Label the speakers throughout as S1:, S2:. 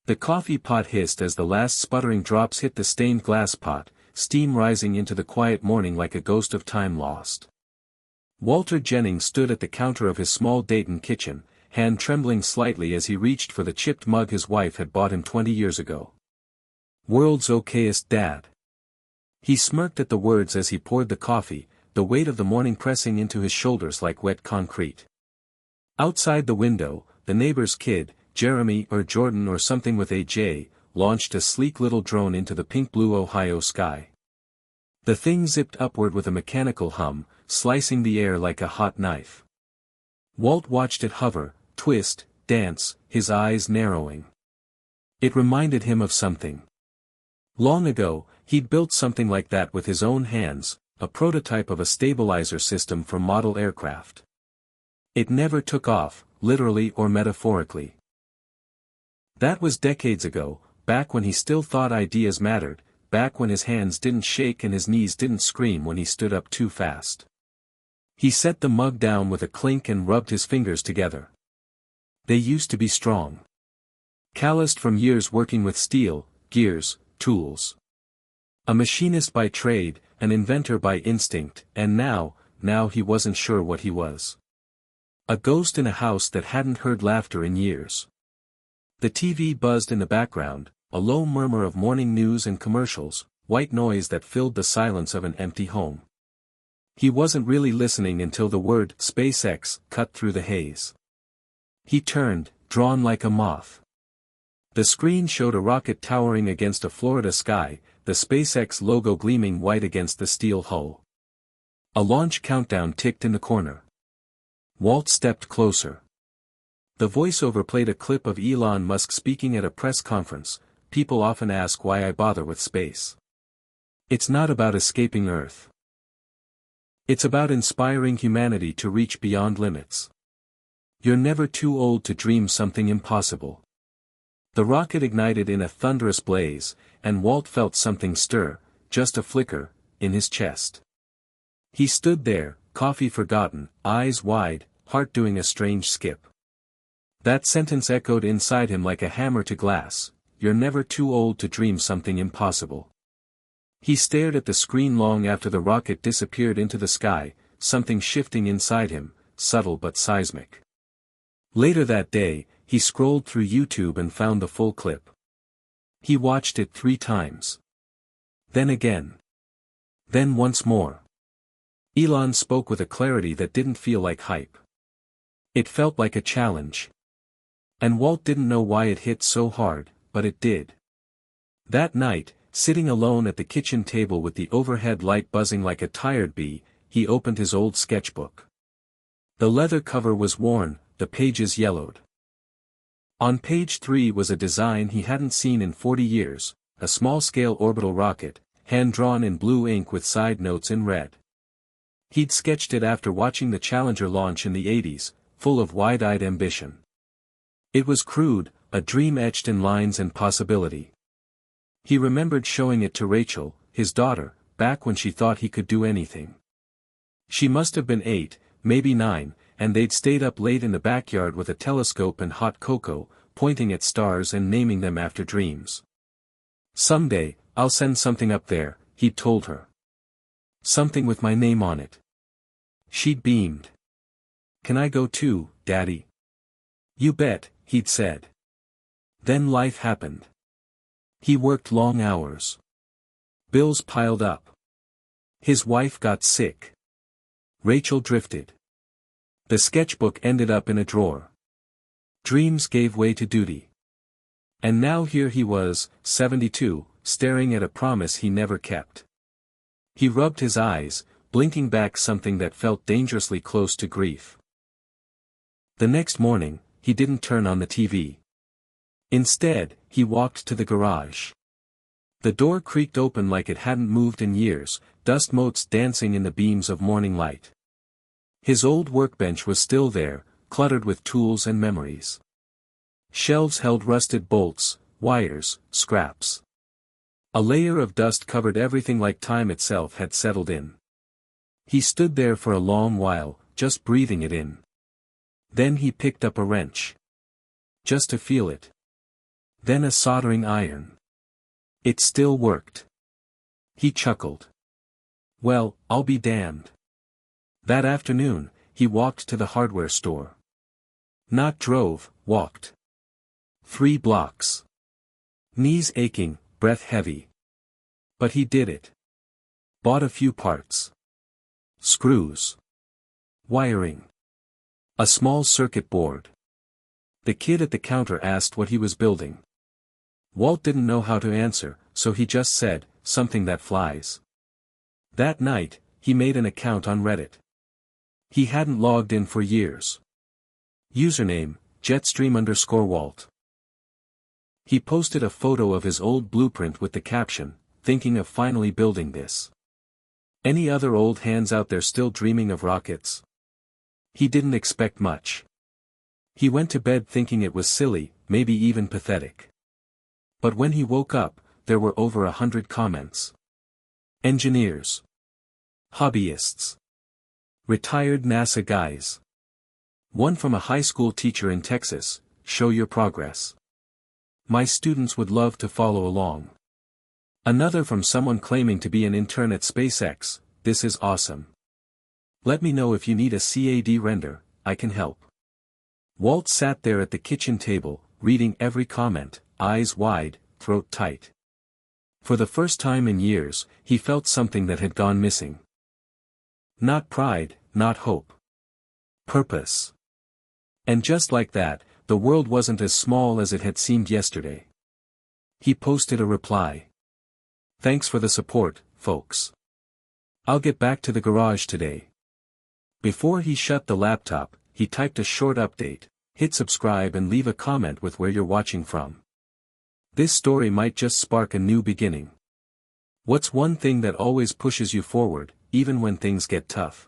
S1: The coffee pot hissed as the last sputtering drops hit the stained glass pot, steam rising into the quiet morning like a ghost of time lost. Walter Jennings stood at the counter of his small Dayton kitchen, hand trembling slightly as he reached for the chipped mug his wife had bought him 20 years ago. "World's okayest dad." He smirked at the words as he poured the coffee, the weight of the morning pressing into his shoulders like wet concrete. Outside the window, the neighbor's kid, Jeremy or Jordan or something with a J, launched a sleek little drone into the pink-blue Ohio sky. The thing zipped upward with a mechanical hum, slicing the air like a hot knife. Walt watched it hover, twist, dance, his eyes narrowing. It reminded him of something. Long ago, he'd built something like that with his own hands, a prototype of a stabilizer system for model aircraft. It never took off, literally or metaphorically. That was decades ago, back when he still thought ideas mattered, back when his hands didn't shake and his knees didn't scream when he stood up too fast. He set the mug down with a clink and rubbed his fingers together. They used to be strong. Calloused from years working with steel, gears, tools. A machinist by trade, an inventor by instinct, and now he wasn't sure what he was. A ghost in a house that hadn't heard laughter in years. The TV buzzed in the background, a low murmur of morning news and commercials, white noise that filled the silence of an empty home. He wasn't really listening until the word SpaceX cut through the haze. He turned, drawn like a moth. The screen showed a rocket towering against a Florida sky, the SpaceX logo gleaming white against the steel hull. A launch countdown ticked in the corner. Walt stepped closer. The voiceover played a clip of Elon Musk speaking at a press conference. "People often ask why I bother with space. It's not about escaping Earth. It's about inspiring humanity to reach beyond limits. You're never too old to dream something impossible." The rocket ignited in a thunderous blaze, and Walt felt something stir, just a flicker, in his chest. He stood there, coffee forgotten, eyes wide, heart doing a strange skip. That sentence echoed inside him like a hammer to glass. You're never too old to dream something impossible. He stared at the screen long after the rocket disappeared into the sky, something shifting inside him, subtle but seismic. Later that day, he scrolled through YouTube and found the full clip. He watched it 3 times. Then again. Then once more. Elon spoke with a clarity that didn't feel like hype. It felt like a challenge. And Walt didn't know why it hit so hard, but it did. That night, sitting alone at the kitchen table with the overhead light buzzing like a tired bee, he opened his old sketchbook. The leather cover was worn, the pages yellowed. On page 3 was a design he hadn't seen in 40 years, a small-scale orbital rocket, hand-drawn in blue ink with side notes in red. He'd sketched it after watching the Challenger launch in the 80s, full of wide-eyed ambition. It was crude, a dream etched in lines and possibility. He remembered showing it to Rachel, his daughter, back when she thought he could do anything. She must have been 8, maybe 9, and they'd stayed up late in the backyard with a telescope and hot cocoa, pointing at stars and naming them after dreams. "Someday, I'll send something up there," he'd told her. "Something with my name on it." She'd beamed. "Can I go too, Daddy?" "You bet," he'd said. Then life happened. He worked long hours. Bills piled up. His wife got sick. Rachel drifted. The sketchbook ended up in a drawer. Dreams gave way to duty. And now here he was, 72, staring at a promise he never kept. He rubbed his eyes, blinking back something that felt dangerously close to grief. The next morning, he didn't turn on the TV. Instead, he walked to the garage. The door creaked open like it hadn't moved in years, dust motes dancing in the beams of morning light. His old workbench was still there, cluttered with tools and memories. Shelves held rusted bolts, wires, scraps. A layer of dust covered everything like time itself had settled in. He stood there for a long while, just breathing it in. Then he picked up a wrench. Just to feel it. Then a soldering iron. It still worked. He chuckled. Well, I'll be damned. That afternoon, he walked to the hardware store. Not drove, walked. 3 blocks. Knees aching, breath heavy. But he did it. Bought a few parts. Screws. Wiring. A small circuit board. The kid at the counter asked what he was building. Walt didn't know how to answer, so he just said, something that flies. That night, he made an account on Reddit. He hadn't logged in for years. Username, Jetstream_Walt. He posted a photo of his old blueprint with the caption, thinking of finally building this. Any other old hands out there still dreaming of rockets? He didn't expect much. He went to bed thinking it was silly, maybe even pathetic. But when he woke up, there were over 100 comments. Engineers. Hobbyists. Retired NASA guys. One from a high school teacher in Texas, show your progress. My students would love to follow along. Another from someone claiming to be an intern at SpaceX, this is awesome. Let me know if you need a CAD render, I can help. Walt sat there at the kitchen table, reading every comment, eyes wide, throat tight. For the first time in years, he felt something that had gone missing. Not pride, not hope. Purpose. And just like that, the world wasn't as small as it had seemed yesterday. He posted a reply. Thanks for the support, folks. I'll get back to the garage today. Before he shut the laptop, he typed a short update, hit subscribe and leave a comment with where you're watching from. This story might just spark a new beginning. What's one thing that always pushes you forward, even when things get tough?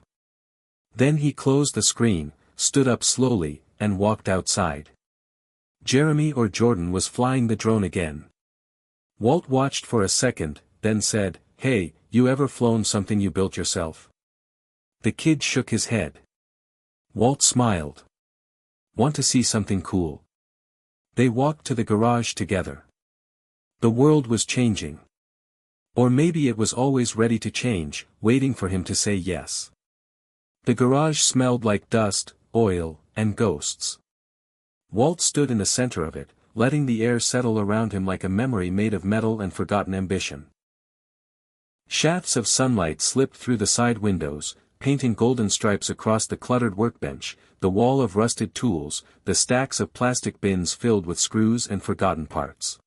S1: Then he closed the screen, stood up slowly, and walked outside. Jeremy or Jordan was flying the drone again. Walt watched for a second, then said, Hey, you ever flown something you built yourself? The kid shook his head. Walt smiled. Want to see something cool? They walked to the garage together. The world was changing. Or maybe it was always ready to change, waiting for him to say yes. The garage smelled like dust, oil, and ghosts. Walt stood in the center of it, letting the air settle around him like a memory made of metal and forgotten ambition. Shafts of sunlight slipped through the side windows, painting golden stripes across the cluttered workbench, the wall of rusted tools, the stacks of plastic bins filled with screws and forgotten parts.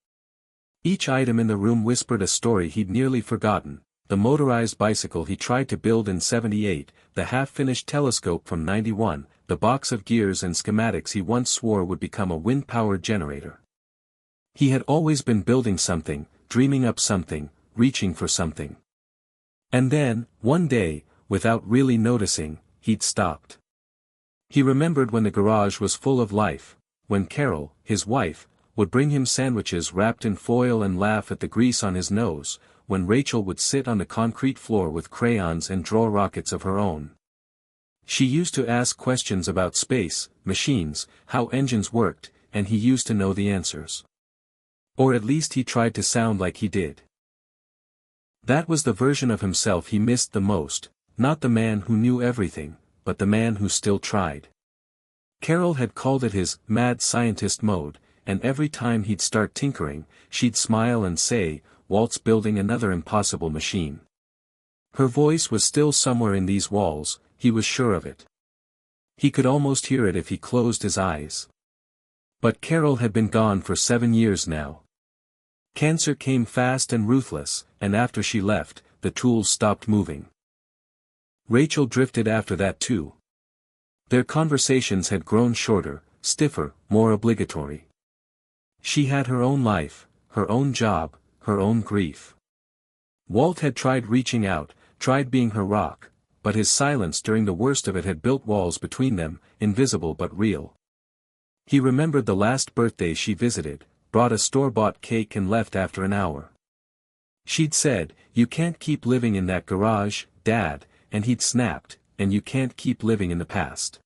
S1: Each item in the room whispered a story he'd nearly forgotten, the motorized bicycle he tried to build in '78, the half-finished telescope from '91, the box of gears and schematics he once swore would become a wind-powered generator. He had always been building something, dreaming up something, reaching for something. And then, one day, without really noticing, he'd stopped. He remembered when the garage was full of life, when Carol, his wife, would bring him sandwiches wrapped in foil and laugh at the grease on his nose, when Rachel would sit on the concrete floor with crayons and draw rockets of her own. She used to ask questions about space, machines, how engines worked, and he used to know the answers. Or at least he tried to sound like he did. That was the version of himself he missed the most, not the man who knew everything, but the man who still tried. Carol had called it his mad scientist mode, and every time he'd start tinkering, she'd smile and say, Walt's building another impossible machine. Her voice was still somewhere in these walls, he was sure of it. He could almost hear it if he closed his eyes. But Carol had been gone for 7 years now. Cancer came fast and ruthless, and after she left, the tools stopped moving. Rachel drifted after that too. Their conversations had grown shorter, stiffer, more obligatory. She had her own life, her own job, her own grief. Walt had tried reaching out, tried being her rock, but his silence during the worst of it had built walls between them, invisible but real. He remembered the last birthday she visited, brought a store-bought cake and left after an hour. She'd said, You can't keep living in that garage, Dad, and he'd snapped, and you can't keep living in the past.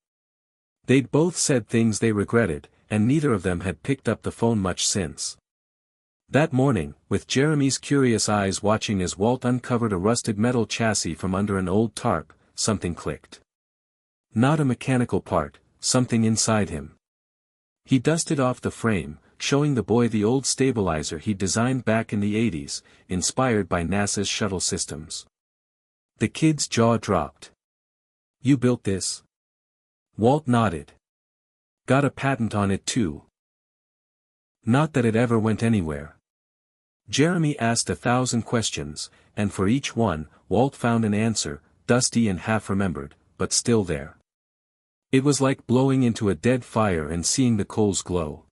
S1: They'd both said things they regretted, and neither of them had picked up the phone much since. That morning, with Jeremy's curious eyes watching as Walt uncovered a rusted metal chassis from under an old tarp, something clicked. Not a mechanical part, something inside him. He dusted off the frame, showing the boy the old stabilizer he'd designed back in the 80s, inspired by NASA's shuttle systems. The kid's jaw dropped. "You built this?" Walt nodded. "Got a patent on it too." "Not that it ever went anywhere." Jeremy asked 1,000 questions, and for each one, Walt found an answer, dusty and half-remembered, but still there. It was like blowing into a dead fire and seeing the coals glow.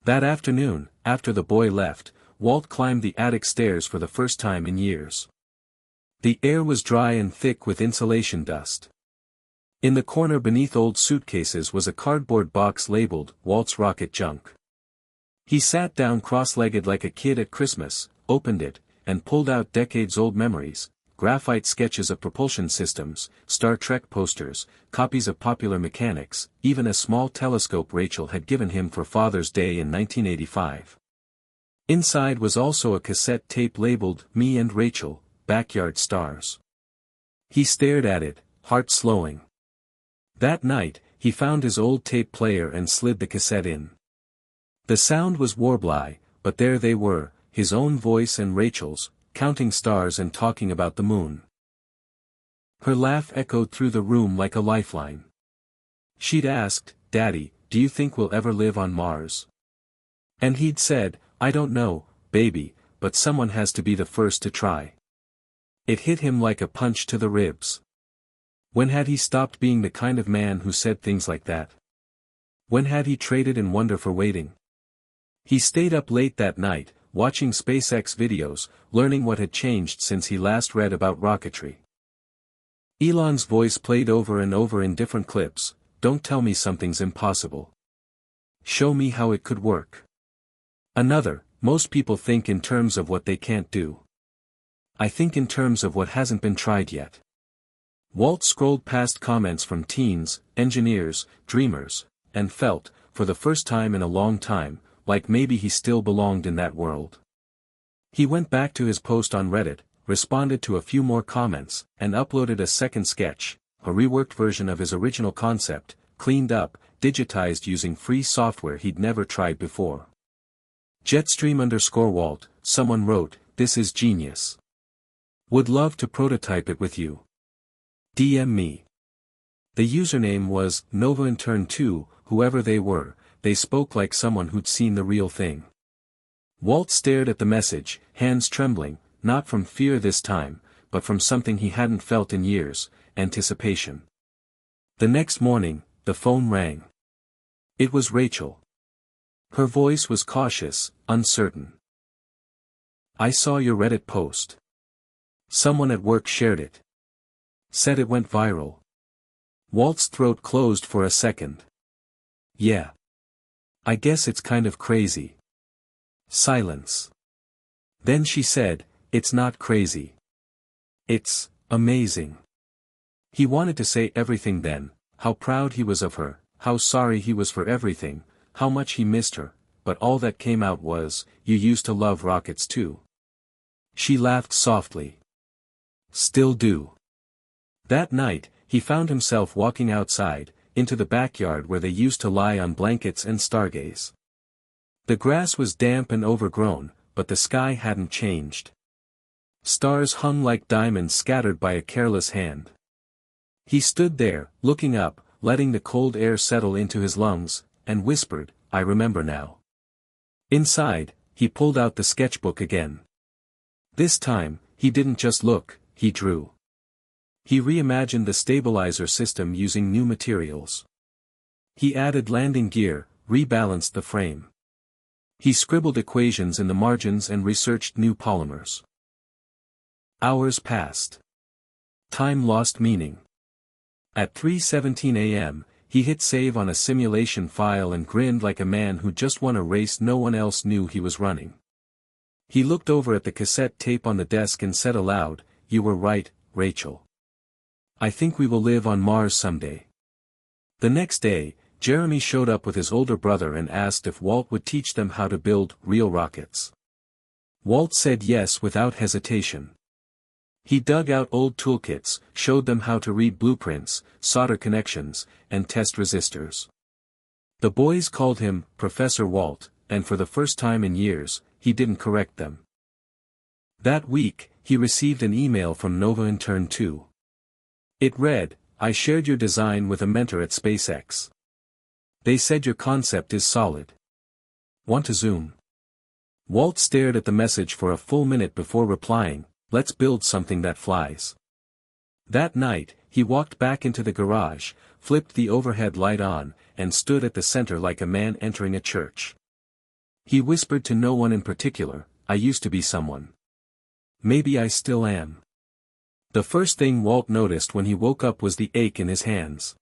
S1: That afternoon, after the boy left, Walt climbed the attic stairs for the first time in years. The air was dry and thick with insulation dust. In the corner beneath old suitcases was a cardboard box labeled, "Walt's Rocket Junk." He sat down cross-legged like a kid at Christmas, opened it, and pulled out decades-old memories, graphite sketches of propulsion systems, Star Trek posters, copies of Popular Mechanics, even a small telescope Rachel had given him for Father's Day in 1985. Inside was also a cassette tape labeled, "Me and Rachel, Backyard Stars." He stared at it, heart slowing. That night, he found his old tape player and slid the cassette in. The sound was warbly, but there they were, his own voice and Rachel's, counting stars and talking about the moon. Her laugh echoed through the room like a lifeline. She'd asked, "Daddy, do you think we'll ever live on Mars?" And he'd said, "I don't know, baby, but someone has to be the first to try." It hit him like a punch to the ribs. When had he stopped being the kind of man who said things like that? When had he traded in wonder for waiting? He stayed up late that night, watching SpaceX videos, learning what had changed since he last read about rocketry. Elon's voice played over and over in different clips, "Don't tell me something's impossible. Show me how it could work." Another, "Most people think in terms of what they can't do. I think in terms of what hasn't been tried yet." Walt scrolled past comments from teens, engineers, dreamers, and felt, for the first time in a long time, like maybe he still belonged in that world. He went back to his post on Reddit, responded to a few more comments, and uploaded a second sketch, a reworked version of his original concept, cleaned up, digitized using free software he'd never tried before. Jetstream_Walt, someone wrote, "This is genius. Would love to prototype it with you. DM me." The username was NovaIntern2, whoever they were, they spoke like someone who'd seen the real thing. Walt stared at the message, hands trembling, not from fear this time, but from something he hadn't felt in years, anticipation. The next morning, the phone rang. It was Rachel. Her voice was cautious, uncertain. "I saw your Reddit post. Someone at work shared it. Said it went viral." Walt's throat closed for a second. "Yeah. I guess it's kind of crazy." Silence. Then she said, "It's not crazy. It's amazing." He wanted to say everything then, how proud he was of her, how sorry he was for everything, how much he missed her, but all that came out was, "You used to love rockets too." She laughed softly. "Still do." That night, he found himself walking outside, into the backyard where they used to lie on blankets and stargaze. The grass was damp and overgrown, but the sky hadn't changed. Stars hung like diamonds scattered by a careless hand. He stood there, looking up, letting the cold air settle into his lungs, and whispered, "I remember now." Inside, he pulled out the sketchbook again. This time, he didn't just look, he drew. He reimagined the stabilizer system using new materials. He added landing gear, rebalanced the frame. He scribbled equations in the margins and researched new polymers. Hours passed. Time lost meaning. At 3:17 a.m., he hit save on a simulation file and grinned like a man who just won a race no one else knew he was running. He looked over at the cassette tape on the desk and said aloud, "You were right, Rachel. I think we will live on Mars someday." The next day, Jeremy showed up with his older brother and asked if Walt would teach them how to build real rockets. Walt said yes without hesitation. He dug out old toolkits, showed them how to read blueprints, solder connections, and test resistors. The boys called him Professor Walt, and for the first time in years, he didn't correct them. That week, he received an email from Nova Intern 2. It read, "I shared your design with a mentor at SpaceX. They said your concept is solid. Want to zoom?" Walt stared at the message for a full minute before replying, "Let's build something that flies." That night, he walked back into the garage, flipped the overhead light on, and stood at the center like a man entering a church. He whispered to no one in particular, "I used to be someone. Maybe I still am." The first thing Walt noticed when he woke up was the ache in his hands.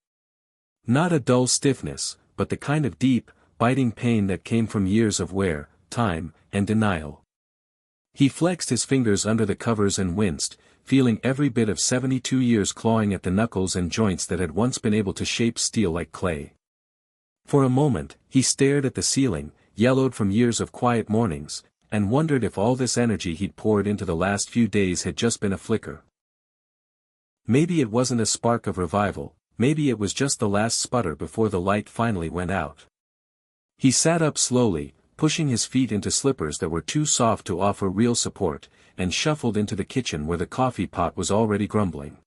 S1: Not a dull stiffness, but the kind of deep, biting pain that came from years of wear, time, and denial. He flexed his fingers under the covers and winced, feeling every bit of 72 years clawing at the knuckles and joints that had once been able to shape steel like clay. For a moment, he stared at the ceiling, yellowed from years of quiet mornings, and wondered if all this energy he'd poured into the last few days had just been a flicker. Maybe it wasn't a spark of revival, maybe it was just the last sputter before the light finally went out. He sat up slowly, pushing his feet into slippers that were too soft to offer real support, and shuffled into the kitchen where the coffee pot was already grumbling.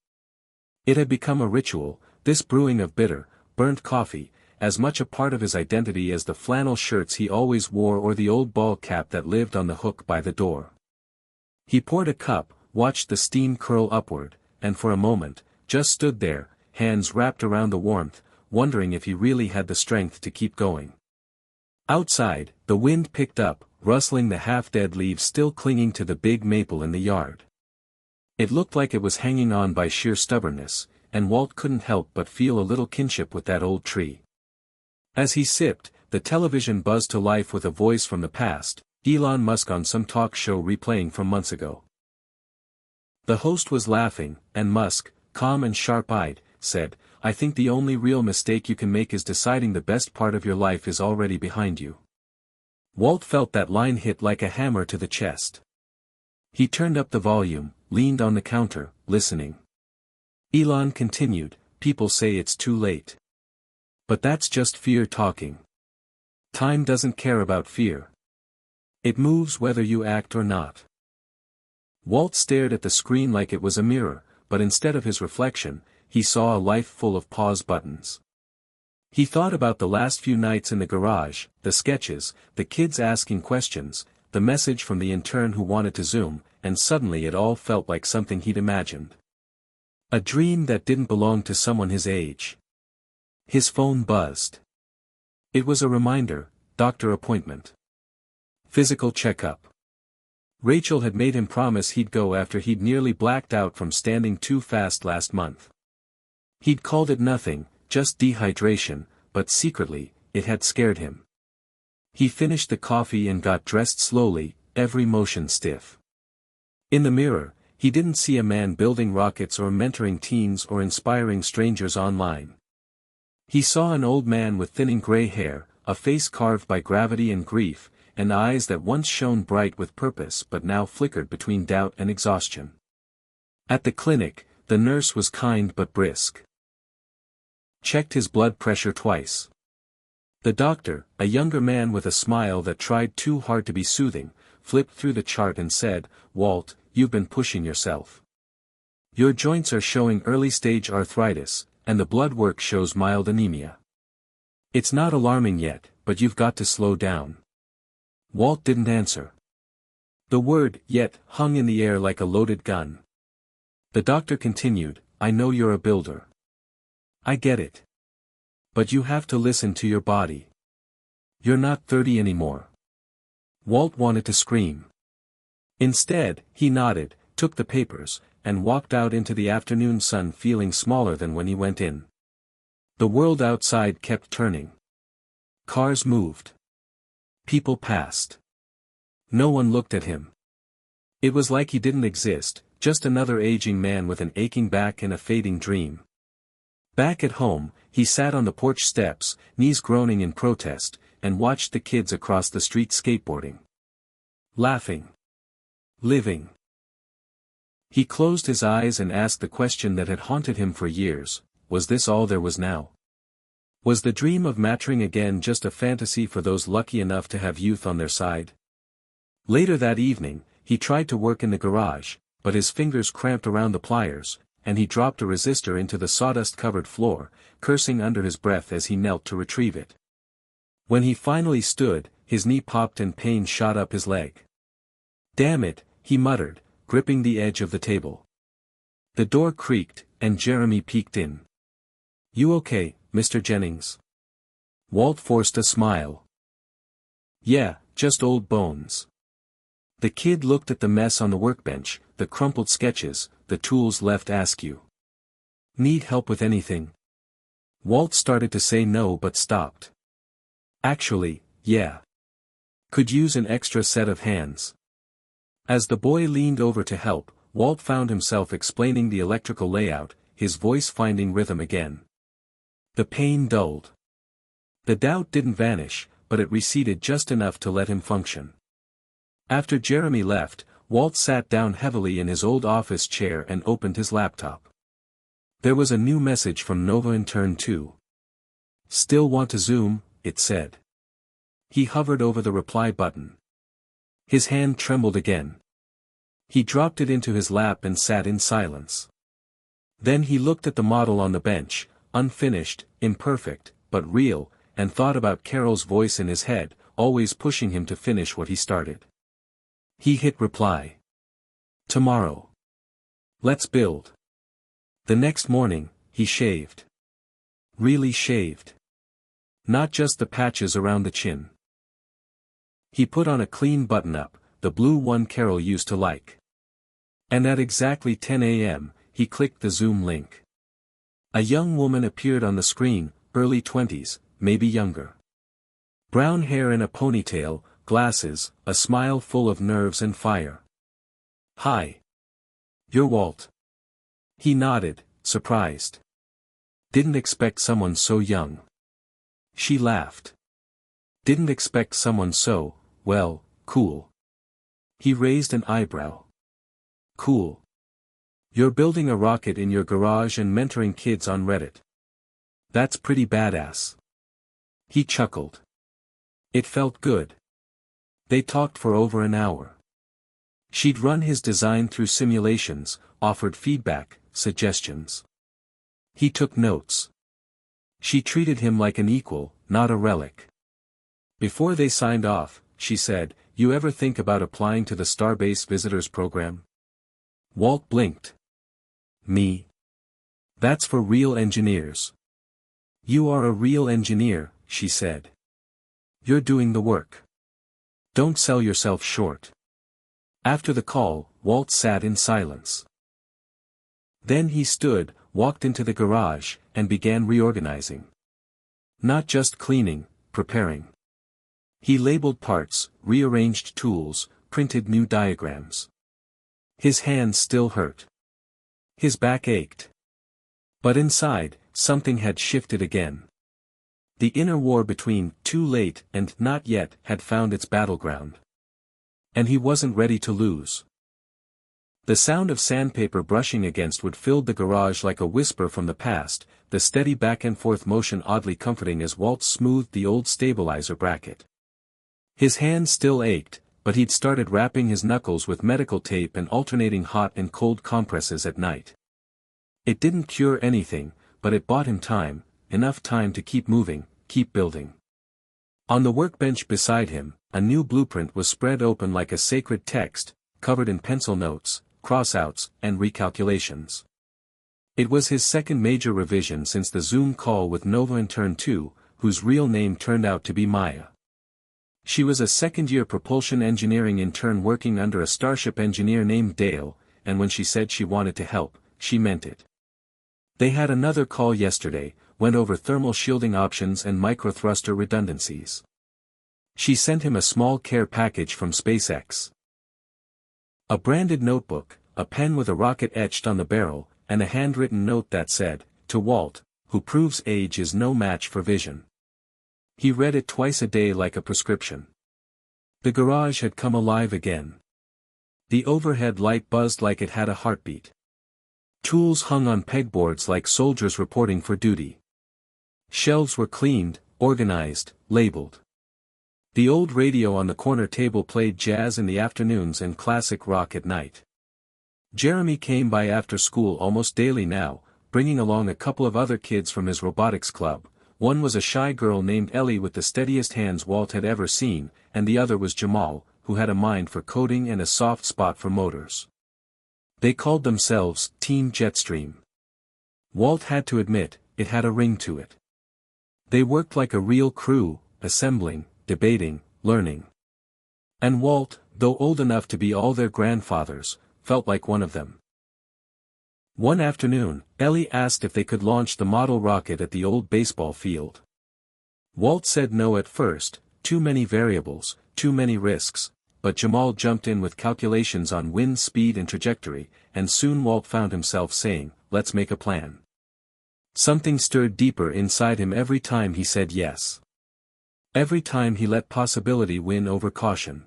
S1: It had become a ritual, this brewing of bitter, burnt coffee, as much a part of his identity as the flannel shirts he always wore or the old ball cap that lived on the hook by the door. He poured a cup, watched the steam curl upward, and for a moment, just stood there, hands wrapped around the warmth, wondering if he really had the strength to keep going. Outside, the wind picked up, rustling the half-dead leaves still clinging to the big maple in the yard. It looked like it was hanging on by sheer stubbornness, and Walt couldn't help but feel a little kinship with that old tree. As he sipped, the television buzzed to life with a voice from the past, Elon Musk on some talk show replaying from months ago. The host was laughing, and Musk, calm and sharp-eyed, said, "I think the only real mistake you can make is deciding the best part of your life is already behind you." Walt felt that line hit like a hammer to the chest. He turned up the volume, leaned on the counter, listening. Elon continued, "People say it's too late. But that's just fear talking. Time doesn't care about fear. It moves whether you act or not." Walt stared at the screen like it was a mirror, but instead of his reflection, he saw a life full of pause buttons. He thought about the last few nights in the garage, the sketches, the kids asking questions, the message from the intern who wanted to zoom, and suddenly it all felt like something he'd imagined. A dream that didn't belong to someone his age. His phone buzzed. It was a reminder, doctor appointment. Physical checkup. Rachel had made him promise he'd go after he'd nearly blacked out from standing too fast last month. He'd called it nothing, just dehydration, but secretly, it had scared him. He finished the coffee and got dressed slowly, every motion stiff. In the mirror, he didn't see a man building rockets or mentoring teens or inspiring strangers online. He saw an old man with thinning gray hair, a face carved by gravity and grief, and eyes that once shone bright with purpose but now flickered between doubt and exhaustion. At the clinic, the nurse was kind but brisk. Checked his blood pressure twice. The doctor, a younger man with a smile that tried too hard to be soothing, flipped through the chart and said, "Walt, you've been pushing yourself. Your joints are showing early-stage arthritis, and the blood work shows mild anemia. It's not alarming yet, but you've got to slow down." Walt didn't answer. The word, "yet," hung in the air like a loaded gun. The doctor continued, "I know you're a builder. I get it. But you have to listen to your body. You're not 30 anymore." Walt wanted to scream. Instead, he nodded, took the papers, and walked out into the afternoon sun feeling smaller than when he went in. The world outside kept turning. Cars moved. People passed. No one looked at him. It was like he didn't exist, just another aging man with an aching back and a fading dream. Back at home, he sat on the porch steps, knees groaning in protest, and watched the kids across the street skateboarding. Laughing. Living. He closed his eyes and asked the question that had haunted him for years, was this all there was now? Was the dream of maturing again just a fantasy for those lucky enough to have youth on their side? Later that evening, he tried to work in the garage, but his fingers cramped around the pliers, and he dropped a resistor into the sawdust-covered floor, cursing under his breath as he knelt to retrieve it. When he finally stood, his knee popped and pain shot up his leg. "Damn it," he muttered, gripping the edge of the table. The door creaked, and Jeremy peeked in. "You okay, Mr. Jennings?" Walt forced a smile. "Yeah, just old bones." The kid looked at the mess on the workbench, the crumpled sketches, the tools left askew. "Need help with anything?" Walt started to say no but stopped. "Actually, yeah. Could use an extra set of hands." As the boy leaned over to help, Walt found himself explaining the electrical layout, his voice finding rhythm again. The pain dulled. The doubt didn't vanish, but it receded just enough to let him function. After Jeremy left, Walt sat down heavily in his old office chair and opened his laptop. There was a new message from Nova Intern 2. "Still want to Zoom," it said. He hovered over the reply button. His hand trembled again. He dropped it into his lap and sat in silence. Then he looked at the model on the bench, unfinished, imperfect, but real, and thought about Carol's voice in his head, always pushing him to finish what he started. He hit reply. "Tomorrow. Let's build." The next morning, he shaved. Really shaved. Not just the patches around the chin. He put on a clean button-up, the blue one Carol used to like. And at exactly 10 a.m., he clicked the Zoom link. A young woman appeared on the screen, early 20s, maybe younger. Brown hair in a ponytail, glasses, a smile full of nerves and fire. "Hi. You're Walt." He nodded, surprised. "Didn't expect someone so young." She laughed. "Didn't expect someone so, well, cool." He raised an eyebrow. "Cool. You're building a rocket in your garage and mentoring kids on Reddit. That's pretty badass." He chuckled. It felt good. They talked for over an hour. She'd run his design through simulations, offered feedback, suggestions. He took notes. She treated him like an equal, not a relic. Before they signed off, she said, "You ever think about applying to the Starbase Visitors Program?" Walt blinked. "Me? That's for real engineers." "You are a real engineer," she said. "You're doing the work. Don't sell yourself short." After the call, Walt sat in silence. Then he stood, walked into the garage, and began reorganizing. Not just cleaning, preparing. He labeled parts, rearranged tools, printed new diagrams. His hands still hurt. His back ached. But inside, something had shifted again. The inner war between "too late" and "not yet" had found its battleground. And he wasn't ready to lose. The sound of sandpaper brushing against wood filled the garage like a whisper from the past, the steady back-and-forth motion oddly comforting as Walt smoothed the old stabilizer bracket. His hands still ached, but he'd started wrapping his knuckles with medical tape and alternating hot and cold compresses at night. It didn't cure anything, but it bought him time, enough time to keep moving, keep building. On the workbench beside him, a new blueprint was spread open like a sacred text, covered in pencil notes, crossouts, and recalculations. It was his second major revision since the Zoom call with Nova Intern 2, whose real name turned out to be Maya. She was a second-year propulsion engineering intern working under a Starship engineer named Dale, and when she said she wanted to help, she meant it. They had another call yesterday, went over thermal shielding options and microthruster redundancies. She sent him a small care package from SpaceX. A branded notebook, a pen with a rocket etched on the barrel, and a handwritten note that said, "To Walt, who proves age is no match for vision." He read it twice a day like a prescription. The garage had come alive again. The overhead light buzzed like it had a heartbeat. Tools hung on pegboards like soldiers reporting for duty. Shelves were cleaned, organized, labeled. The old radio on the corner table played jazz in the afternoons and classic rock at night. Jeremy came by after school almost daily now, bringing along a couple of other kids from his robotics club. One was a shy girl named Ellie with the steadiest hands Walt had ever seen, and the other was Jamal, who had a mind for coding and a soft spot for motors. They called themselves Team Jetstream. Walt had to admit, it had a ring to it. They worked like a real crew, assembling, debating, learning. And Walt, though old enough to be all their grandfathers, felt like one of them. One afternoon, Ellie asked if they could launch the model rocket at the old baseball field. Walt said no at first, too many variables, too many risks, but Jamal jumped in with calculations on wind speed and trajectory, and soon Walt found himself saying, "Let's make a plan." Something stirred deeper inside him every time he said yes. Every time he let possibility win over caution.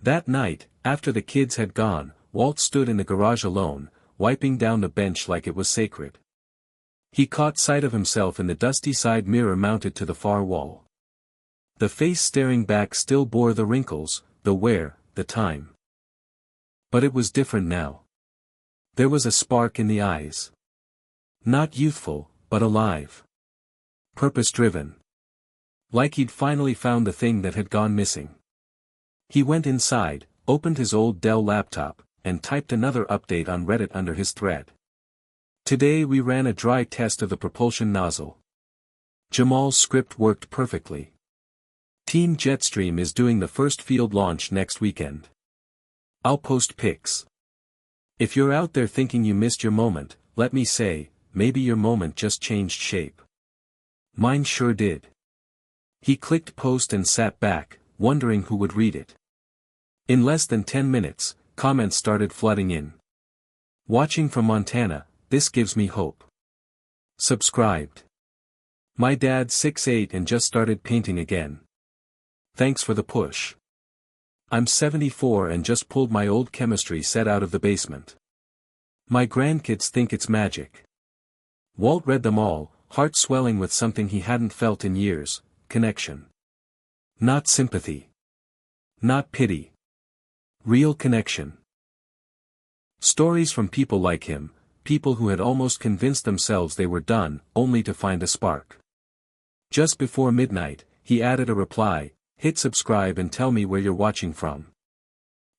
S1: That night, after the kids had gone, Walt stood in the garage alone, wiping down the bench like it was sacred. He caught sight of himself in the dusty side mirror mounted to the far wall. The face staring back still bore the wrinkles, the wear, the time. But it was different now. There was a spark in the eyes. Not youthful, but alive. Purpose-driven. Like he'd finally found the thing that had gone missing. He went inside, opened his old Dell laptop, and typed another update on Reddit under his thread. Today we ran a dry test of the propulsion nozzle. Jamal's script worked perfectly. Team Jetstream is doing the first field launch next weekend. I'll post pics. If you're out there thinking you missed your moment, let me say, maybe your moment just changed shape. Mine sure did. He clicked post and sat back, wondering who would read it. In less than 10 minutes, comments started flooding in. Watching from Montana, this gives me hope. Subscribed. My dad's 6'8" and just started painting again. Thanks for the push. I'm 74 and just pulled my old chemistry set out of the basement. My grandkids think it's magic. Walt read them all, heart swelling with something he hadn't felt in years, connection. Not sympathy. Not pity. Real connection. Stories from people like him, people who had almost convinced themselves they were done, only to find a spark. Just before midnight, he added a reply, "Hit subscribe and tell me where you're watching from.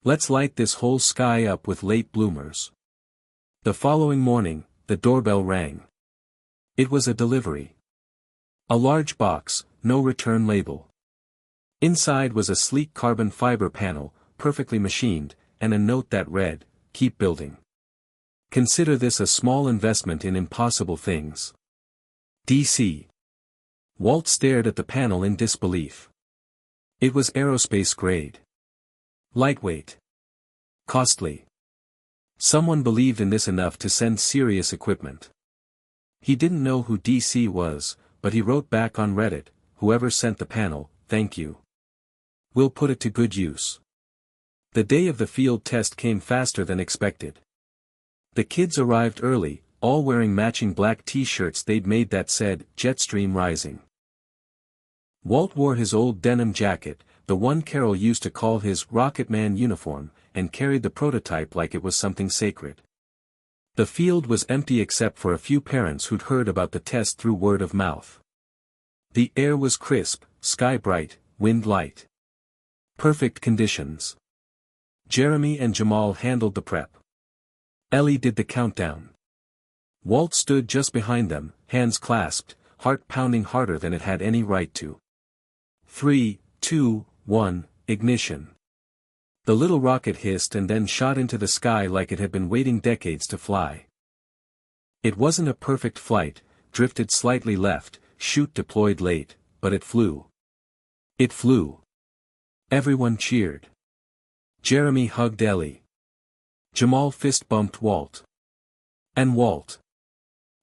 S1: Let's light this whole sky up with late bloomers." The following morning, the doorbell rang. It was a delivery. A large box, no return label. Inside was a sleek carbon fiber panel, perfectly machined, and a note that read, "Keep building. Consider this a small investment in impossible things. DC." Walt stared at the panel in disbelief. It was aerospace grade. Lightweight. Costly. Someone believed in this enough to send serious equipment. He didn't know who DC was, but he wrote back on Reddit, "Whoever sent the panel, thank you. We'll put it to good use." The day of the field test came faster than expected. The kids arrived early, all wearing matching black t-shirts they'd made that said, "Jetstream Rising." Walt wore his old denim jacket, the one Carol used to call his Rocketman uniform, and carried the prototype like it was something sacred. The field was empty except for a few parents who'd heard about the test through word of mouth. The air was crisp, sky bright, wind light. Perfect conditions. Jeremy and Jamal handled the prep. Ellie did the countdown. Walt stood just behind them, hands clasped, heart pounding harder than it had any right to. 3, 2, 1, ignition. The little rocket hissed and then shot into the sky like it had been waiting decades to fly. It wasn't a perfect flight, drifted slightly left, chute deployed late, but it flew. It flew. Everyone cheered. Jeremy hugged Ellie. Jamal fist-bumped Walt. And Walt.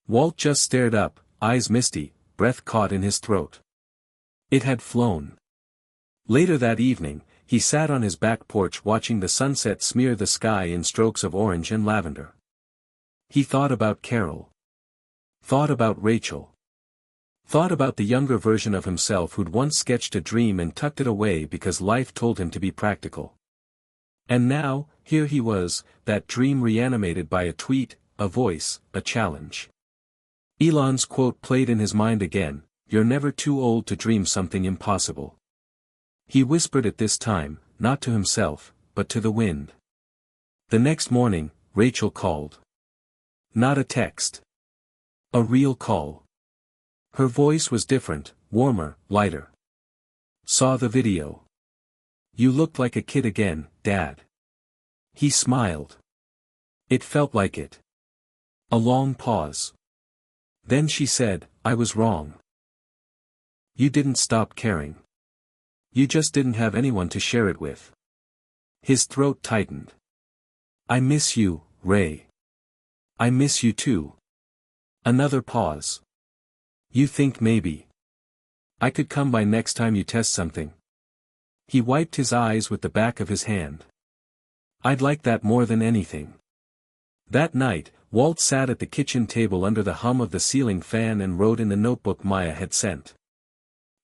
S1: Walt just stared up, eyes misty, breath caught in his throat. It had flown. Later that evening, He sat on his back porch watching the sunset smear the sky in strokes of orange and lavender. He thought about Carol. Thought about Rachel. Thought about the younger version of himself who'd once sketched a dream and tucked it away because life told him to be practical. And now, here he was, that dream reanimated by a tweet, a voice, a challenge. Elon's quote played in his mind again, "You're never too old to dream something impossible." He whispered it this time, not to himself, but to the wind. The next morning, Rachel called. Not a text. A real call. Her voice was different, warmer, lighter. "Saw the video. You looked like a kid again, Dad." He smiled. It felt like it. A long pause. Then she said, "I was wrong. You didn't stop caring. You just didn't have anyone to share it with." His throat tightened. "I miss you, Ray. I miss you too." Another pause. "You think maybe I could come by next time you test something?" He wiped his eyes with the back of his hand. "I'd like that more than anything." That night, Walt sat at the kitchen table under the hum of the ceiling fan and wrote in the notebook Maya had sent.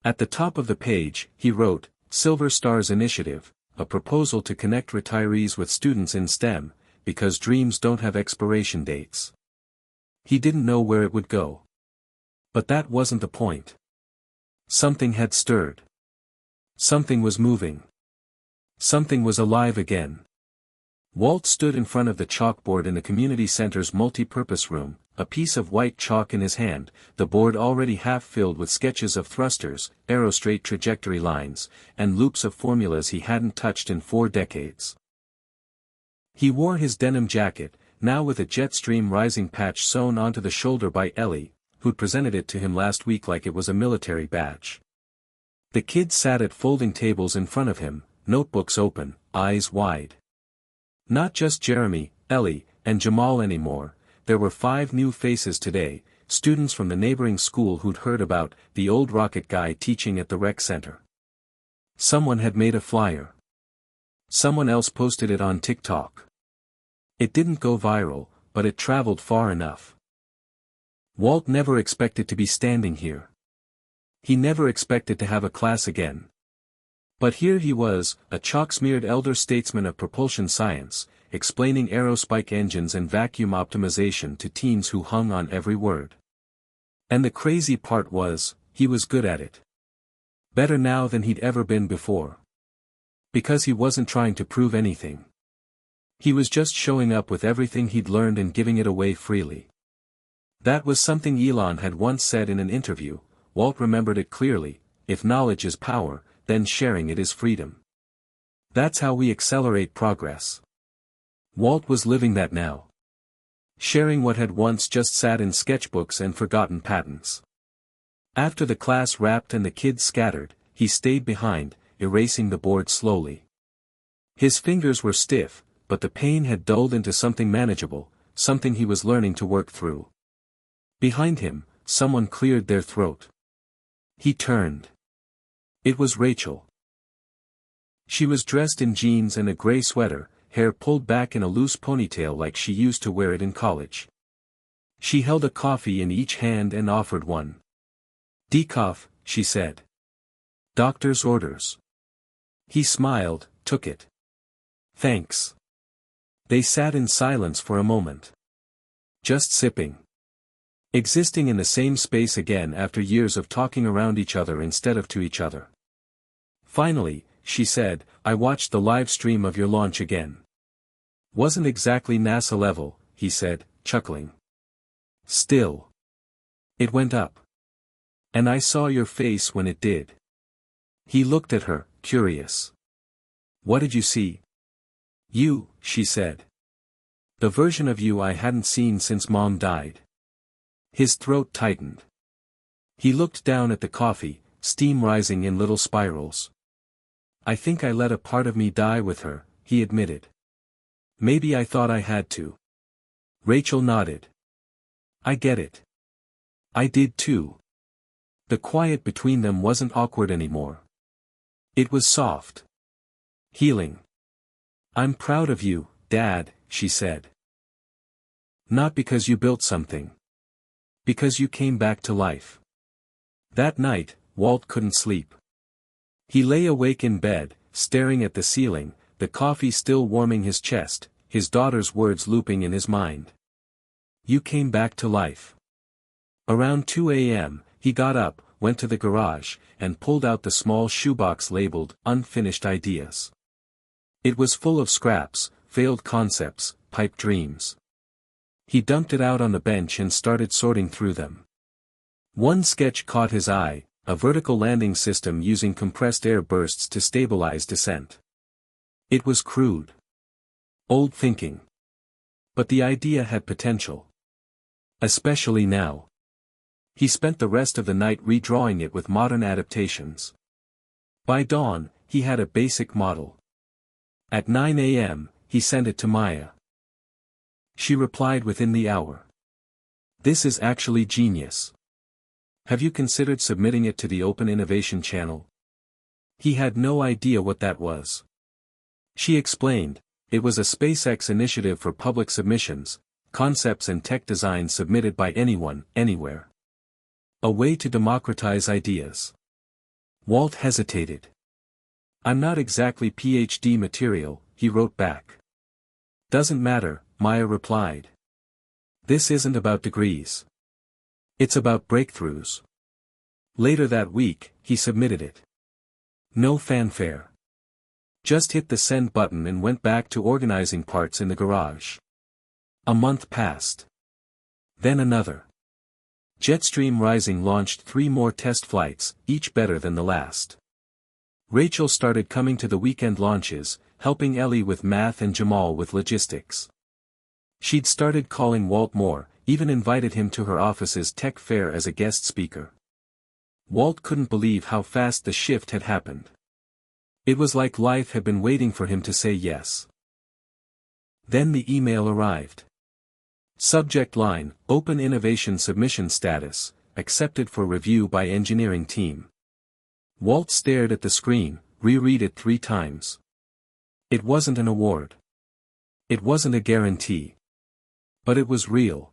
S1: At the top of the page, he wrote, "Silver Stars Initiative, a proposal to connect retirees with students in STEM, because dreams don't have expiration dates." He didn't know where it would go. But that wasn't the point. Something had stirred. Something was moving. Something was alive again. Walt stood in front of the chalkboard in the community center's multi-purpose room, a piece of white chalk in his hand, the board already half filled with sketches of thrusters, aerostraight trajectory lines, and loops of formulas he hadn't touched in 4 decades. He wore his denim jacket, now with a jet stream rising patch sewn onto the shoulder by Ellie, who'd presented it to him last week like it was a military badge. The kids sat at folding tables in front of him, notebooks open, eyes wide. Not just Jeremy, Ellie, and Jamal anymore, there were 5 new faces today, students from the neighboring school who'd heard about the old rocket guy teaching at the rec center. Someone had made a flyer. Someone else posted it on TikTok. It didn't go viral, but it traveled far enough. Walt never expected to be standing here. He never expected to have a class again. But here he was, a chalk-smeared elder statesman of propulsion science, explaining aerospike engines and vacuum optimization to teens who hung on every word. And the crazy part was, he was good at it. Better now than he'd ever been before. Because he wasn't trying to prove anything. He was just showing up with everything he'd learned and giving it away freely. That was something Elon had once said in an interview. Walt remembered it clearly: if knowledge is power, then sharing it is freedom. That's how we accelerate progress. Walt was living that now. Sharing what had once just sat in sketchbooks and forgotten patents. After the class wrapped and the kids scattered, he stayed behind, erasing the board slowly. His fingers were stiff, but the pain had dulled into something manageable, something he was learning to work through. Behind him, someone cleared their throat. He turned. It was Rachel. She was dressed in jeans and a gray sweater, hair pulled back in a loose ponytail like she used to wear it in college. She held a coffee in each hand and offered one. "Decaf," she said. "Doctor's orders." He smiled, took it. "Thanks." They sat in silence for a moment. Just sipping. Existing in the same space again after years of talking around each other instead of to each other. Finally, she said, "I watched the live stream of your launch again." "Wasn't exactly NASA level," he said, chuckling. "Still. It went up. And I saw your face when it did." He looked at her, curious. "What did you see?" "You," she said. "The version of you I hadn't seen since Mom died." His throat tightened. He looked down at the coffee, steam rising in little spirals. "I think I let a part of me die with her," he admitted. "Maybe I thought I had to." Rachel nodded. "I get it. I did too." The quiet between them wasn't awkward anymore. It was soft. Healing. I'm proud of you, Dad, she said. Not because you built something. Because you came back to life. That night, Walt couldn't sleep. He lay awake in bed, staring at the ceiling, the coffee still warming his chest, his daughter's words looping in his mind. You came back to life. Around 2 a.m., he got up, went to the garage, and pulled out the small shoebox labeled Unfinished Ideas. It was full of scraps, failed concepts, pipe dreams. He dumped it out on the bench and started sorting through them. One sketch caught his eye, a vertical landing system using compressed air bursts to stabilize descent. It was crude. Old thinking. But the idea had potential. Especially now. He spent the rest of the night redrawing it with modern adaptations. By dawn, he had a basic model. At 9 a.m., he sent it to Maya. She replied within the hour. This is actually genius. Have you considered submitting it to the Open Innovation Channel? He had no idea what that was. She explained, it was a SpaceX initiative for public submissions, concepts and tech designs submitted by anyone, anywhere. A way to democratize ideas. Walt hesitated. I'm not exactly PhD material, he wrote back. Doesn't matter, Maya replied. This isn't about degrees. It's about breakthroughs. Later that week, he submitted it. No fanfare. Just hit the send button and went back to organizing parts in the garage. A month passed. Then another. Jetstream Rising launched 3 more test flights, each better than the last. Rachel started coming to the weekend launches, helping Ellie with math and Jamal with logistics. She'd started calling Walt more, even invited him to her office's tech fair as a guest speaker. Walt couldn't believe how fast the shift had happened. It was like life had been waiting for him to say yes. Then the email arrived. Subject line, Open Innovation Submission Status, accepted for review by engineering team. Walt stared at the screen, reread it 3 times. It wasn't an award. It wasn't a guarantee. But it was real.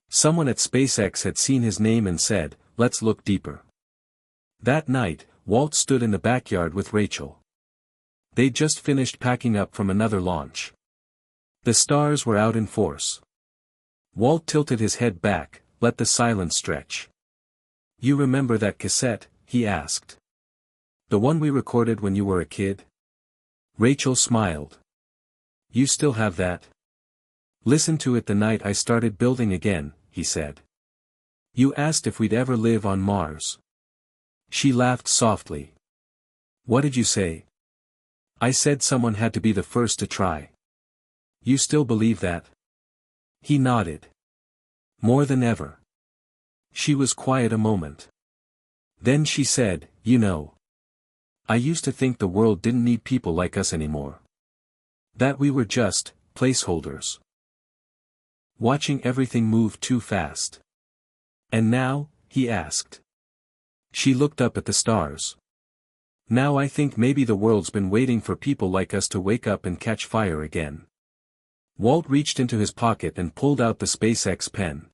S1: Someone at SpaceX had seen his name and said, let's look deeper. That night, Walt stood in the backyard with Rachel. They'd just finished packing up from another launch. The stars were out in force. Walt tilted his head back, let the silence stretch. You remember that cassette? He asked. The one we recorded when you were a kid? Rachel smiled. You still have that? Listen to it the night I started building again, he said. You asked if we'd ever live on Mars. She laughed softly. What did you say? I said someone had to be the first to try. You still believe that? He nodded. More than ever. She was quiet a moment. Then she said, you know. I used to think the world didn't need people like us anymore. That we were just placeholders. Watching everything move too fast. And now, he asked. She looked up at the stars. Now I think maybe the world's been waiting for people like us to wake up and catch fire again. Walt reached into his pocket and pulled out the SpaceX pen.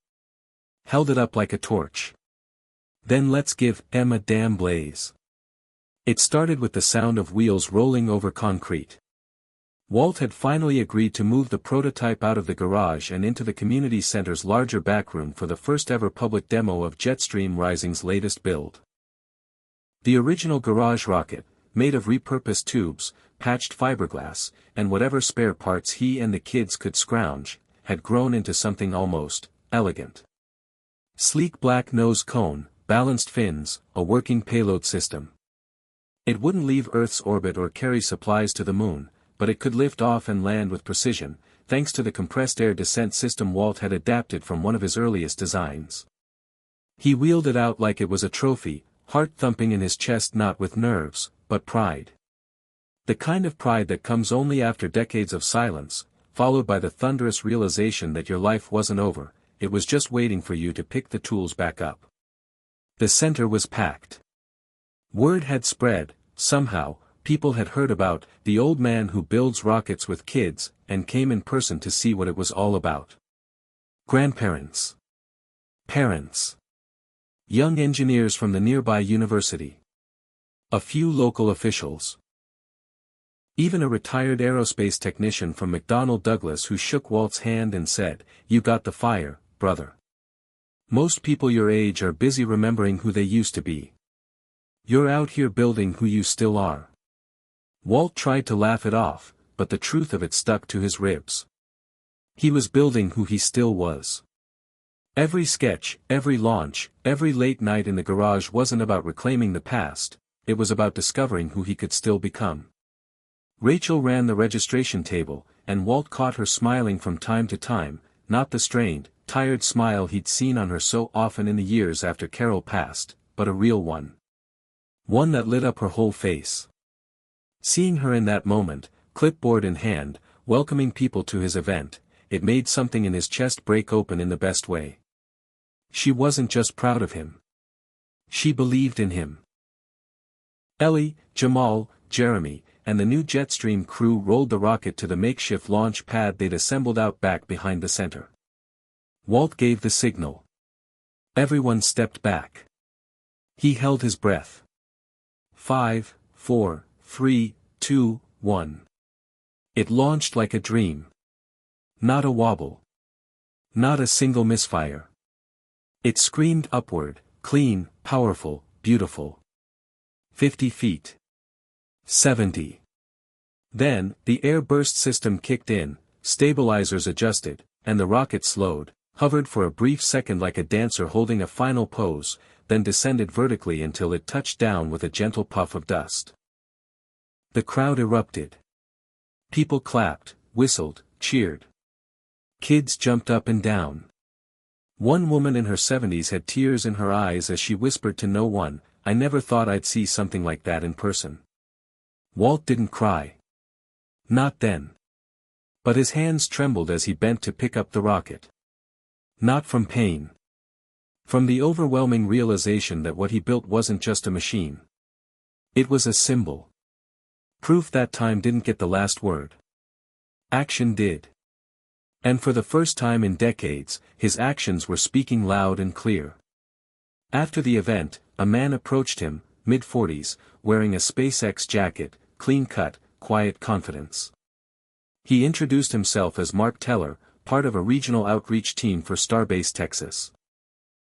S1: Held it up like a torch. Then let's give Em a damn blaze. It started with the sound of wheels rolling over concrete. Walt had finally agreed to move the prototype out of the garage and into the community center's larger backroom for the first ever public demo of Jetstream Rising's latest build. The original garage rocket, made of repurposed tubes, patched fiberglass, and whatever spare parts he and the kids could scrounge, had grown into something almost elegant. Sleek black nose cone, balanced fins, a working payload system. It wouldn't leave Earth's orbit or carry supplies to the moon, but it could lift off and land with precision, thanks to the compressed air descent system Walt had adapted from one of his earliest designs. He wheeled it out like it was a trophy, heart thumping in his chest, not with nerves, but pride. The kind of pride that comes only after decades of silence, followed by the thunderous realization that your life wasn't over, it was just waiting for you to pick the tools back up. The center was packed. Word had spread, somehow, people had heard about the old man who builds rockets with kids, and came in person to see what it was all about. Grandparents. Parents. Young engineers from the nearby university. A few local officials. Even a retired aerospace technician from McDonnell Douglas who shook Walt's hand and said, "You got the fire, brother." Most people your age are busy remembering who they used to be. You're out here building who you still are. Walt tried to laugh it off, but the truth of it stuck to his ribs. He was building who he still was. Every sketch, every launch, every late night in the garage wasn't about reclaiming the past, it was about discovering who he could still become. Rachel ran the registration table, and Walt caught her smiling from time to time, not the strained, tired smile he'd seen on her so often in the years after Carol passed, but a real one. One that lit up her whole face. Seeing her in that moment, clipboard in hand, welcoming people to his event, it made something in his chest break open in the best way. She wasn't just proud of him. She believed in him. Ellie, Jamal, Jeremy, and the new Jetstream crew rolled the rocket to the makeshift launch pad they'd assembled out back behind the center. Walt gave the signal. Everyone stepped back. He held his breath. 5, 4, 3, 2, 1. It launched like a dream. Not a wobble. Not a single misfire. It screamed upward, clean, powerful, beautiful. 50 feet. 70. Then, the air burst system kicked in, stabilizers adjusted, and the rocket slowed, hovered for a brief second like a dancer holding a final pose, then descended vertically until it touched down with a gentle puff of dust. The crowd erupted. People clapped, whistled, cheered. Kids jumped up and down. One woman in her 70s had tears in her eyes as she whispered to no one, "I never thought I'd see something like that in person." Walt didn't cry. Not then. But his hands trembled as he bent to pick up the rocket. Not from pain. From the overwhelming realization that what he built wasn't just a machine. It was a symbol. Proof that time didn't get the last word. Action did. And for the first time in decades, his actions were speaking loud and clear. After the event, a man approached him, mid-40s, wearing a SpaceX jacket, clean-cut, quiet confidence. He introduced himself as Mark Teller, part of a regional outreach team for Starbase Texas.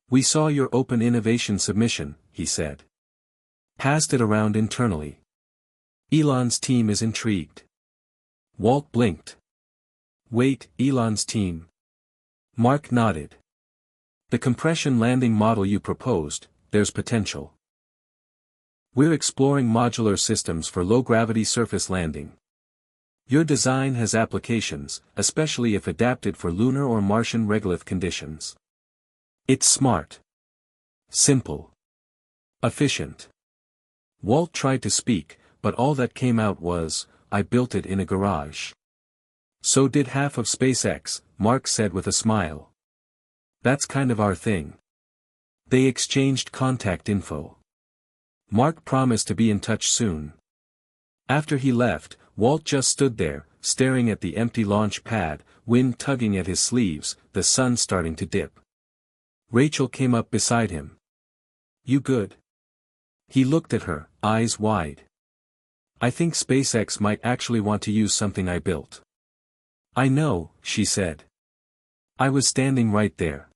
S1: "We saw your open innovation submission," he said. "Passed it around internally. Elon's team is intrigued." Walt blinked. "Wait, Elon's team?" Mark nodded. "The compression landing model you proposed, there's potential. We're exploring modular systems for low-gravity surface landing. Your design has applications, especially if adapted for lunar or Martian regolith conditions. It's smart. Simple. Efficient." Walt tried to speak, but all that came out was, "I built it in a garage." "So did half of SpaceX," Mark said with a smile. "That's kind of our thing." They exchanged contact info. Mark promised to be in touch soon. After he left, Walt just stood there, staring at the empty launch pad, wind tugging at his sleeves, the sun starting to dip. Rachel came up beside him. "You good?" He looked at her, eyes wide. "I think SpaceX might actually want to use something I built." "I know," she said. "I was standing right there."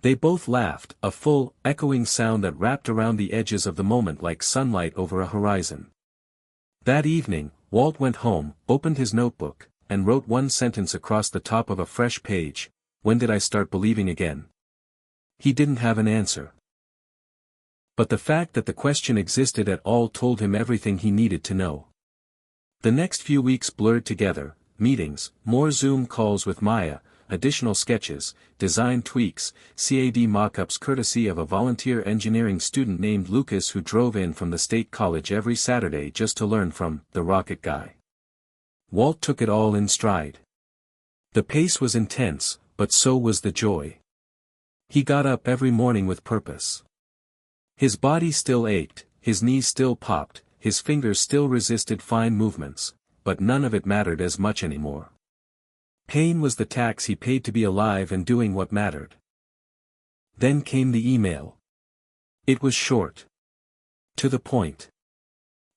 S1: They both laughed, a full, echoing sound that wrapped around the edges of the moment like sunlight over a horizon. That evening, Walt went home, opened his notebook, and wrote one sentence across the top of a fresh page: "When did I start believing again?" He didn't have an answer. But the fact that the question existed at all told him everything he needed to know. The next few weeks blurred together: meetings, more Zoom calls with Maya, additional sketches, design tweaks, CAD mock-ups courtesy of a volunteer engineering student named Lucas who drove in from the state college every Saturday just to learn from the rocket guy. Walt took it all in stride. The pace was intense, but so was the joy. He got up every morning with purpose. His body still ached, his knees still popped, his fingers still resisted fine movements, but none of it mattered as much anymore. Pain was the tax he paid to be alive and doing what mattered. Then came the email. It was short. To the point.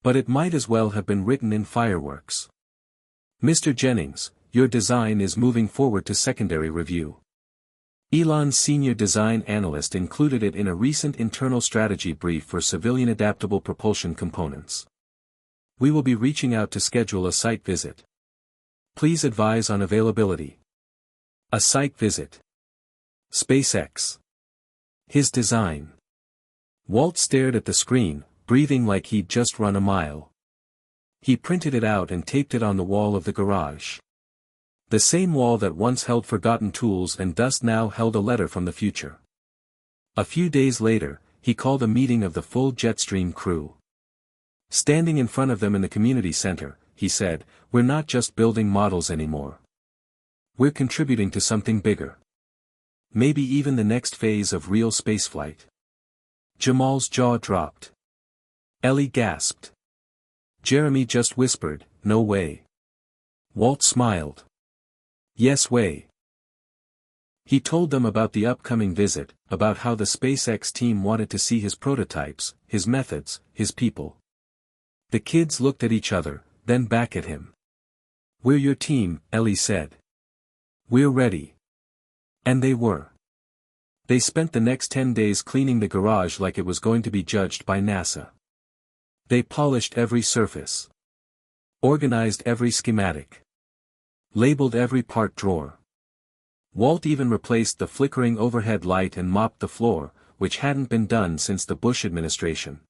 S1: But it might as well have been written in fireworks. Mr. Jennings, your design is moving forward to secondary review. Elon's senior design analyst included it in a recent internal strategy brief for civilian adaptable propulsion components. We will be reaching out to schedule a site visit. Please advise on availability. A site visit. SpaceX. His design. Walt stared at the screen, breathing like he'd just run a mile. He printed it out and taped it on the wall of the garage. The same wall that once held forgotten tools and dust now held a letter from the future. A few days later, he called a meeting of the full Jetstream crew. Standing in front of them in the community center, he said, "We're not just building models anymore. We're contributing to something bigger. Maybe even the next phase of real spaceflight." Jamal's jaw dropped. Ellie gasped. Jeremy just whispered, "No way." Walt smiled. "Yes way." He told them about the upcoming visit, about how the SpaceX team wanted to see his prototypes, his methods, his people. The kids looked at each other, then back at him. "We're your team," Ellie said. "We're ready." And they were. They spent the next 10 days cleaning the garage like it was going to be judged by NASA. They polished every surface. Organized every schematic. Labeled every part drawer. Walt even replaced the flickering overhead light and mopped the floor, which hadn't been done since the Bush administration.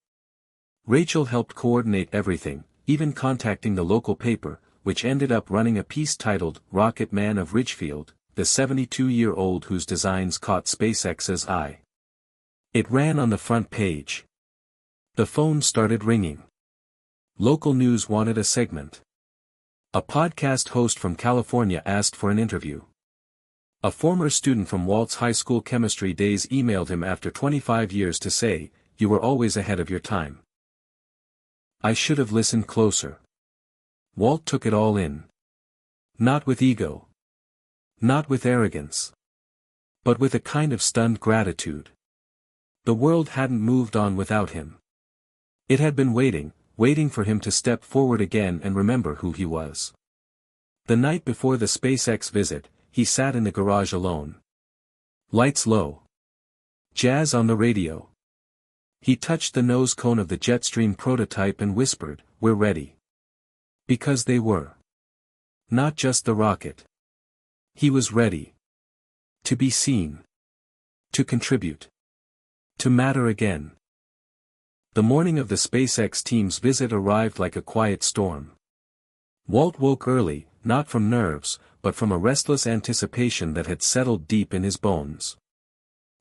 S1: Rachel helped coordinate everything, even contacting the local paper, which ended up running a piece titled "Rocket Man of Ridgefield," the 72-year-old whose designs caught SpaceX's eye. It ran on the front page. The phone started ringing. Local news wanted a segment. A podcast host from California asked for an interview. A former student from Walt's high school chemistry days emailed him after 25 years to say, "You were always ahead of your time. I should have listened closer." Walt took it all in. Not with ego. Not with arrogance. But with a kind of stunned gratitude. The world hadn't moved on without him. It had been waiting for him to step forward again and remember who he was. The night before the SpaceX visit, he sat in the garage alone. Lights low. Jazz on the radio. He touched the nose cone of the Jetstream prototype and whispered, "We're ready." Because they were. Not just the rocket. He was ready. To be seen. To contribute. To matter again. The morning of the SpaceX team's visit arrived like a quiet storm. Walt woke early, not from nerves, but from a restless anticipation that had settled deep in his bones.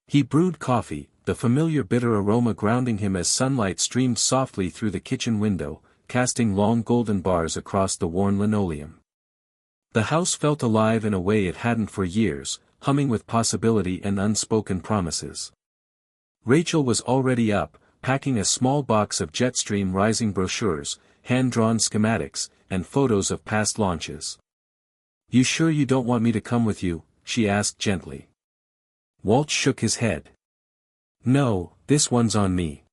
S1: He brewed coffee, the familiar bitter aroma grounding him as sunlight streamed softly through the kitchen window, casting long golden bars across the worn linoleum. The house felt alive in a way it hadn't for years, humming with possibility and unspoken promises. Rachel was already up, packing a small box of Jetstream Rising brochures, hand-drawn schematics, and photos of past launches. "You sure you don't want me to come with you?" she asked gently. Walt shook his head. "No, this one's on me.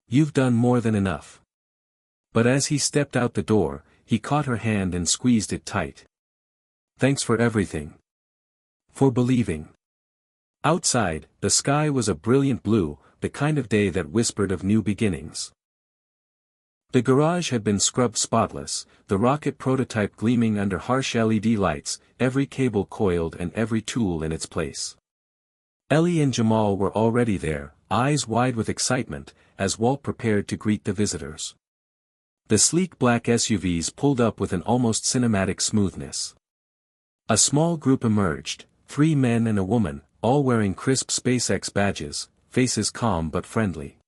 S1: You've done more than enough." But as he stepped out the door, he caught her hand and squeezed it tight. "Thanks for everything. For believing." Outside, the sky was a brilliant blue, the kind of day that whispered of new beginnings. The garage had been scrubbed spotless, the rocket prototype gleaming under harsh LED lights, every cable coiled and every tool in its place. Ellie and Jamal were already there, eyes wide with excitement, as Walt prepared to greet the visitors. The sleek black SUVs pulled up with an almost cinematic smoothness. A small group emerged, 3 men and a woman, all wearing crisp SpaceX badges, faces calm but friendly.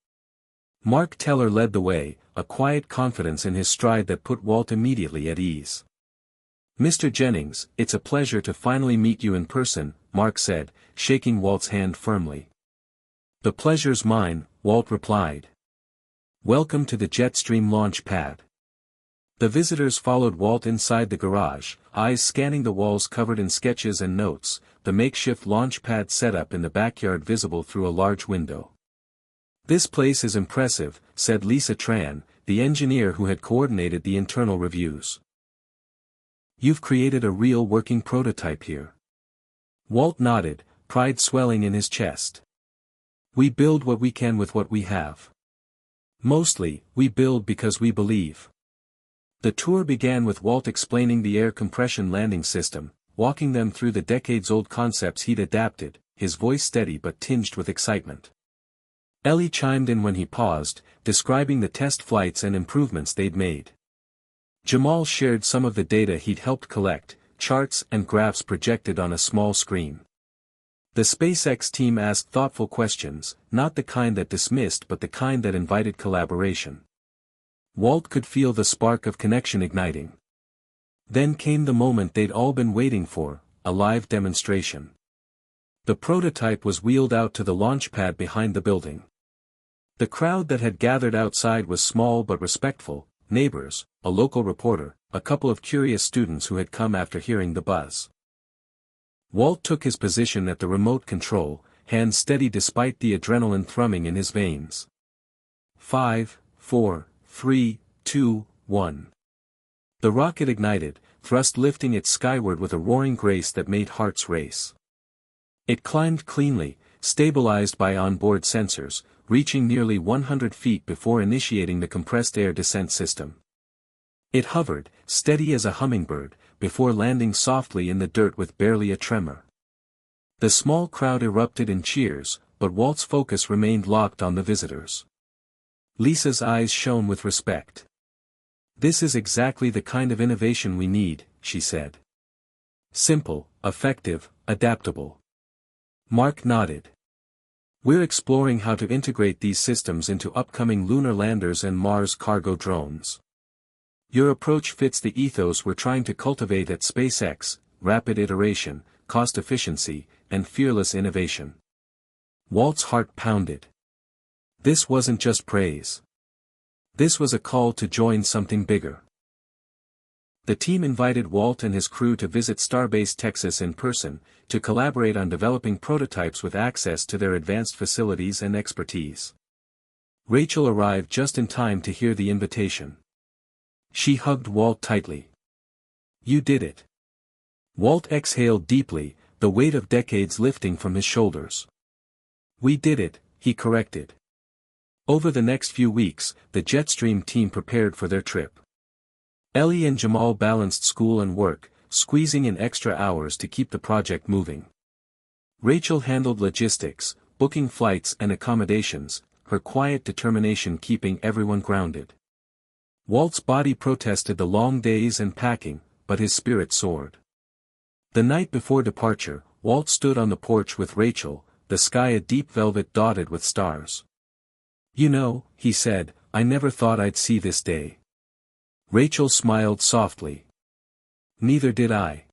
S1: Mark Teller led the way, a quiet confidence in his stride that put Walt immediately at ease. "Mr. Jennings, it's a pleasure to finally meet you in person," Mark said, shaking Walt's hand firmly. "The pleasure's mine," Walt replied. Welcome to the Jetstream launch pad. The visitors followed Walt inside the garage, eyes scanning the walls covered in sketches and notes, the makeshift launch pad setup in the backyard visible through a large window. "This place is impressive," said Lisa Tran, the engineer who had coordinated the internal reviews. "You've created a real working prototype here." Walt nodded, pride swelling in his chest. "We build what we can with what we have. Mostly, we build because we believe." The tour began with Walt explaining the air compression landing system, walking them through the decades-old concepts he'd adapted, his voice steady but tinged with excitement. Ellie chimed in when he paused, describing the test flights and improvements they'd made. Jamal shared some of the data he'd helped collect, charts and graphs projected on a small screen. The SpaceX team asked thoughtful questions, not the kind that dismissed but the kind that invited collaboration. Walt could feel the spark of connection igniting. Then came the moment they'd all been waiting for, a live demonstration. The prototype was wheeled out to the launch pad behind the building. The crowd that had gathered outside was small but respectful: neighbors, a local reporter, a couple of curious students who had come after hearing the buzz. Walt took his position at the remote control, hands steady despite the adrenaline thrumming in his veins. 5, 4, 3, 2, 1. The rocket ignited, thrust lifting it skyward with a roaring grace that made hearts race. It climbed cleanly, stabilized by onboard sensors, reaching nearly 100 feet before initiating the compressed air descent system. It hovered, steady as a hummingbird, before landing softly in the dirt with barely a tremor. The small crowd erupted in cheers, but Walt's focus remained locked on the visitors. Lisa's eyes shone with respect. "This is exactly the kind of innovation we need," she said. "Simple, effective, adaptable." Mark nodded. "We're exploring how to integrate these systems into upcoming lunar landers and Mars cargo drones. Your approach fits the ethos we're trying to cultivate at SpaceX: rapid iteration, cost efficiency, and fearless innovation." Walt's heart pounded. This wasn't just praise. This was a call to join something bigger. The team invited Walt and his crew to visit Starbase Texas in person, to collaborate on developing prototypes with access to their advanced facilities and expertise. Rachel arrived just in time to hear the invitation. She hugged Walt tightly. "You did it." Walt exhaled deeply, the weight of decades lifting from his shoulders. "We did it," he corrected. Over the next few weeks, the Jetstream team prepared for their trip. Ellie and Jamal balanced school and work, squeezing in extra hours to keep the project moving. Rachel handled logistics, booking flights and accommodations, her quiet determination keeping everyone grounded. Walt's body protested the long days and packing, but his spirit soared. The night before departure, Walt stood on the porch with Rachel, the sky a deep velvet dotted with stars. "You know," he said, "I never thought I'd see this day." Rachel smiled softly. "Neither did I.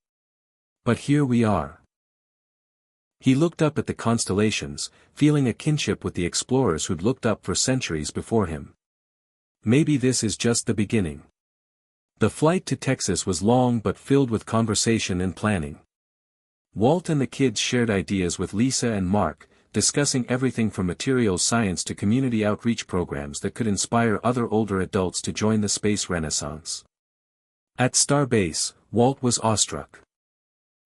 S1: But here we are." He looked up at the constellations, feeling a kinship with the explorers who'd looked up for centuries before him. Maybe this is just the beginning. The flight to Texas was long but filled with conversation and planning. Walt and the kids shared ideas with Lisa and Mark, discussing everything from materials science to community outreach programs that could inspire other older adults to join the space renaissance. At Starbase, Walt was awestruck.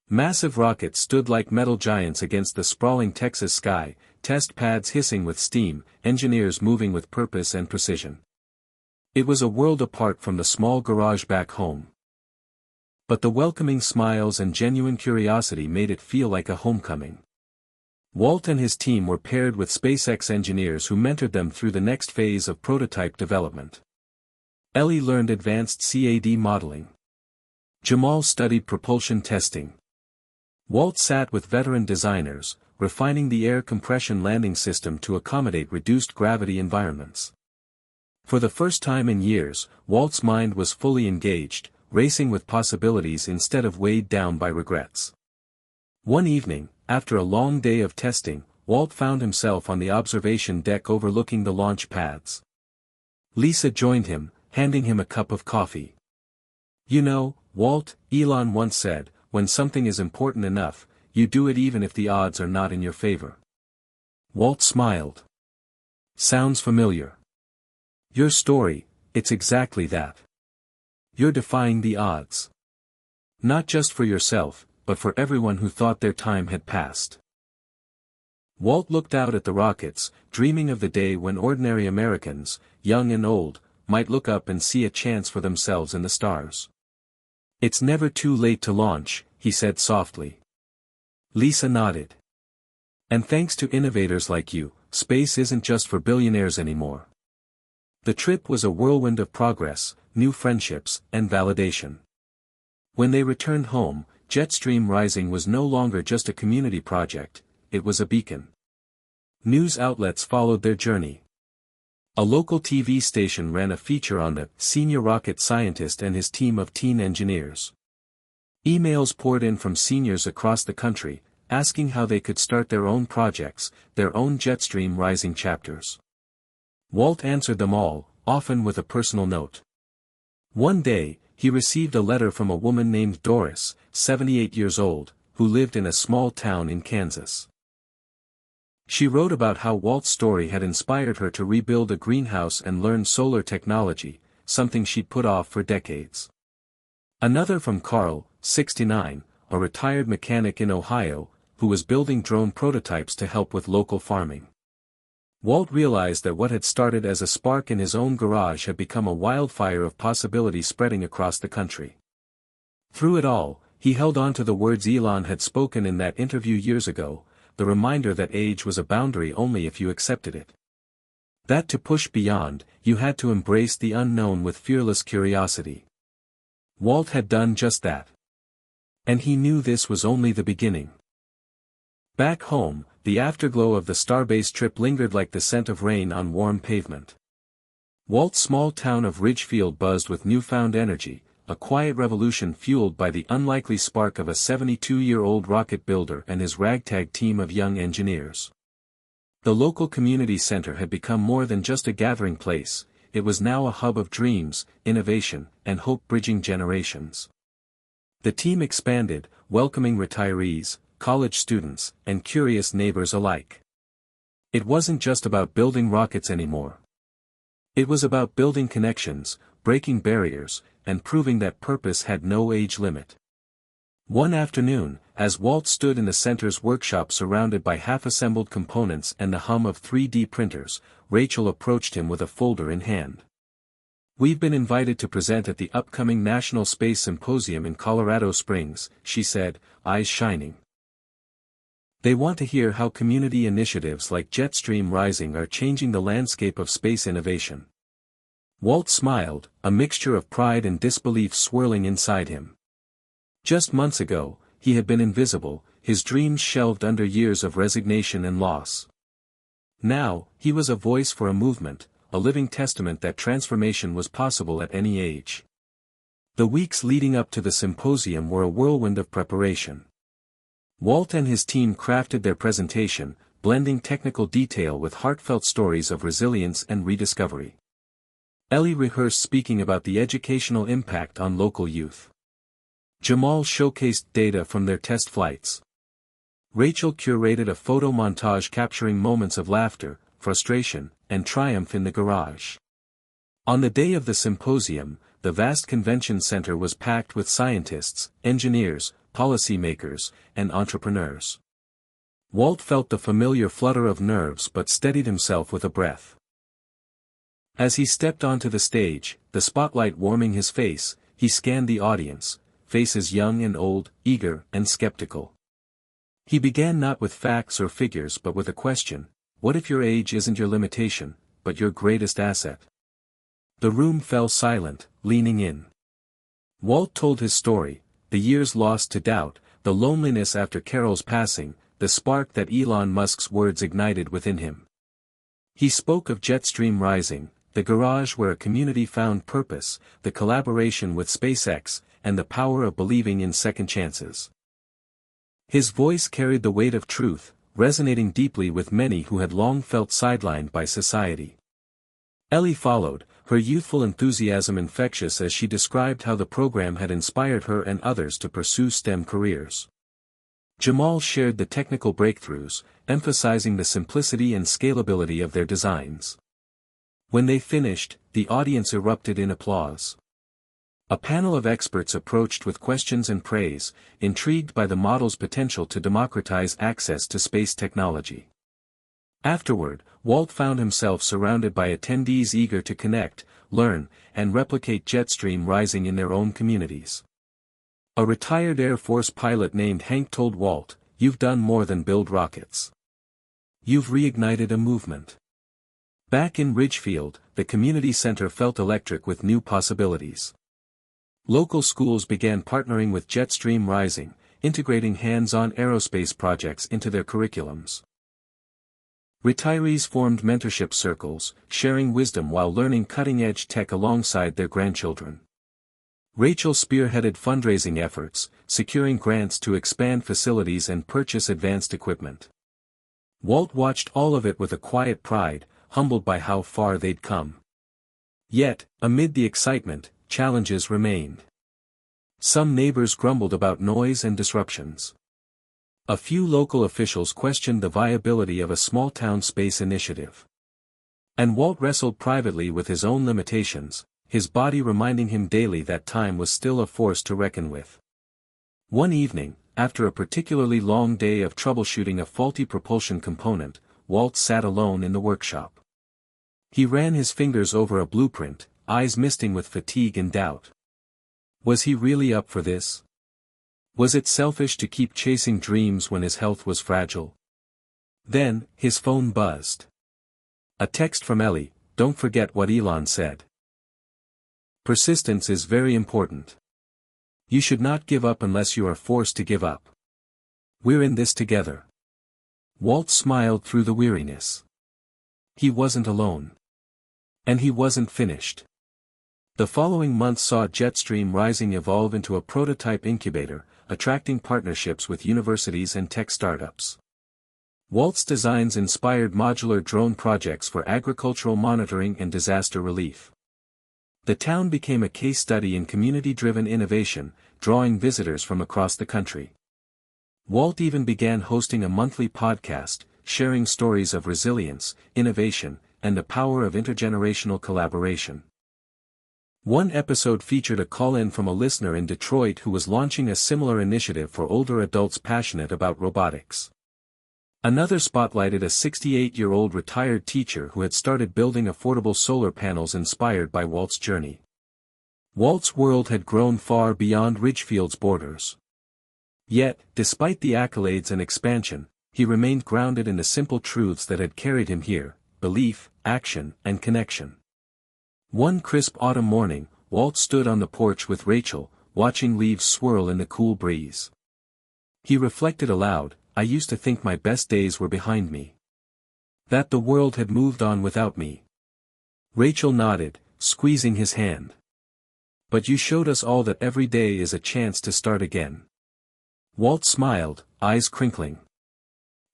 S1: Massive rockets stood like metal giants against the sprawling Texas sky, test pads hissing with steam, engineers moving with purpose and precision. It was a world apart from the small garage back home. But the welcoming smiles and genuine curiosity made it feel like a homecoming. Walt and his team were paired with SpaceX engineers who mentored them through the next phase of prototype development. Ellie learned advanced CAD modeling. Jamal studied propulsion testing. Walt sat with veteran designers, refining the air compression landing system to accommodate reduced gravity environments. For the first time in years, Walt's mind was fully engaged, racing with possibilities instead of weighed down by regrets. One evening, after a long day of testing, Walt found himself on the observation deck overlooking the launch pads. Lisa joined him, handing him a cup of coffee. You know, Walt, Elon once said, when something is important enough, you do it even if the odds are not in your favor. Walt smiled. Sounds familiar. Your story, it's exactly that. You're defying the odds. Not just for yourself, but for everyone who thought their time had passed. Walt looked out at the rockets, dreaming of the day when ordinary Americans, young and old, might look up and see a chance for themselves in the stars. It's never too late to launch, he said softly. Lisa nodded. And thanks to innovators like you, space isn't just for billionaires anymore. The trip was a whirlwind of progress, new friendships, and validation. When they returned home, Jetstream Rising was no longer just a community project, it was a beacon. News outlets followed their journey. A local TV station ran a feature on the senior rocket scientist and his team of teen engineers. Emails poured in from seniors across the country, asking how they could start their own projects, their own Jetstream Rising chapters. Walt answered them all, often with a personal note. One day, he received a letter from a woman named Doris, 78 years old, who lived in a small town in Kansas. She wrote about how Walt's story had inspired her to rebuild a greenhouse and learn solar technology, something she'd put off for decades. Another from Carl, 69, a retired mechanic in Ohio, who was building drone prototypes to help with local farming. Walt realized that what had started as a spark in his own garage had become a wildfire of possibility spreading across the country. Through it all, he held on to the words Elon had spoken in that interview years ago, the reminder that age was a boundary only if you accepted it. That to push beyond, you had to embrace the unknown with fearless curiosity. Walt had done just that. And he knew this was only the beginning. Back home, the afterglow of the Starbase trip lingered like the scent of rain on warm pavement. Walt's small town of Ridgefield buzzed with newfound energy, a quiet revolution fueled by the unlikely spark of a 72-year-old rocket builder and his ragtag team of young engineers. The local community center had become more than just a gathering place, it was now a hub of dreams, innovation, and hope bridging generations. The team expanded, welcoming retirees, college students, and curious neighbors alike. It wasn't just about building rockets anymore. It was about building connections, breaking barriers, and proving that purpose had no age limit. One afternoon, as Walt stood in the center's workshop surrounded by half-assembled components and the hum of 3D printers, Rachel approached him with a folder in hand. "We've been invited to present at the upcoming National Space Symposium in Colorado Springs," she said, eyes shining. "They want to hear how community initiatives like Jetstream Rising are changing the landscape of space innovation." Walt smiled, a mixture of pride and disbelief swirling inside him. Just months ago, he had been invisible, his dreams shelved under years of resignation and loss. Now, he was a voice for a movement, a living testament that transformation was possible at any age. The weeks leading up to the symposium were a whirlwind of preparation. Walt and his team crafted their presentation, blending technical detail with heartfelt stories of resilience and rediscovery. Ellie rehearsed speaking about the educational impact on local youth. Jamal showcased data from their test flights. Rachel curated a photo montage capturing moments of laughter, frustration, and triumph in the garage. On the day of the symposium, the vast convention center was packed with scientists, engineers, policymakers, and entrepreneurs. Walt felt the familiar flutter of nerves but steadied himself with a breath. As he stepped onto the stage, the spotlight warming his face, he scanned the audience, faces young and old, eager and skeptical. He began not with facts or figures but with a question: what if your age isn't your limitation, but your greatest asset? The room fell silent, leaning in. Walt told his story, the years lost to doubt, the loneliness after Carol's passing, the spark that Elon Musk's words ignited within him. He spoke of Jetstream Rising, the garage where a community found purpose, the collaboration with SpaceX, and the power of believing in second chances. His voice carried the weight of truth, resonating deeply with many who had long felt sidelined by society. Ellie followed, her youthful enthusiasm infectious as she described how the program had inspired her and others to pursue STEM careers. Jamal shared the technical breakthroughs, emphasizing the simplicity and scalability of their designs. When they finished, the audience erupted in applause. A panel of experts approached with questions and praise, intrigued by the model's potential to democratize access to space technology. Afterward, Walt found himself surrounded by attendees eager to connect, learn, and replicate Jetstream Rising in their own communities. A retired Air Force pilot named Hank told Walt, "You've done more than build rockets. You've reignited a movement." Back in Ridgefield, the community center felt electric with new possibilities. Local schools began partnering with Jetstream Rising, integrating hands-on aerospace projects into their curriculums. Retirees formed mentorship circles, sharing wisdom while learning cutting-edge tech alongside their grandchildren. Rachel spearheaded fundraising efforts, securing grants to expand facilities and purchase advanced equipment. Walt watched all of it with a quiet pride, humbled by how far they'd come. Yet, amid the excitement, challenges remained. Some neighbors grumbled about noise and disruptions. A few local officials questioned the viability of a small-town space initiative. And Walt wrestled privately with his own limitations, his body reminding him daily that time was still a force to reckon with. One evening, after a particularly long day of troubleshooting a faulty propulsion component, Walt sat alone in the workshop. He ran his fingers over a blueprint, eyes misting with fatigue and doubt. Was he really up for this? Was it selfish to keep chasing dreams when his health was fragile? Then, his phone buzzed. A text from Ellie, "Don't forget what Elon said. Persistence is very important. You should not give up unless you are forced to give up. We're in this together." Walt smiled through the weariness. He wasn't alone. And he wasn't finished. The following months saw Jetstream Rising evolve into a prototype incubator, attracting partnerships with universities and tech startups. Walt's designs inspired modular drone projects for agricultural monitoring and disaster relief. The town became a case study in community-driven innovation, drawing visitors from across the country. Walt even began hosting a monthly podcast, sharing stories of resilience, innovation, and the power of intergenerational collaboration. One episode featured a call-in from a listener in Detroit who was launching a similar initiative for older adults passionate about robotics. Another spotlighted a 68-year-old retired teacher who had started building affordable solar panels inspired by Walt's journey. Walt's world had grown far beyond Ridgefield's borders. Yet, despite the accolades and expansion, he remained grounded in the simple truths that had carried him here: belief, action, and connection. One crisp autumn morning, Walt stood on the porch with Rachel, watching leaves swirl in the cool breeze. He reflected aloud, "I used to think my best days were behind me. That the world had moved on without me." Rachel nodded, squeezing his hand. "But you showed us all that every day is a chance to start again." Walt smiled, eyes crinkling.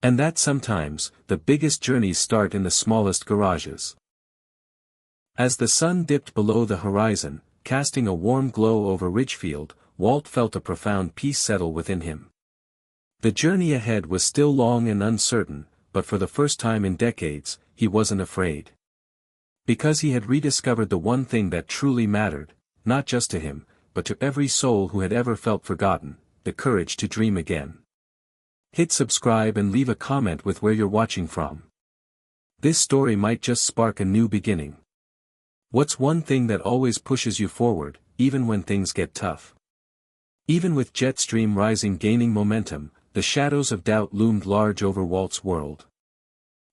S1: And that sometimes, the biggest journeys start in the smallest garages. As the sun dipped below the horizon, casting a warm glow over Ridgefield, Walt felt a profound peace settle within him. The journey ahead was still long and uncertain, but for the first time in decades, he wasn't afraid. Because he had rediscovered the one thing that truly mattered, not just to him, but to every soul who had ever felt forgotten: the courage to dream again. Hit subscribe and leave a comment with where you're watching from. This story might just spark a new beginning. What's one thing that always pushes you forward, even when things get tough? Even with Jetstream Rising gaining momentum, the shadows of doubt loomed large over Walt's world.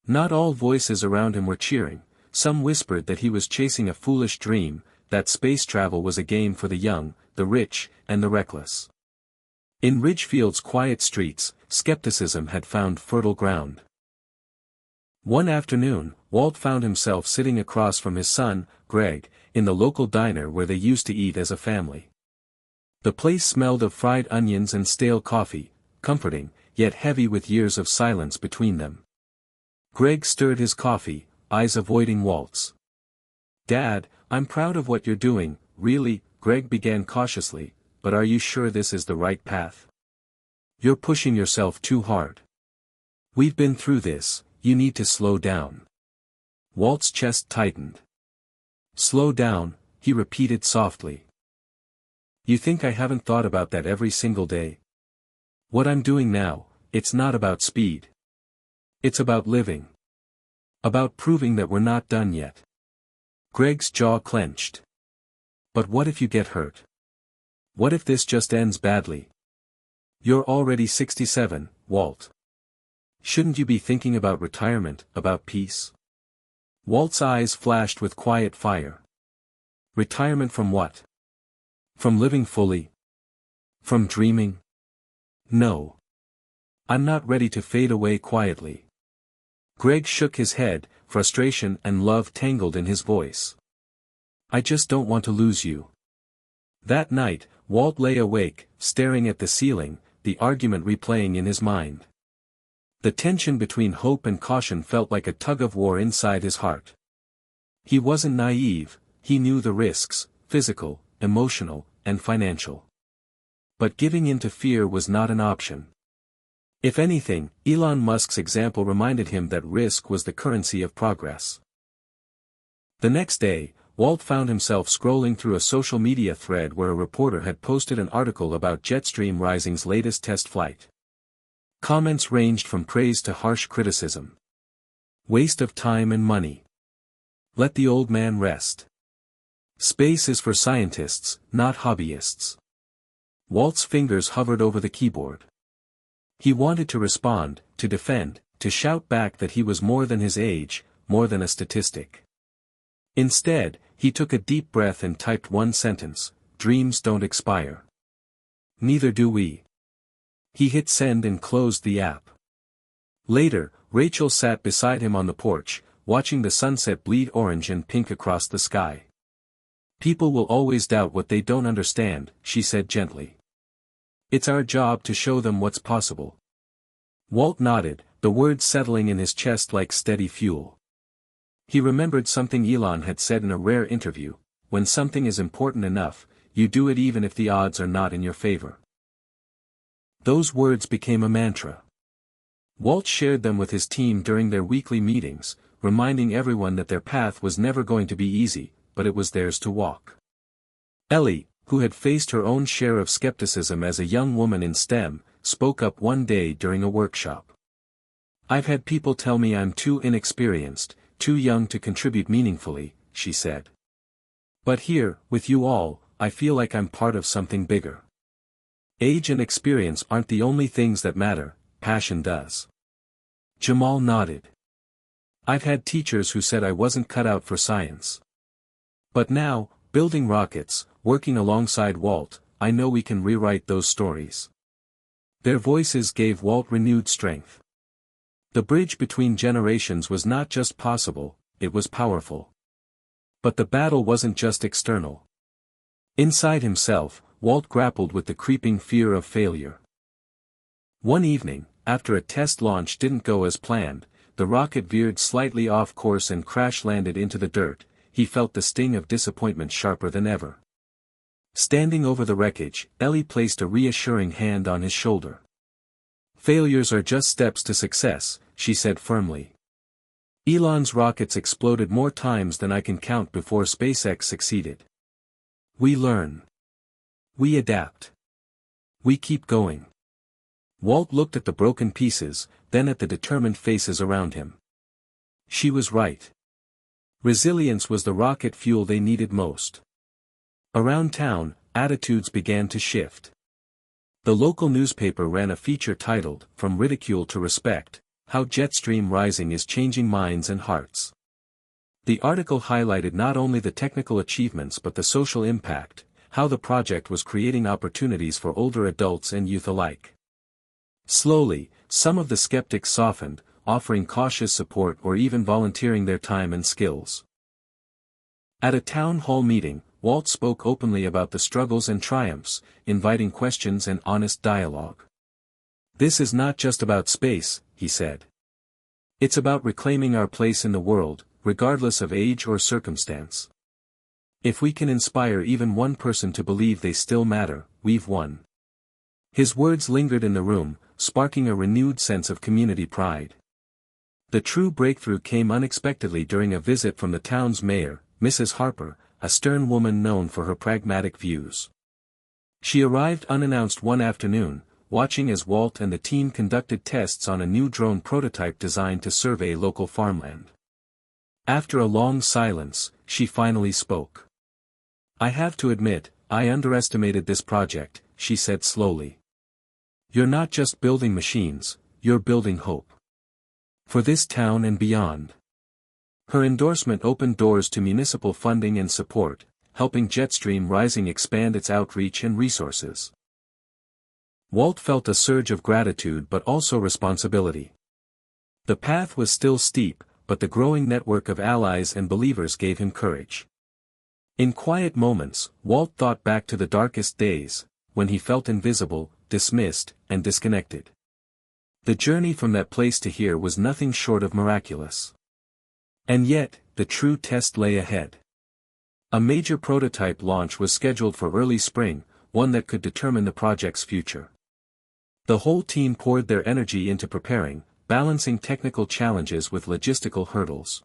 S1: Not all voices around him were cheering. Some whispered that he was chasing a foolish dream, that space travel was a game for the young, the rich, and the reckless. In Ridgefield's quiet streets, skepticism had found fertile ground. One afternoon, Walt found himself sitting across from his son, Greg, in the local diner where they used to eat as a family. The place smelled of fried onions and stale coffee, comforting, yet heavy with years of silence between them. Greg stirred his coffee, eyes avoiding Walt's. "Dad, I'm proud of what you're doing, really, Greg began cautiously, but are you sure this is the right path? You're pushing yourself too hard. We've been through this, you need to slow down. Walt's chest tightened. Slow down, he repeated softly. You think I haven't thought about that every single day? What I'm doing now, it's not about speed. It's about living. About proving that we're not done yet. Greg's jaw clenched. But what if you get hurt? What if this just ends badly? You're already 67, Walt. Shouldn't you be thinking about retirement, about peace? Walt's eyes flashed with quiet fire. Retirement from what? From living fully? From dreaming? No. I'm not ready to fade away quietly. Greg shook his head, frustration and love tangled in his voice. I just don't want to lose you. That night, Walt lay awake, staring at the ceiling, the argument replaying in his mind. The tension between hope and caution felt like a tug-of-war inside his heart. He wasn't naive, he knew the risks, physical, emotional, and financial. But giving in to fear was not an option. If anything, Elon Musk's example reminded him that risk was the currency of progress. The next day, Walt found himself scrolling through a social media thread where a reporter had posted an article about Jetstream Rising's latest test flight. Comments ranged from praise to harsh criticism. Waste of time and money. Let the old man rest. Space is for scientists, not hobbyists. Walt's fingers hovered over the keyboard. He wanted to respond, to defend, to shout back that he was more than his age, more than a statistic. Instead, he took a deep breath and typed one sentence: dreams don't expire. Neither do we. He hit send and closed the app. Later, Rachel sat beside him on the porch, watching the sunset bleed orange and pink across the sky. People will always doubt what they don't understand, she said gently. It's our job to show them what's possible. Walt nodded, the words settling in his chest like steady fuel. He remembered something Elon had said in a rare interview: when something is important enough, you do it even if the odds are not in your favor. Those words became a mantra. Walt shared them with his team during their weekly meetings, reminding everyone that their path was never going to be easy, but it was theirs to walk. Ellie, who had faced her own share of skepticism as a young woman in STEM, spoke up one day during a workshop. I've had people tell me I'm too inexperienced, too young to contribute meaningfully, she said. But here, with you all, I feel like I'm part of something bigger. Age and experience aren't the only things that matter, passion does. Jamal nodded. I've had teachers who said I wasn't cut out for science. But now, building rockets, working alongside Walt, I know we can rewrite those stories. Their voices gave Walt renewed strength. The bridge between generations was not just possible, it was powerful. But the battle wasn't just external. Inside himself, Walt grappled with the creeping fear of failure. One evening, after a test launch didn't go as planned, the rocket veered slightly off course and crash-landed into the dirt. He felt the sting of disappointment sharper than ever. Standing over the wreckage, Ellie placed a reassuring hand on his shoulder. Failures are just steps to success, she said firmly. Elon's rockets exploded more times than I can count before SpaceX succeeded. We learn. We adapt. We keep going. Walt looked at the broken pieces, then at the determined faces around him. She was right. Resilience was the rocket fuel they needed most. Around town, attitudes began to shift. The local newspaper ran a feature titled, From Ridicule to Respect, How Jetstream Rising is Changing Minds and Hearts. The article highlighted not only the technical achievements but the social impact, how the project was creating opportunities for older adults and youth alike. Slowly, some of the skeptics softened, offering cautious support or even volunteering their time and skills. At a town hall meeting, Walt spoke openly about the struggles and triumphs, inviting questions and honest dialogue. This is not just about space, he said. It's about reclaiming our place in the world, regardless of age or circumstance. If we can inspire even one person to believe they still matter, we've won. His words lingered in the room, sparking a renewed sense of community pride. The true breakthrough came unexpectedly during a visit from the town's mayor, Mrs. Harper, a stern woman known for her pragmatic views. She arrived unannounced one afternoon, watching as Walt and the team conducted tests on a new drone prototype designed to survey local farmland. After a long silence, she finally spoke. "I have to admit, I underestimated this project," she said slowly. "You're not just building machines, you're building hope. For this town and beyond." Her endorsement opened doors to municipal funding and support, helping Jetstream Rising expand its outreach and resources. Walt felt a surge of gratitude but also responsibility. The path was still steep, but the growing network of allies and believers gave him courage. In quiet moments, Walt thought back to the darkest days, when he felt invisible, dismissed, and disconnected. The journey from that place to here was nothing short of miraculous. And yet, the true test lay ahead. A major prototype launch was scheduled for early spring, one that could determine the project's future. The whole team poured their energy into preparing, balancing technical challenges with logistical hurdles.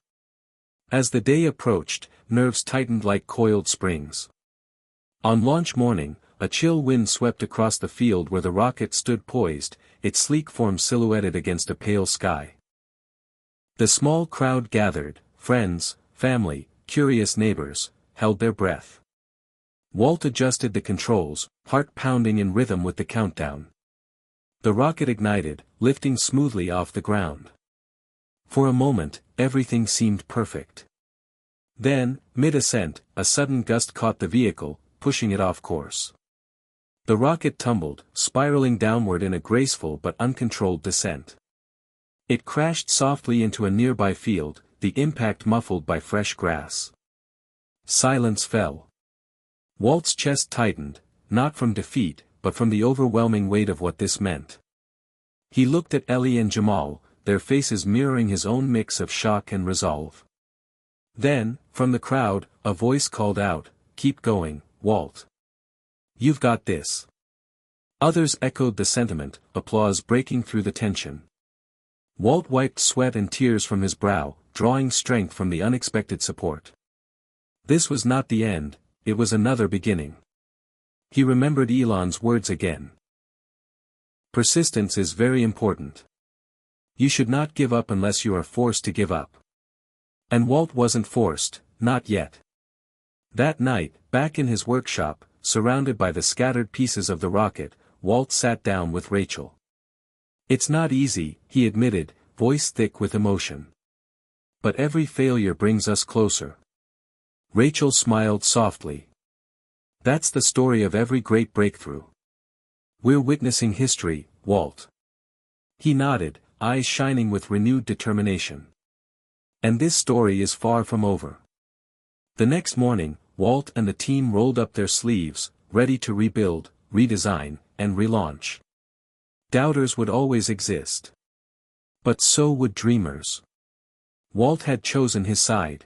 S1: As the day approached, nerves tightened like coiled springs. On launch morning, a chill wind swept across the field where the rocket stood poised, its sleek form silhouetted against a pale sky. The small crowd gathered, friends, family, curious neighbors, held their breath. Walt adjusted the controls, heart pounding in rhythm with the countdown. The rocket ignited, lifting smoothly off the ground. For a moment, everything seemed perfect. Then, mid-ascent, a sudden gust caught the vehicle, pushing it off course. The rocket tumbled, spiraling downward in a graceful but uncontrolled descent. It crashed softly into a nearby field, the impact muffled by fresh grass. Silence fell. Walt's chest tightened, not from defeat, but from the overwhelming weight of what this meant. He looked at Ellie and Jamal, their faces mirroring his own mix of shock and resolve. Then, from the crowd, a voice called out, "Keep going, Walt. You've got this." Others echoed the sentiment, applause breaking through the tension. Walt wiped sweat and tears from his brow, drawing strength from the unexpected support. This was not the end, it was another beginning. He remembered Elon's words again. Persistence is very important. You should not give up unless you are forced to give up. And Walt wasn't forced, not yet. That night, back in his workshop, surrounded by the scattered pieces of the rocket, Walt sat down with Rachel. "It's not easy," he admitted, voice thick with emotion. "But every failure brings us closer." Rachel smiled softly. "That's the story of every great breakthrough. We're witnessing history, Walt." He nodded, eyes shining with renewed determination. "And this story is far from over." The next morning, Walt and the team rolled up their sleeves, ready to rebuild, redesign, and relaunch. Doubters would always exist. But so would dreamers. Walt had chosen his side.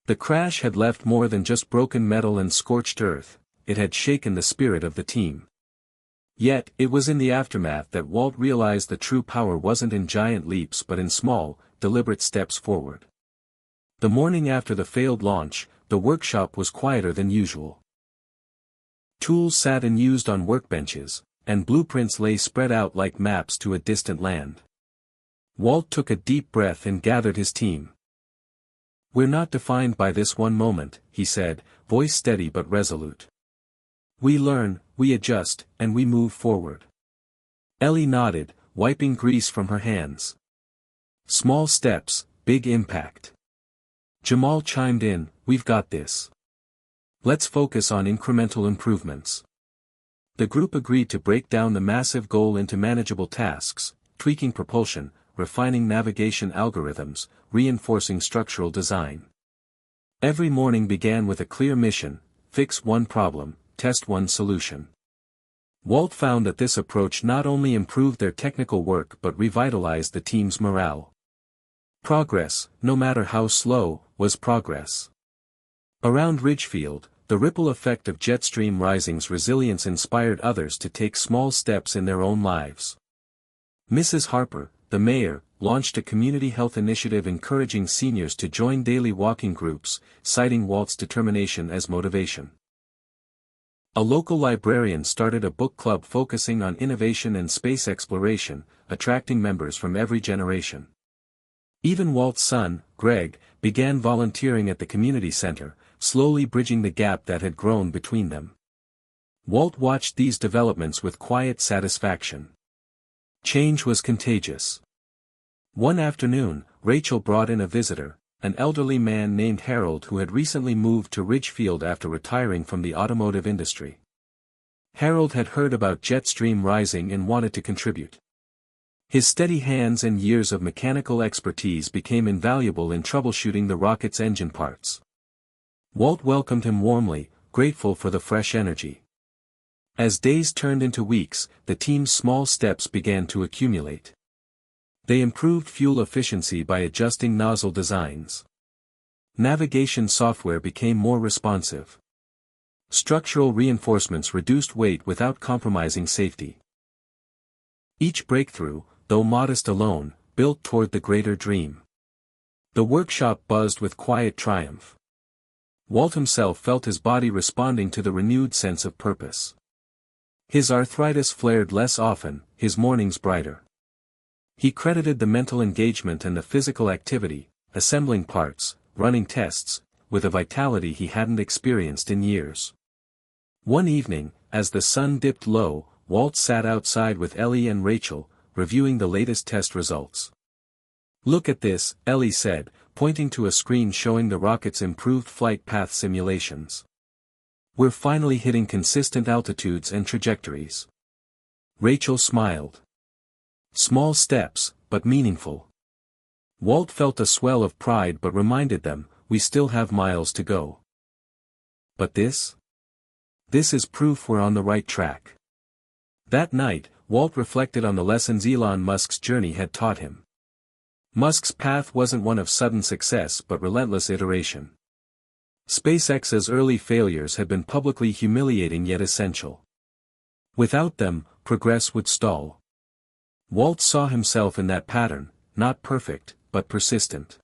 S1: The crash had left more than just broken metal and scorched earth, it had shaken the spirit of the team. Yet, it was in the aftermath that Walt realized the true power wasn't in giant leaps but in small, deliberate steps forward. The morning after the failed launch, the workshop was quieter than usual. Tools sat unused on workbenches, and blueprints lay spread out like maps to a distant land. Walt took a deep breath and gathered his team. "We're not defined by this one moment," he said, voice steady but resolute. "We learn, we adjust, and we move forward." Ellie nodded, wiping grease from her hands. "Small steps, big impact." Jamal chimed in, "We've got this. Let's focus on incremental improvements." The group agreed to break down the massive goal into manageable tasks, tweaking propulsion, refining navigation algorithms, reinforcing structural design. Every morning began with a clear mission: fix one problem, test one solution. Walt found that this approach not only improved their technical work but revitalized the team's morale. Progress, no matter how slow, was progress. Around Ridgefield, the ripple effect of Jetstream Rising's resilience inspired others to take small steps in their own lives. Mrs. Harper, the mayor, launched a community health initiative encouraging seniors to join daily walking groups, citing Walt's determination as motivation. A local librarian started a book club focusing on innovation and space exploration, attracting members from every generation. Even Walt's son, Greg, began volunteering at the community center, slowly bridging the gap that had grown between them. Walt watched these developments with quiet satisfaction. Change was contagious. One afternoon, Rachel brought in a visitor, an elderly man named Harold who had recently moved to Ridgefield after retiring from the automotive industry. Harold had heard about Jetstream Rising and wanted to contribute. His steady hands and years of mechanical expertise became invaluable in troubleshooting the rocket's engine parts. Walt welcomed him warmly, grateful for the fresh energy. As days turned into weeks, the team's small steps began to accumulate. They improved fuel efficiency by adjusting nozzle designs. Navigation software became more responsive. Structural reinforcements reduced weight without compromising safety. Each breakthrough, though modest alone, built toward the greater dream. The workshop buzzed with quiet triumph. Walt himself felt his body responding to the renewed sense of purpose. His arthritis flared less often, his mornings brighter. He credited the mental engagement and the physical activity, assembling parts, running tests, with a vitality he hadn't experienced in years. One evening, as the sun dipped low, Walt sat outside with Ellie and Rachel, reviewing the latest test results. "Look at this," Ellie said, pointing to a screen showing the rocket's improved flight path simulations. "We're finally hitting consistent altitudes and trajectories." Rachel smiled. Small steps, but meaningful. Walt felt a swell of pride but reminded them, "We still have miles to go." "But this? This is proof we're on the right track." That night, Walt reflected on the lessons Elon Musk's journey had taught him. Musk's path wasn't one of sudden success but relentless iteration. SpaceX's early failures had been publicly humiliating yet essential. Without them, progress would stall. Walt saw himself in that pattern, not perfect, but persistent.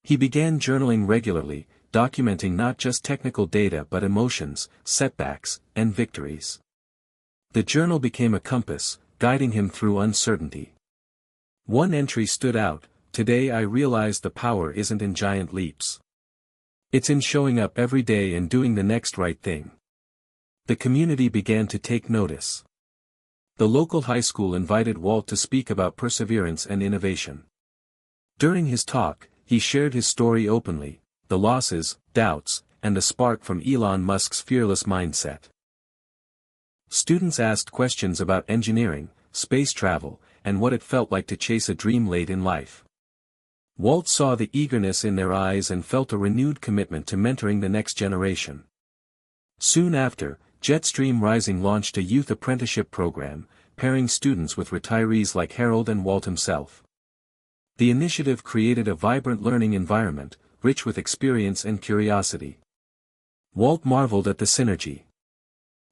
S1: He began journaling regularly, documenting not just technical data but emotions, setbacks, and victories. The journal became a compass, guiding him through uncertainty. One entry stood out: "Today I realized the power isn't in giant leaps. It's in showing up every day and doing the next right thing." The community began to take notice. The local high school invited Walt to speak about perseverance and innovation. During his talk, he shared his story openly, the losses, doubts, and the spark from Elon Musk's fearless mindset. Students asked questions about engineering, space travel, and what it felt like to chase a dream late in life. Walt saw the eagerness in their eyes and felt a renewed commitment to mentoring the next generation. Soon after, Jetstream Rising launched a youth apprenticeship program, pairing students with retirees like Harold and Walt himself. The initiative created a vibrant learning environment, rich with experience and curiosity. Walt marveled at the synergy.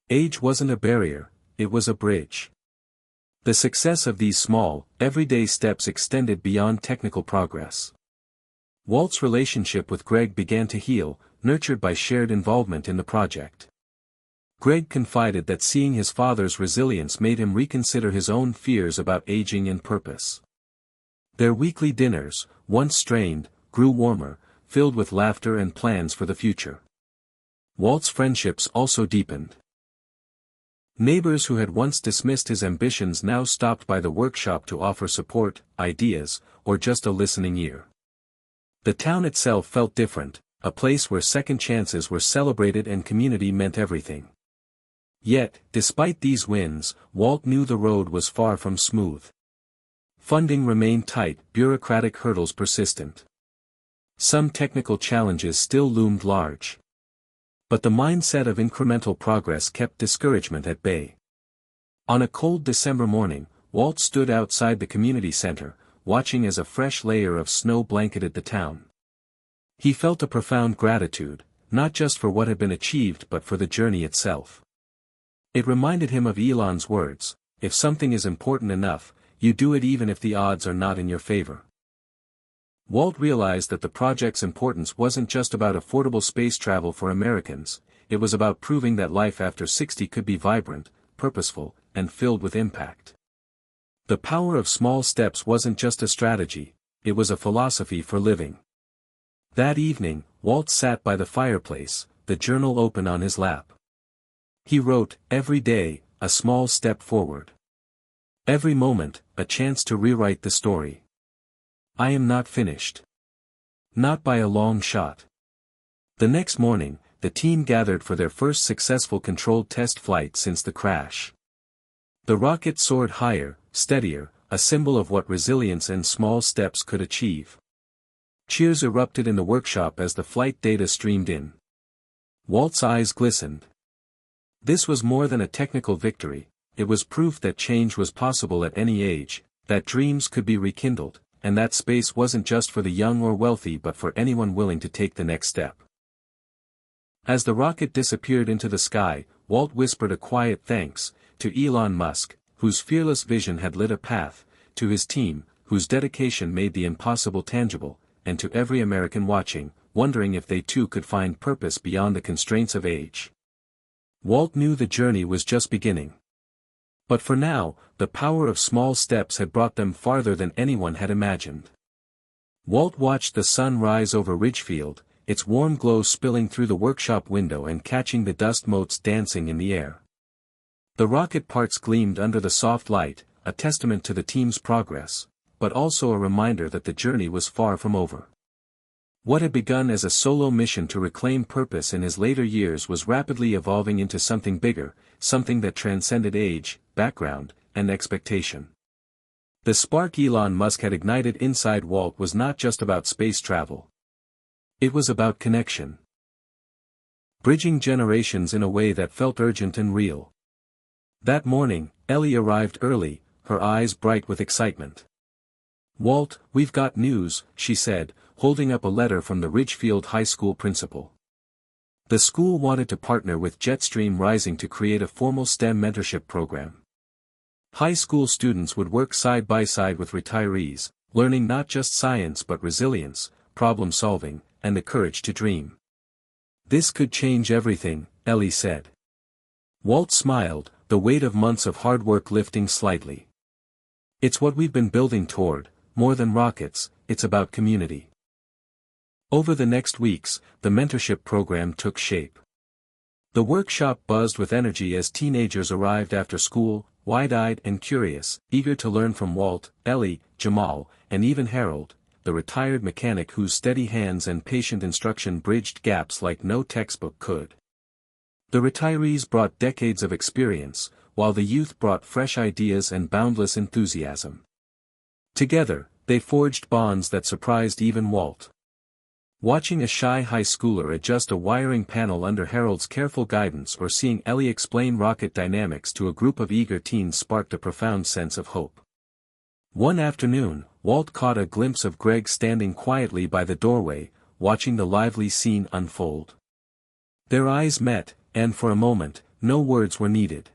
S1: Age wasn't a barrier, it was a bridge. The success of these small, everyday steps extended beyond technical progress. Walt's relationship with Greg began to heal, nurtured by shared involvement in the project. Greg confided that seeing his father's resilience made him reconsider his own fears about aging and purpose. Their weekly dinners, once strained, grew warmer, filled with laughter and plans for the future. Walt's friendships also deepened. Neighbors who had once dismissed his ambitions now stopped by the workshop to offer support, ideas, or just a listening ear. The town itself felt different, a place where second chances were celebrated and community meant everything. Yet, despite these wins, Walt knew the road was far from smooth. Funding remained tight, bureaucratic hurdles persistent. Some technical challenges still loomed large. But the mindset of incremental progress kept discouragement at bay. On a cold December morning, Walt stood outside the community center, watching as a fresh layer of snow blanketed the town. He felt a profound gratitude, not just for what had been achieved but for the journey itself. It reminded him of Elon's words, "If something is important enough, you do it even if the odds are not in your favor." Walt realized that the project's importance wasn't just about affordable space travel for Americans, it was about proving that life after 60 could be vibrant, purposeful, and filled with impact. The power of small steps wasn't just a strategy, it was a philosophy for living. That evening, Walt sat by the fireplace, the journal open on his lap. He wrote, "Every day, a small step forward. Every moment, a chance to rewrite the story. I am not finished. Not by a long shot." The next morning, the team gathered for their first successful controlled test flight since the crash. The rocket soared higher, steadier, a symbol of what resilience and small steps could achieve. Cheers erupted in the workshop as the flight data streamed in. Walt's eyes glistened. This was more than a technical victory, it was proof that change was possible at any age, that dreams could be rekindled, and that space wasn't just for the young or wealthy but for anyone willing to take the next step. As the rocket disappeared into the sky, Walt whispered a quiet thanks, to Elon Musk, whose fearless vision had lit a path, to his team, whose dedication made the impossible tangible, and to every American watching, wondering if they too could find purpose beyond the constraints of age. Walt knew the journey was just beginning. But for now, the power of small steps had brought them farther than anyone had imagined. Walt watched the sun rise over Ridgefield, its warm glow spilling through the workshop window and catching the dust motes dancing in the air. The rocket parts gleamed under the soft light, a testament to the team's progress, but also a reminder that the journey was far from over. What had begun as a solo mission to reclaim purpose in his later years was rapidly evolving into something bigger, something that transcended age, background, and expectation. The spark Elon Musk had ignited inside Walt was not just about space travel. It was about connection. Bridging generations in a way that felt urgent and real. That morning, Ellie arrived early, her eyes bright with excitement. "Walt, we've got news," she said, holding up a letter from the Ridgefield High School principal. The school wanted to partner with Jetstream Rising to create a formal STEM mentorship program. High school students would work side by side with retirees, learning not just science but resilience, problem solving, and the courage to dream. "This could change everything," Ellie said. Walt smiled, the weight of months of hard work lifting slightly. "It's what we've been building toward, more than rockets, it's about community." Over the next weeks, the mentorship program took shape. The workshop buzzed with energy as teenagers arrived after school, wide-eyed and curious, eager to learn from Walt, Ellie, Jamal, and even Harold, the retired mechanic whose steady hands and patient instruction bridged gaps like no textbook could. The retirees brought decades of experience, while the youth brought fresh ideas and boundless enthusiasm. Together, they forged bonds that surprised even Walt. Watching a shy high schooler adjust a wiring panel under Harold's careful guidance or seeing Ellie explain rocket dynamics to a group of eager teens sparked a profound sense of hope. One afternoon, Walt caught a glimpse of Greg standing quietly by the doorway, watching the lively scene unfold. Their eyes met, and for a moment, no words were needed.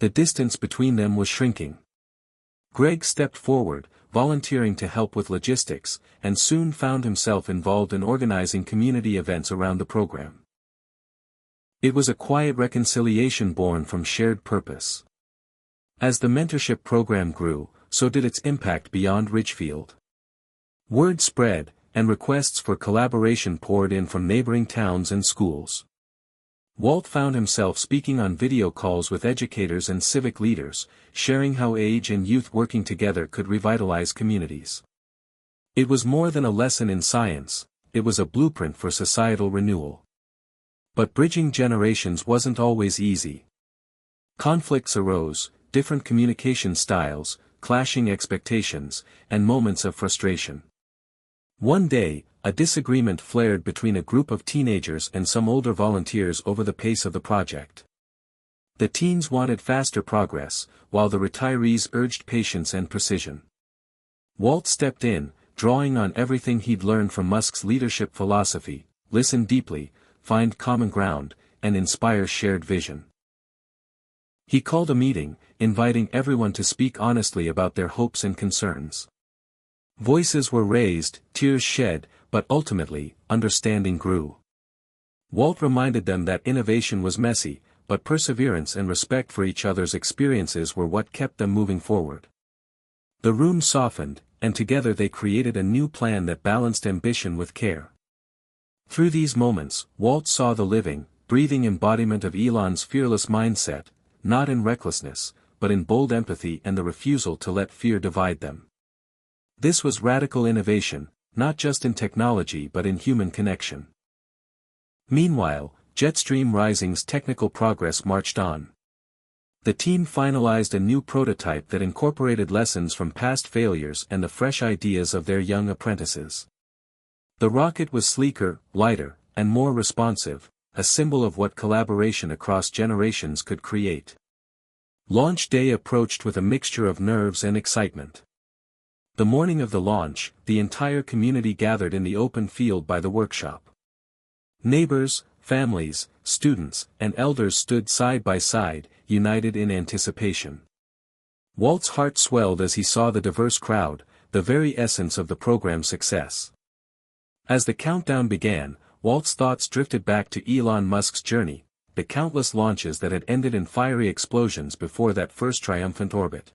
S1: The distance between them was shrinking. Greg stepped forward, volunteering to help with logistics, and soon found himself involved in organizing community events around the program. It was a quiet reconciliation born from shared purpose. As the mentorship program grew, so did its impact beyond Ridgefield. Word spread, and requests for collaboration poured in from neighboring towns and schools. Walt found himself speaking on video calls with educators and civic leaders, sharing how age and youth working together could revitalize communities. It was more than a lesson in science, it was a blueprint for societal renewal. But bridging generations wasn't always easy. Conflicts arose, different communication styles, clashing expectations, and moments of frustration. One day, a disagreement flared between a group of teenagers and some older volunteers over the pace of the project. The teens wanted faster progress, while the retirees urged patience and precision. Walt stepped in, drawing on everything he'd learned from Musk's leadership philosophy: listen deeply, find common ground, and inspire shared vision. He called a meeting, inviting everyone to speak honestly about their hopes and concerns. Voices were raised, tears shed, but ultimately, understanding grew. Walt reminded them that innovation was messy, but perseverance and respect for each other's experiences were what kept them moving forward. The room softened, and together they created a new plan that balanced ambition with care. Through these moments, Walt saw the living, breathing embodiment of Elon's fearless mindset, not in recklessness, but in bold empathy and the refusal to let fear divide them. This was radical innovation, not just in technology but in human connection. Meanwhile, Jetstream Rising's technical progress marched on. The team finalized a new prototype that incorporated lessons from past failures and the fresh ideas of their young apprentices. The rocket was sleeker, lighter, and more responsive, a symbol of what collaboration across generations could create. Launch day approached with a mixture of nerves and excitement. The morning of the launch, the entire community gathered in the open field by the workshop. Neighbors, families, students, and elders stood side by side, united in anticipation. Walt's heart swelled as he saw the diverse crowd, the very essence of the program's success. As the countdown began, Walt's thoughts drifted back to Elon Musk's journey, the countless launches that had ended in fiery explosions before that first triumphant orbit.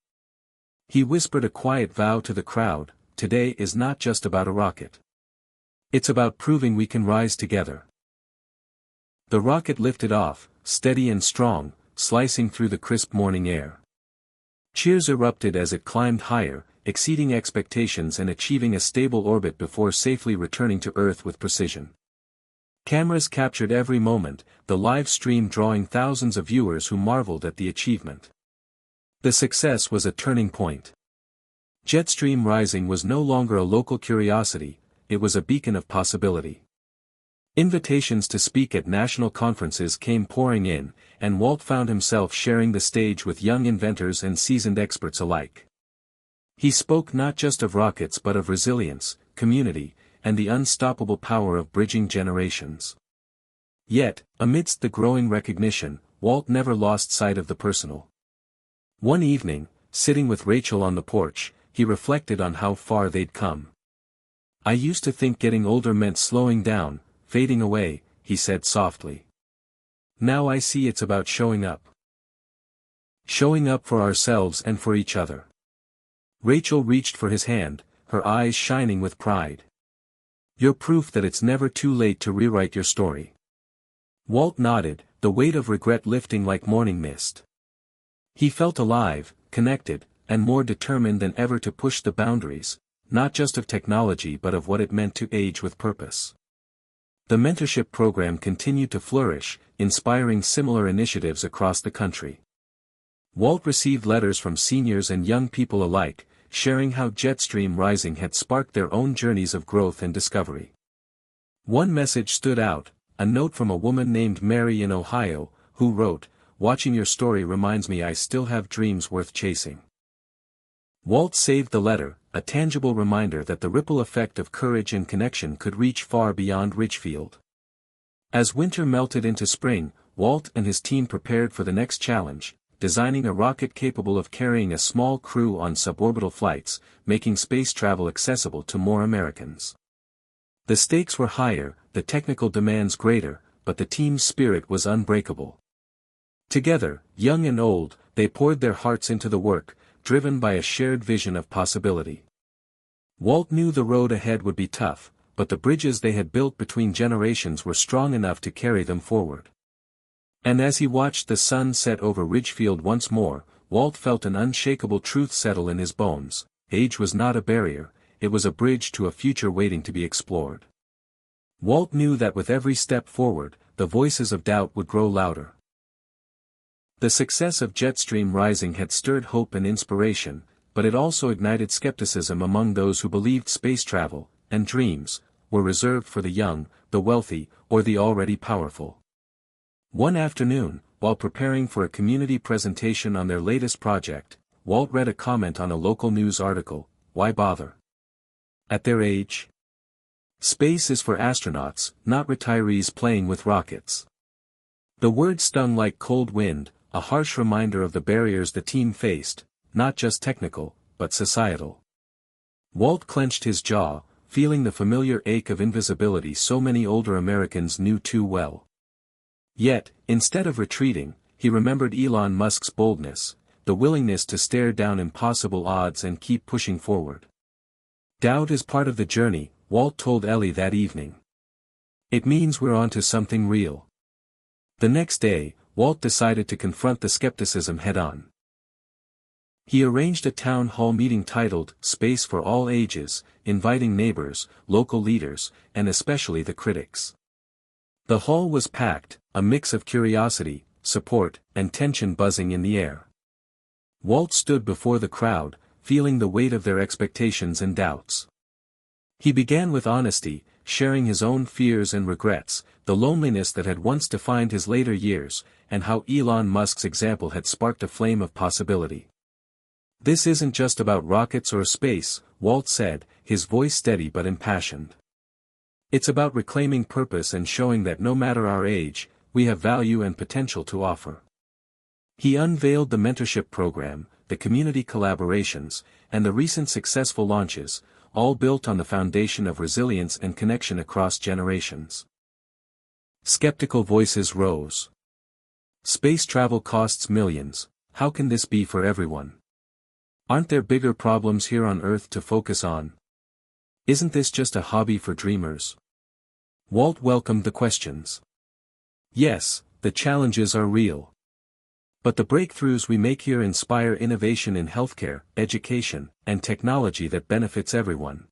S1: He whispered a quiet vow to the crowd, "Today is not just about a rocket. It's about proving we can rise together." The rocket lifted off, steady and strong, slicing through the crisp morning air. Cheers erupted as it climbed higher, exceeding expectations and achieving a stable orbit before safely returning to Earth with precision. Cameras captured every moment, the live stream drawing thousands of viewers who marveled at the achievement. The success was a turning point. Jetstream Rising was no longer a local curiosity, it was a beacon of possibility. Invitations to speak at national conferences came pouring in, and Walt found himself sharing the stage with young inventors and seasoned experts alike. He spoke not just of rockets but of resilience, community, and the unstoppable power of bridging generations. Yet, amidst the growing recognition, Walt never lost sight of the personal. One evening, sitting with Rachel on the porch, he reflected on how far they'd come. "I used to think getting older meant slowing down, fading away," he said softly. "Now I see it's about showing up. Showing up for ourselves and for each other." Rachel reached for his hand, her eyes shining with pride. "You're proof that it's never too late to rewrite your story." Walt nodded, the weight of regret lifting like morning mist. He felt alive, connected, and more determined than ever to push the boundaries, not just of technology but of what it meant to age with purpose. The mentorship program continued to flourish, inspiring similar initiatives across the country. Walt received letters from seniors and young people alike, sharing how Jetstream Rising had sparked their own journeys of growth and discovery. One message stood out, a note from a woman named Mary in Ohio, who wrote, "Watching your story reminds me I still have dreams worth chasing." Walt saved the letter, a tangible reminder that the ripple effect of courage and connection could reach far beyond Ridgefield. As winter melted into spring, Walt and his team prepared for the next challenge, designing a rocket capable of carrying a small crew on suborbital flights, making space travel accessible to more Americans. The stakes were higher, the technical demands greater, but the team's spirit was unbreakable. Together, young and old, they poured their hearts into the work, driven by a shared vision of possibility. Walt knew the road ahead would be tough, but the bridges they had built between generations were strong enough to carry them forward. And as he watched the sun set over Ridgefield once more, Walt felt an unshakable truth settle in his bones: age was not a barrier, it was a bridge to a future waiting to be explored. Walt knew that with every step forward, the voices of doubt would grow louder. The success of Jetstream Rising had stirred hope and inspiration, but it also ignited skepticism among those who believed space travel, and dreams, were reserved for the young, the wealthy, or the already powerful. One afternoon, while preparing for a community presentation on their latest project, Walt read a comment on a local news article: "Why bother? At their age? Space is for astronauts, not retirees playing with rockets. The word stung like cold wind, a harsh reminder of the barriers the team faced, not just technical, but societal. Walt clenched his jaw, feeling the familiar ache of invisibility so many older Americans knew too well. Yet, instead of retreating, he remembered Elon Musk's boldness, the willingness to stare down impossible odds and keep pushing forward. Doubt is part of the journey, Walt told Ellie that evening. It means we're onto something real. The next day, Walt decided to confront the skepticism head-on. He arranged a town hall meeting titled, Space for All Ages, inviting neighbors, local leaders, and especially the critics. The hall was packed, a mix of curiosity, support, and tension buzzing in the air. Walt stood before the crowd, feeling the weight of their expectations and doubts. He began with honesty, sharing his own fears and regrets, the loneliness that had once defined his later years, and how Elon Musk's example had sparked a flame of possibility. This isn't just about rockets or space, Walt said, his voice steady but impassioned. It's about reclaiming purpose and showing that no matter our age, we have value and potential to offer. He unveiled the mentorship program, the community collaborations, and the recent successful launches, all built on the foundation of resilience and connection across generations. Skeptical voices rose. Space travel costs millions, how can this be for everyone? Aren't there bigger problems here on Earth to focus on? Isn't this just a hobby for dreamers? Walt welcomed the questions. Yes, the challenges are real. But the breakthroughs we make here inspire innovation in healthcare, education, and technology that benefits everyone.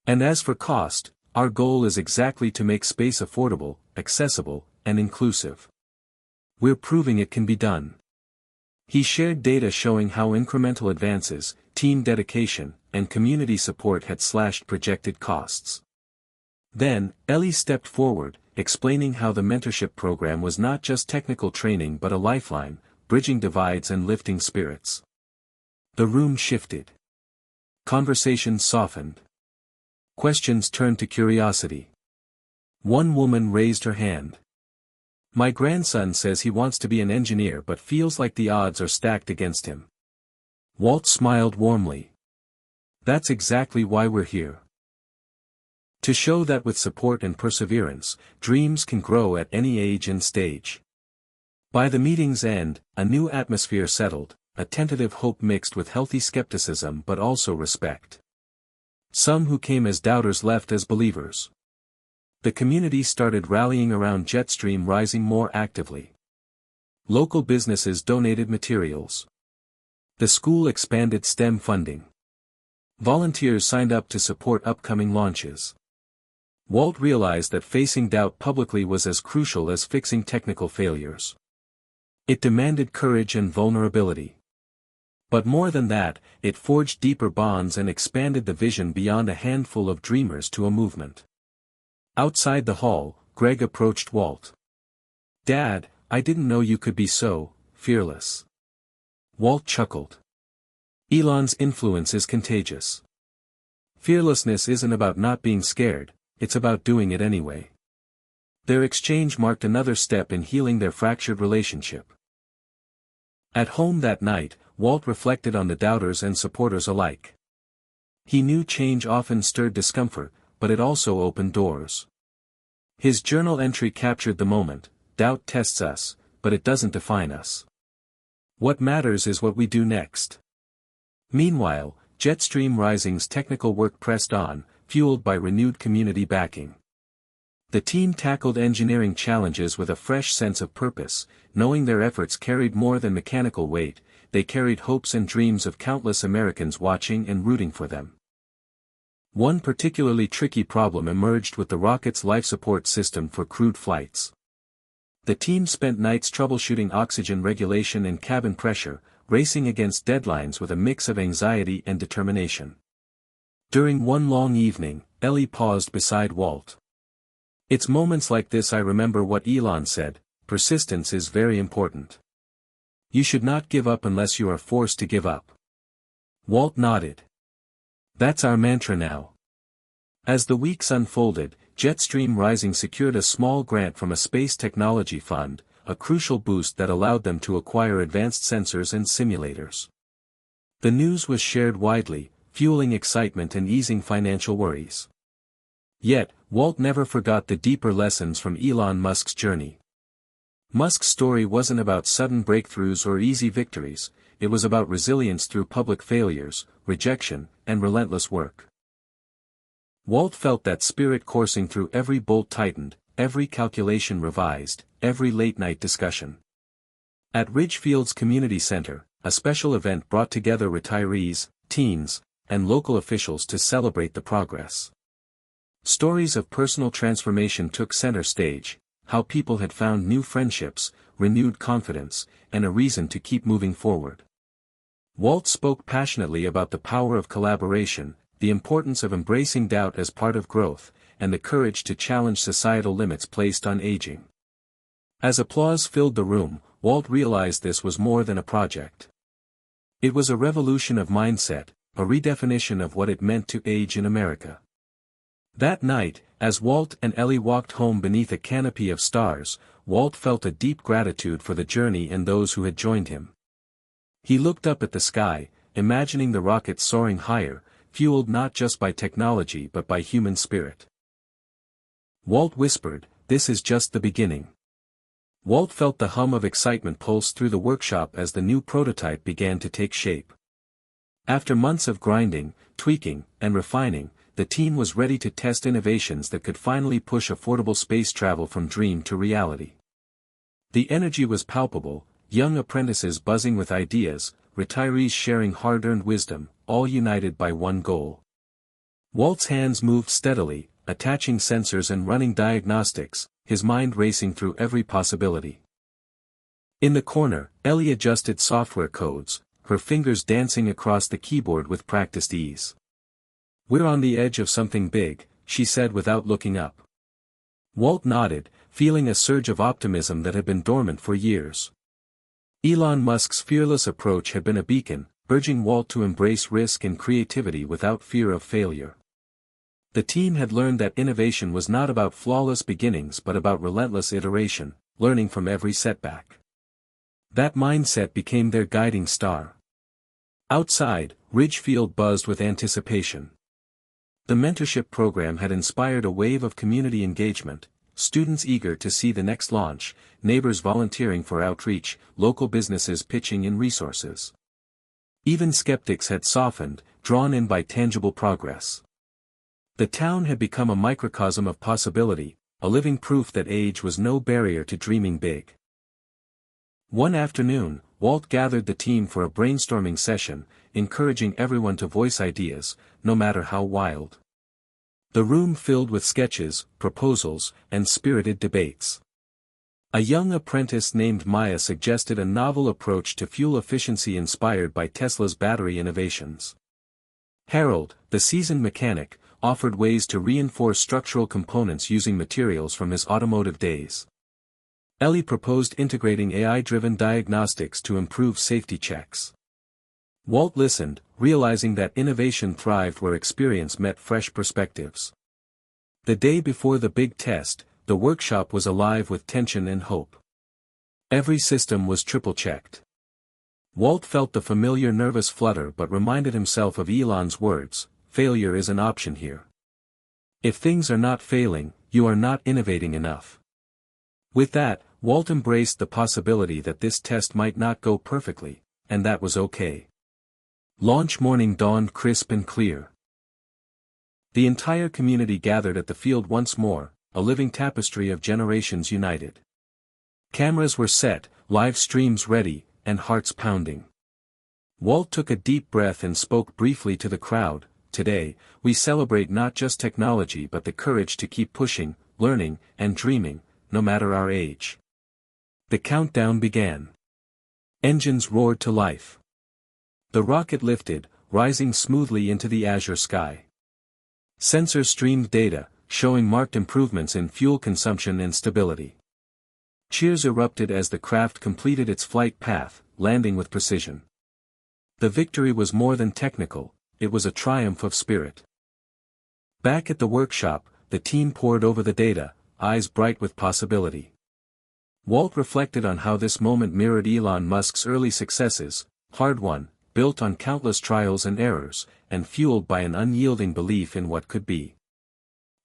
S1: And as for cost, our goal is exactly to make space affordable, accessible, and inclusive. We're proving it can be done. He shared data showing how incremental advances, team dedication, and community support had slashed projected costs. Then, Ellie stepped forward, explaining how the mentorship program was not just technical training but a lifeline, bridging divides and lifting spirits. The room shifted. Conversations softened. Questions turned to curiosity. One woman raised her hand. My grandson says he wants to be an engineer but feels like the odds are stacked against him. Walt smiled warmly. That's exactly why we're here. To show that with support and perseverance, dreams can grow at any age and stage. By the meeting's end, a new atmosphere settled, a tentative hope mixed with healthy skepticism but also respect. Some who came as doubters left as believers. The community started rallying around Jetstream rising more actively. Local businesses donated materials. The school expanded STEM funding. Volunteers signed up to support upcoming launches. Walt realized that facing doubt publicly was as crucial as fixing technical failures. It demanded courage and vulnerability. But more than that, it forged deeper bonds and expanded the vision beyond a handful of dreamers to a movement. Outside the hall, Greg approached Walt. Dad, I didn't know you could be so fearless. Walt chuckled. Elon's influence is contagious. Fearlessness isn't about not being scared, it's about doing it anyway. Their exchange marked another step in healing their fractured relationship. At home that night, Walt reflected on the doubters and supporters alike. He knew change often stirred discomfort, but it also opened doors. His journal entry captured the moment. Doubt tests us, but it doesn't define us. What matters is what we do next. Meanwhile, Jetstream Rising's technical work pressed on, fueled by renewed community backing. The team tackled engineering challenges with a fresh sense of purpose, knowing their efforts carried more than mechanical weight, they carried hopes and dreams of countless Americans watching and rooting for them. One particularly tricky problem emerged with the rocket's life support system for crewed flights. The team spent nights troubleshooting oxygen regulation and cabin pressure, racing against deadlines with a mix of anxiety and determination. During one long evening, Ellie paused beside Walt. It's moments like this I remember what Elon said, persistence is very important. You should not give up unless you are forced to give up. Walt nodded. That's our mantra now. As the weeks unfolded, Jetstream Rising secured a small grant from a space technology fund, a crucial boost that allowed them to acquire advanced sensors and simulators. The news was shared widely, fueling excitement and easing financial worries. Yet, Walt never forgot the deeper lessons from Elon Musk's journey. Musk's story wasn't about sudden breakthroughs or easy victories, it was about resilience through public failures, rejection, and relentless work. Walt felt that spirit coursing through every bolt tightened, every calculation revised, every late-night discussion. At Ridgefield's Community Center, a special event brought together retirees, teens, and local officials to celebrate the progress. Stories of personal transformation took center stage, how people had found new friendships, renewed confidence, and a reason to keep moving forward. Walt spoke passionately about the power of collaboration, the importance of embracing doubt as part of growth, and the courage to challenge societal limits placed on aging. As applause filled the room, Walt realized this was more than a project. It was a revolution of mindset, a redefinition of what it meant to age in America. That night, as Walt and Ellie walked home beneath a canopy of stars, Walt felt a deep gratitude for the journey and those who had joined him. He looked up at the sky, imagining the rocket soaring higher, fueled not just by technology but by human spirit. Walt whispered, "This is just the beginning." Walt felt the hum of excitement pulse through the workshop as the new prototype began to take shape. After months of grinding, tweaking, and refining, the team was ready to test innovations that could finally push affordable space travel from dream to reality. The energy was palpable, young apprentices buzzing with ideas, retirees sharing hard-earned wisdom, all united by one goal. Walt's hands moved steadily, attaching sensors and running diagnostics, his mind racing through every possibility. In the corner, Ellie adjusted software codes, her fingers dancing across the keyboard with practiced ease. "We're on the edge of something big," she said without looking up. Walt nodded, feeling a surge of optimism that had been dormant for years. Elon Musk's fearless approach had been a beacon, urging Walt to embrace risk and creativity without fear of failure. The team had learned that innovation was not about flawless beginnings but about relentless iteration, learning from every setback. That mindset became their guiding star. Outside, Ridgefield buzzed with anticipation. The mentorship program had inspired a wave of community engagement, students eager to see the next launch, neighbors volunteering for outreach, local businesses pitching in resources. Even skeptics had softened, drawn in by tangible progress. The town had become a microcosm of possibility, a living proof that age was no barrier to dreaming big. One afternoon, Walt gathered the team for a brainstorming session, encouraging everyone to voice ideas, no matter how wild. The room filled with sketches, proposals, and spirited debates. A young apprentice named Maya suggested a novel approach to fuel efficiency inspired by Tesla's battery innovations. Harold, the seasoned mechanic, offered ways to reinforce structural components using materials from his automotive days. Ellie proposed integrating AI-driven diagnostics to improve safety checks. Walt listened, realizing that innovation thrived where experience met fresh perspectives. The day before the big test, the workshop was alive with tension and hope. Every system was triple-checked. Walt felt the familiar nervous flutter but reminded himself of Elon's words, "Failure is an option here. If things are not failing, you are not innovating enough." With that, Walt embraced the possibility that this test might not go perfectly, and that was okay. Launch morning dawned crisp and clear. The entire community gathered at the field once more, a living tapestry of generations united. Cameras were set, live streams ready, and hearts pounding. Walt took a deep breath and spoke briefly to the crowd. "Today, we celebrate not just technology but the courage to keep pushing, learning, and dreaming, no matter our age." The countdown began. Engines roared to life. The rocket lifted, rising smoothly into the azure sky. Sensors streamed data, showing marked improvements in fuel consumption and stability. Cheers erupted as the craft completed its flight path, landing with precision. The victory was more than technical, it was a triumph of spirit. Back at the workshop, the team pored over the data, eyes bright with possibility. Walt reflected on how this moment mirrored Elon Musk's early successes, hard-won, built on countless trials and errors, and fueled by an unyielding belief in what could be.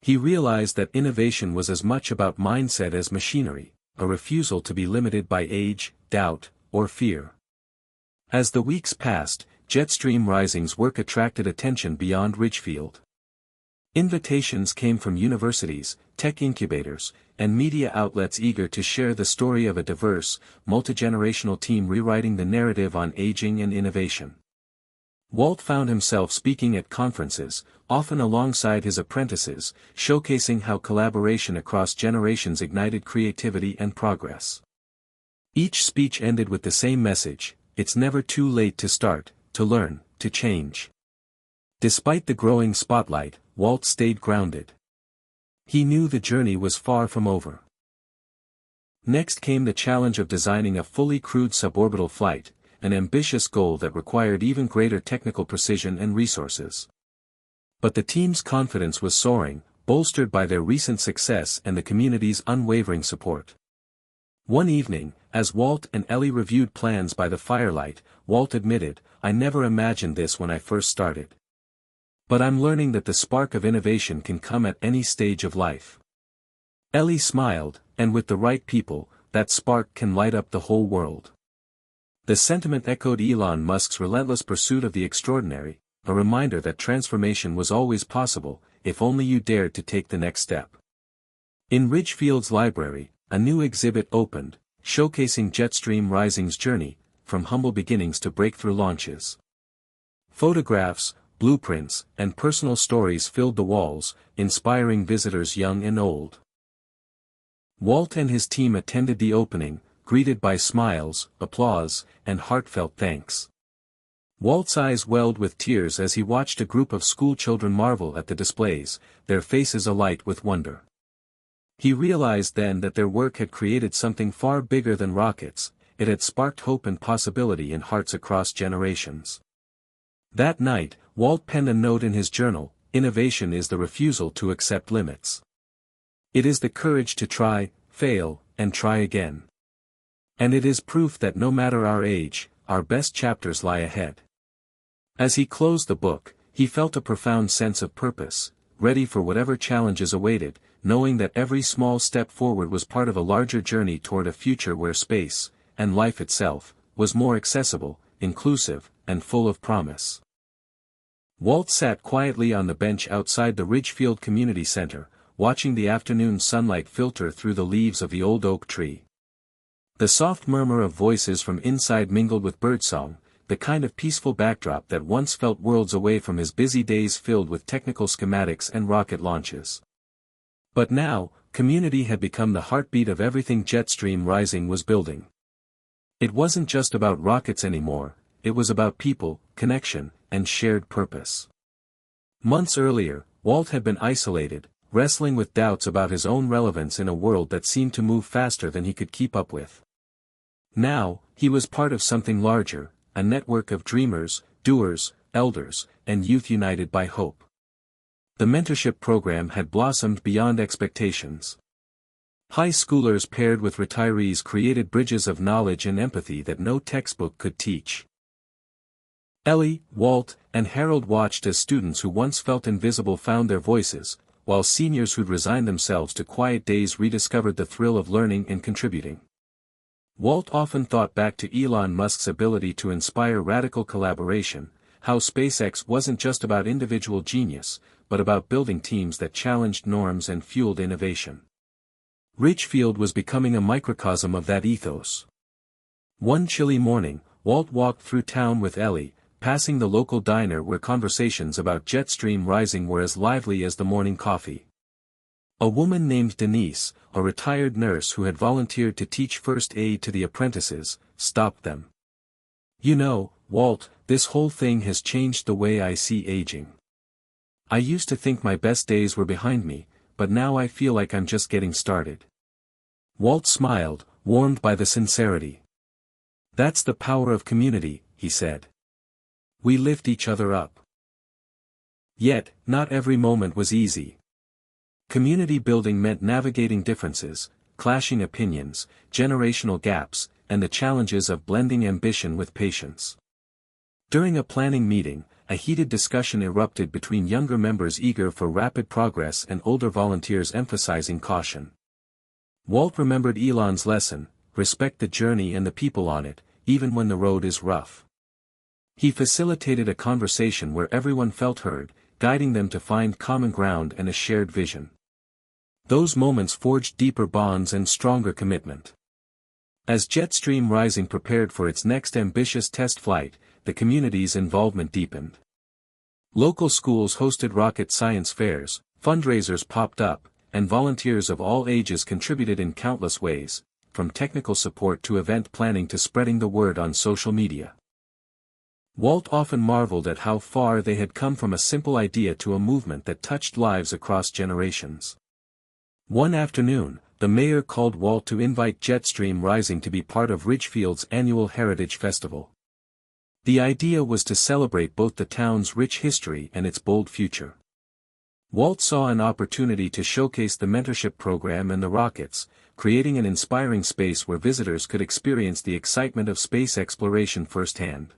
S1: He realized that innovation was as much about mindset as machinery, a refusal to be limited by age, doubt, or fear. As the weeks passed, Jetstream Rising's work attracted attention beyond Ridgefield. Invitations came from universities, tech incubators, and media outlets eager to share the story of a diverse, multigenerational team rewriting the narrative on aging and innovation. Walt found himself speaking at conferences, often alongside his apprentices, showcasing how collaboration across generations ignited creativity and progress. Each speech ended with the same message: it's never too late to start, to learn, to change. Despite the growing spotlight, Walt stayed grounded. He knew the journey was far from over. Next came the challenge of designing a fully crewed suborbital flight, an ambitious goal that required even greater technical precision and resources. But the team's confidence was soaring, bolstered by their recent success and the community's unwavering support. One evening, as Walt and Ellie reviewed plans by the firelight, Walt admitted, "I never imagined this when I first started. But I'm learning that the spark of innovation can come at any stage of life." Ellie smiled, and with the right people, that spark can light up the whole world. The sentiment echoed Elon Musk's relentless pursuit of the extraordinary, a reminder that transformation was always possible, if only you dared to take the next step. In Ridgefield's library, a new exhibit opened, showcasing Jetstream Rising's journey, from humble beginnings to breakthrough launches. Photographs, blueprints, and personal stories filled the walls, inspiring visitors young and old. Walt and his team attended the opening, greeted by smiles, applause, and heartfelt thanks. Walt's eyes welled with tears as he watched a group of schoolchildren marvel at the displays, their faces alight with wonder. He realized then that their work had created something far bigger than rockets. It had sparked hope and possibility in hearts across generations. That night, Walt penned a note in his journal: "Innovation is the refusal to accept limits. It is the courage to try, fail, and try again. And it is proof that no matter our age, our best chapters lie ahead." As he closed the book, he felt a profound sense of purpose, ready for whatever challenges awaited, knowing that every small step forward was part of a larger journey toward a future where space, and life itself, was more accessible, inclusive, and full of promise. Walt sat quietly on the bench outside the Ridgefield Community Center, watching the afternoon sunlight filter through the leaves of the old oak tree. The soft murmur of voices from inside mingled with birdsong, the kind of peaceful backdrop that once felt worlds away from his busy days filled with technical schematics and rocket launches. But now, community had become the heartbeat of everything Jetstream Rising was building. It wasn't just about rockets anymore, it was about people, connection, and shared purpose. Months earlier, Walt had been isolated, wrestling with doubts about his own relevance in a world that seemed to move faster than he could keep up with. Now, he was part of something larger, a network of dreamers, doers, elders, and youth united by hope. The mentorship program had blossomed beyond expectations. High schoolers paired with retirees created bridges of knowledge and empathy that no textbook could teach. Ellie, Walt, and Harold watched as students who once felt invisible found their voices, while seniors who'd resigned themselves to quiet days rediscovered the thrill of learning and contributing. Walt often thought back to Elon Musk's ability to inspire radical collaboration, how SpaceX wasn't just about individual genius, but about building teams that challenged norms and fueled innovation. Ridgefield was becoming a microcosm of that ethos. One chilly morning, Walt walked through town with Ellie, passing the local diner where conversations about Jetstream Rising were as lively as the morning coffee. A woman named Denise, a retired nurse who had volunteered to teach first aid to the apprentices, stopped them. "You know, Walt, this whole thing has changed the way I see aging. I used to think my best days were behind me, but now I feel like I'm just getting started." Walt smiled, warmed by the sincerity. "That's the power of community," he said. "We lift each other up." Yet, not every moment was easy. Community building meant navigating differences, clashing opinions, generational gaps, and the challenges of blending ambition with patience. During a planning meeting, a heated discussion erupted between younger members eager for rapid progress and older volunteers emphasizing caution. Walt remembered Elon's lesson: respect the journey and the people on it, even when the road is rough. He facilitated a conversation where everyone felt heard, guiding them to find common ground and a shared vision. Those moments forged deeper bonds and stronger commitment. As Jetstream Rising prepared for its next ambitious test flight, the community's involvement deepened. Local schools hosted rocket science fairs, fundraisers popped up, and volunteers of all ages contributed in countless ways, from technical support to event planning to spreading the word on social media. Walt often marveled at how far they had come from a simple idea to a movement that touched lives across generations. One afternoon, the mayor called Walt to invite Jetstream Rising to be part of Ridgefield's annual Heritage Festival. The idea was to celebrate both the town's rich history and its bold future. Walt saw an opportunity to showcase the mentorship program and the rockets, creating an inspiring space where visitors could experience the excitement of space exploration firsthand.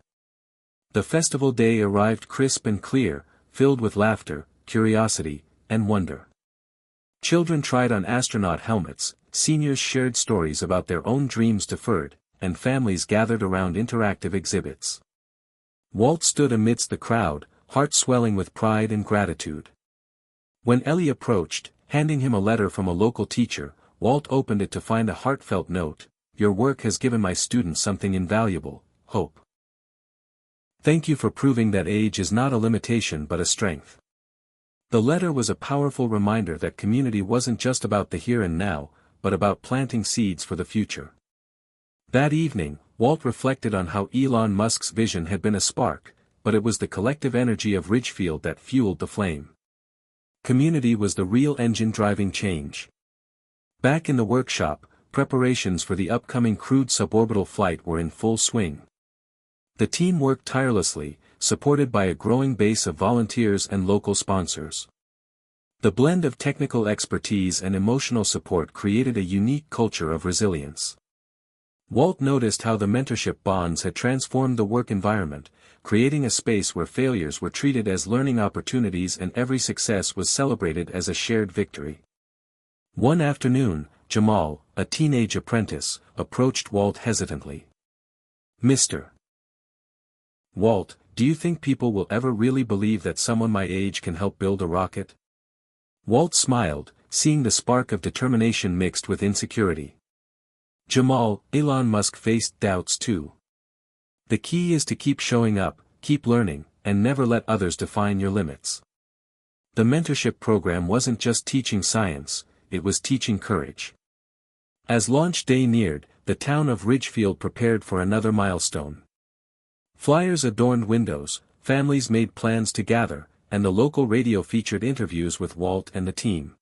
S1: The festival day arrived crisp and clear, filled with laughter, curiosity, and wonder. Children tried on astronaut helmets, seniors shared stories about their own dreams deferred, and families gathered around interactive exhibits. Walt stood amidst the crowd, heart swelling with pride and gratitude. When Ellie approached, handing him a letter from a local teacher, Walt opened it to find a heartfelt note: "Your work has given my students something invaluable, hope. Thank you for proving that age is not a limitation but a strength." The letter was a powerful reminder that community wasn't just about the here and now, but about planting seeds for the future. That evening, Walt reflected on how Elon Musk's vision had been a spark, but it was the collective energy of Ridgefield that fueled the flame. Community was the real engine driving change. Back in the workshop, preparations for the upcoming crewed suborbital flight were in full swing. The team worked tirelessly, supported by a growing base of volunteers and local sponsors. The blend of technical expertise and emotional support created a unique culture of resilience. Walt noticed how the mentorship bonds had transformed the work environment, creating a space where failures were treated as learning opportunities and every success was celebrated as a shared victory. One afternoon, Jamal, a teenage apprentice, approached Walt hesitantly. "Mr. Walt, do you think people will ever really believe that someone my age can help build a rocket?" Walt smiled, seeing the spark of determination mixed with insecurity. Jamal, Elon Musk faced doubts too. The key is to keep showing up, keep learning, and never let others define your limits. The mentorship program wasn't just teaching science, it was teaching courage. As launch day neared, the town of Ridgefield prepared for another milestone. Flyers adorned windows, families made plans to gather, and the local radio featured interviews with Walt and the team.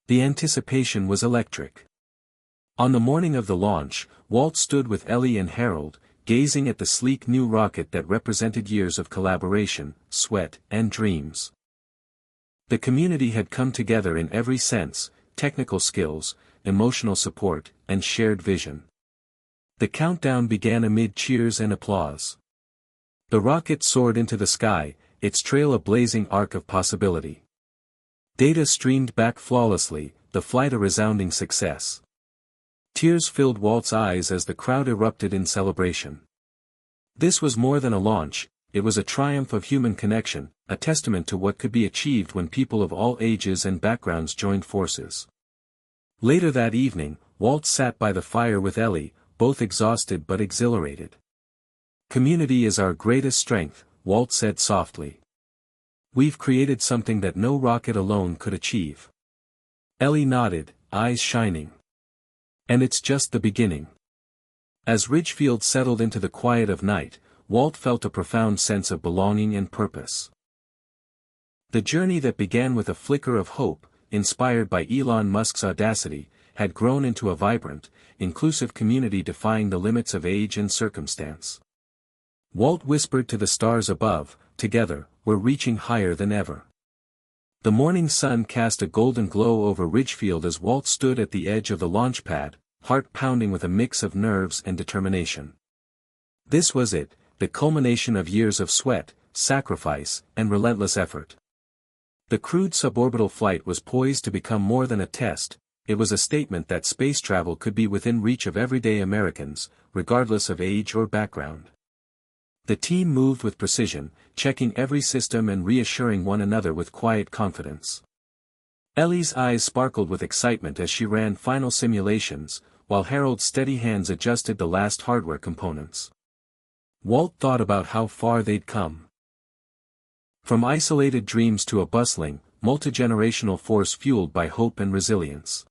S1: The anticipation was electric. On the morning of the launch, Walt stood with Ellie and Harold, gazing at the sleek new rocket that represented years of collaboration, sweat, and dreams. The community had come together in every sense: technical skills, emotional support, and shared vision. The countdown began amid cheers and applause. The rocket soared into the sky, its trail a blazing arc of possibility. Data streamed back flawlessly, the flight a resounding success. Tears filled Walt's eyes as the crowd erupted in celebration. This was more than a launch, it was a triumph of human connection, a testament to what could be achieved when people of all ages and backgrounds joined forces. Later that evening, Walt sat by the fire with Ellie, both exhausted but exhilarated. "Community is our greatest strength," Walt said softly. "We've created something that no rocket alone could achieve." Ellie nodded, eyes shining. "And it's just the beginning." As Ridgefield settled into the quiet of night, Walt felt a profound sense of belonging and purpose. The journey that began with a flicker of hope, inspired by Elon Musk's audacity, had grown into a vibrant, inclusive community defying the limits of age and circumstance. Walt whispered to the stars above, together, were reaching higher than ever. The morning sun cast a golden glow over Ridgefield as Walt stood at the edge of the launch pad, heart pounding with a mix of nerves and determination. This was it, the culmination of years of sweat, sacrifice, and relentless effort. The crude suborbital flight was poised to become more than a test. It was a statement that space travel could be within reach of everyday Americans, regardless of age or background. The team moved with precision, checking every system and reassuring one another with quiet confidence. Ellie's eyes sparkled with excitement as she ran final simulations, while Harold's steady hands adjusted the last hardware components. Walt thought about how far they'd come. From isolated dreams to a bustling, multi-generational force fueled by hope and resilience.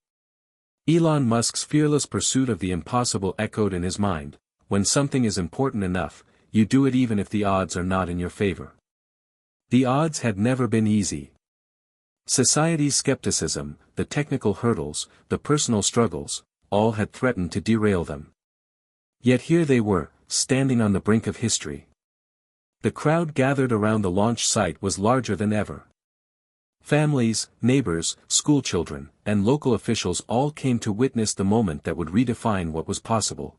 S1: Elon Musk's fearless pursuit of the impossible echoed in his mind. When something is important enough, you do it even if the odds are not in your favor. The odds had never been easy. Society's skepticism, the technical hurdles, the personal struggles, all had threatened to derail them. Yet here they were, standing on the brink of history. The crowd gathered around the launch site was larger than ever. Families, neighbors, schoolchildren, and local officials all came to witness the moment that would redefine what was possible.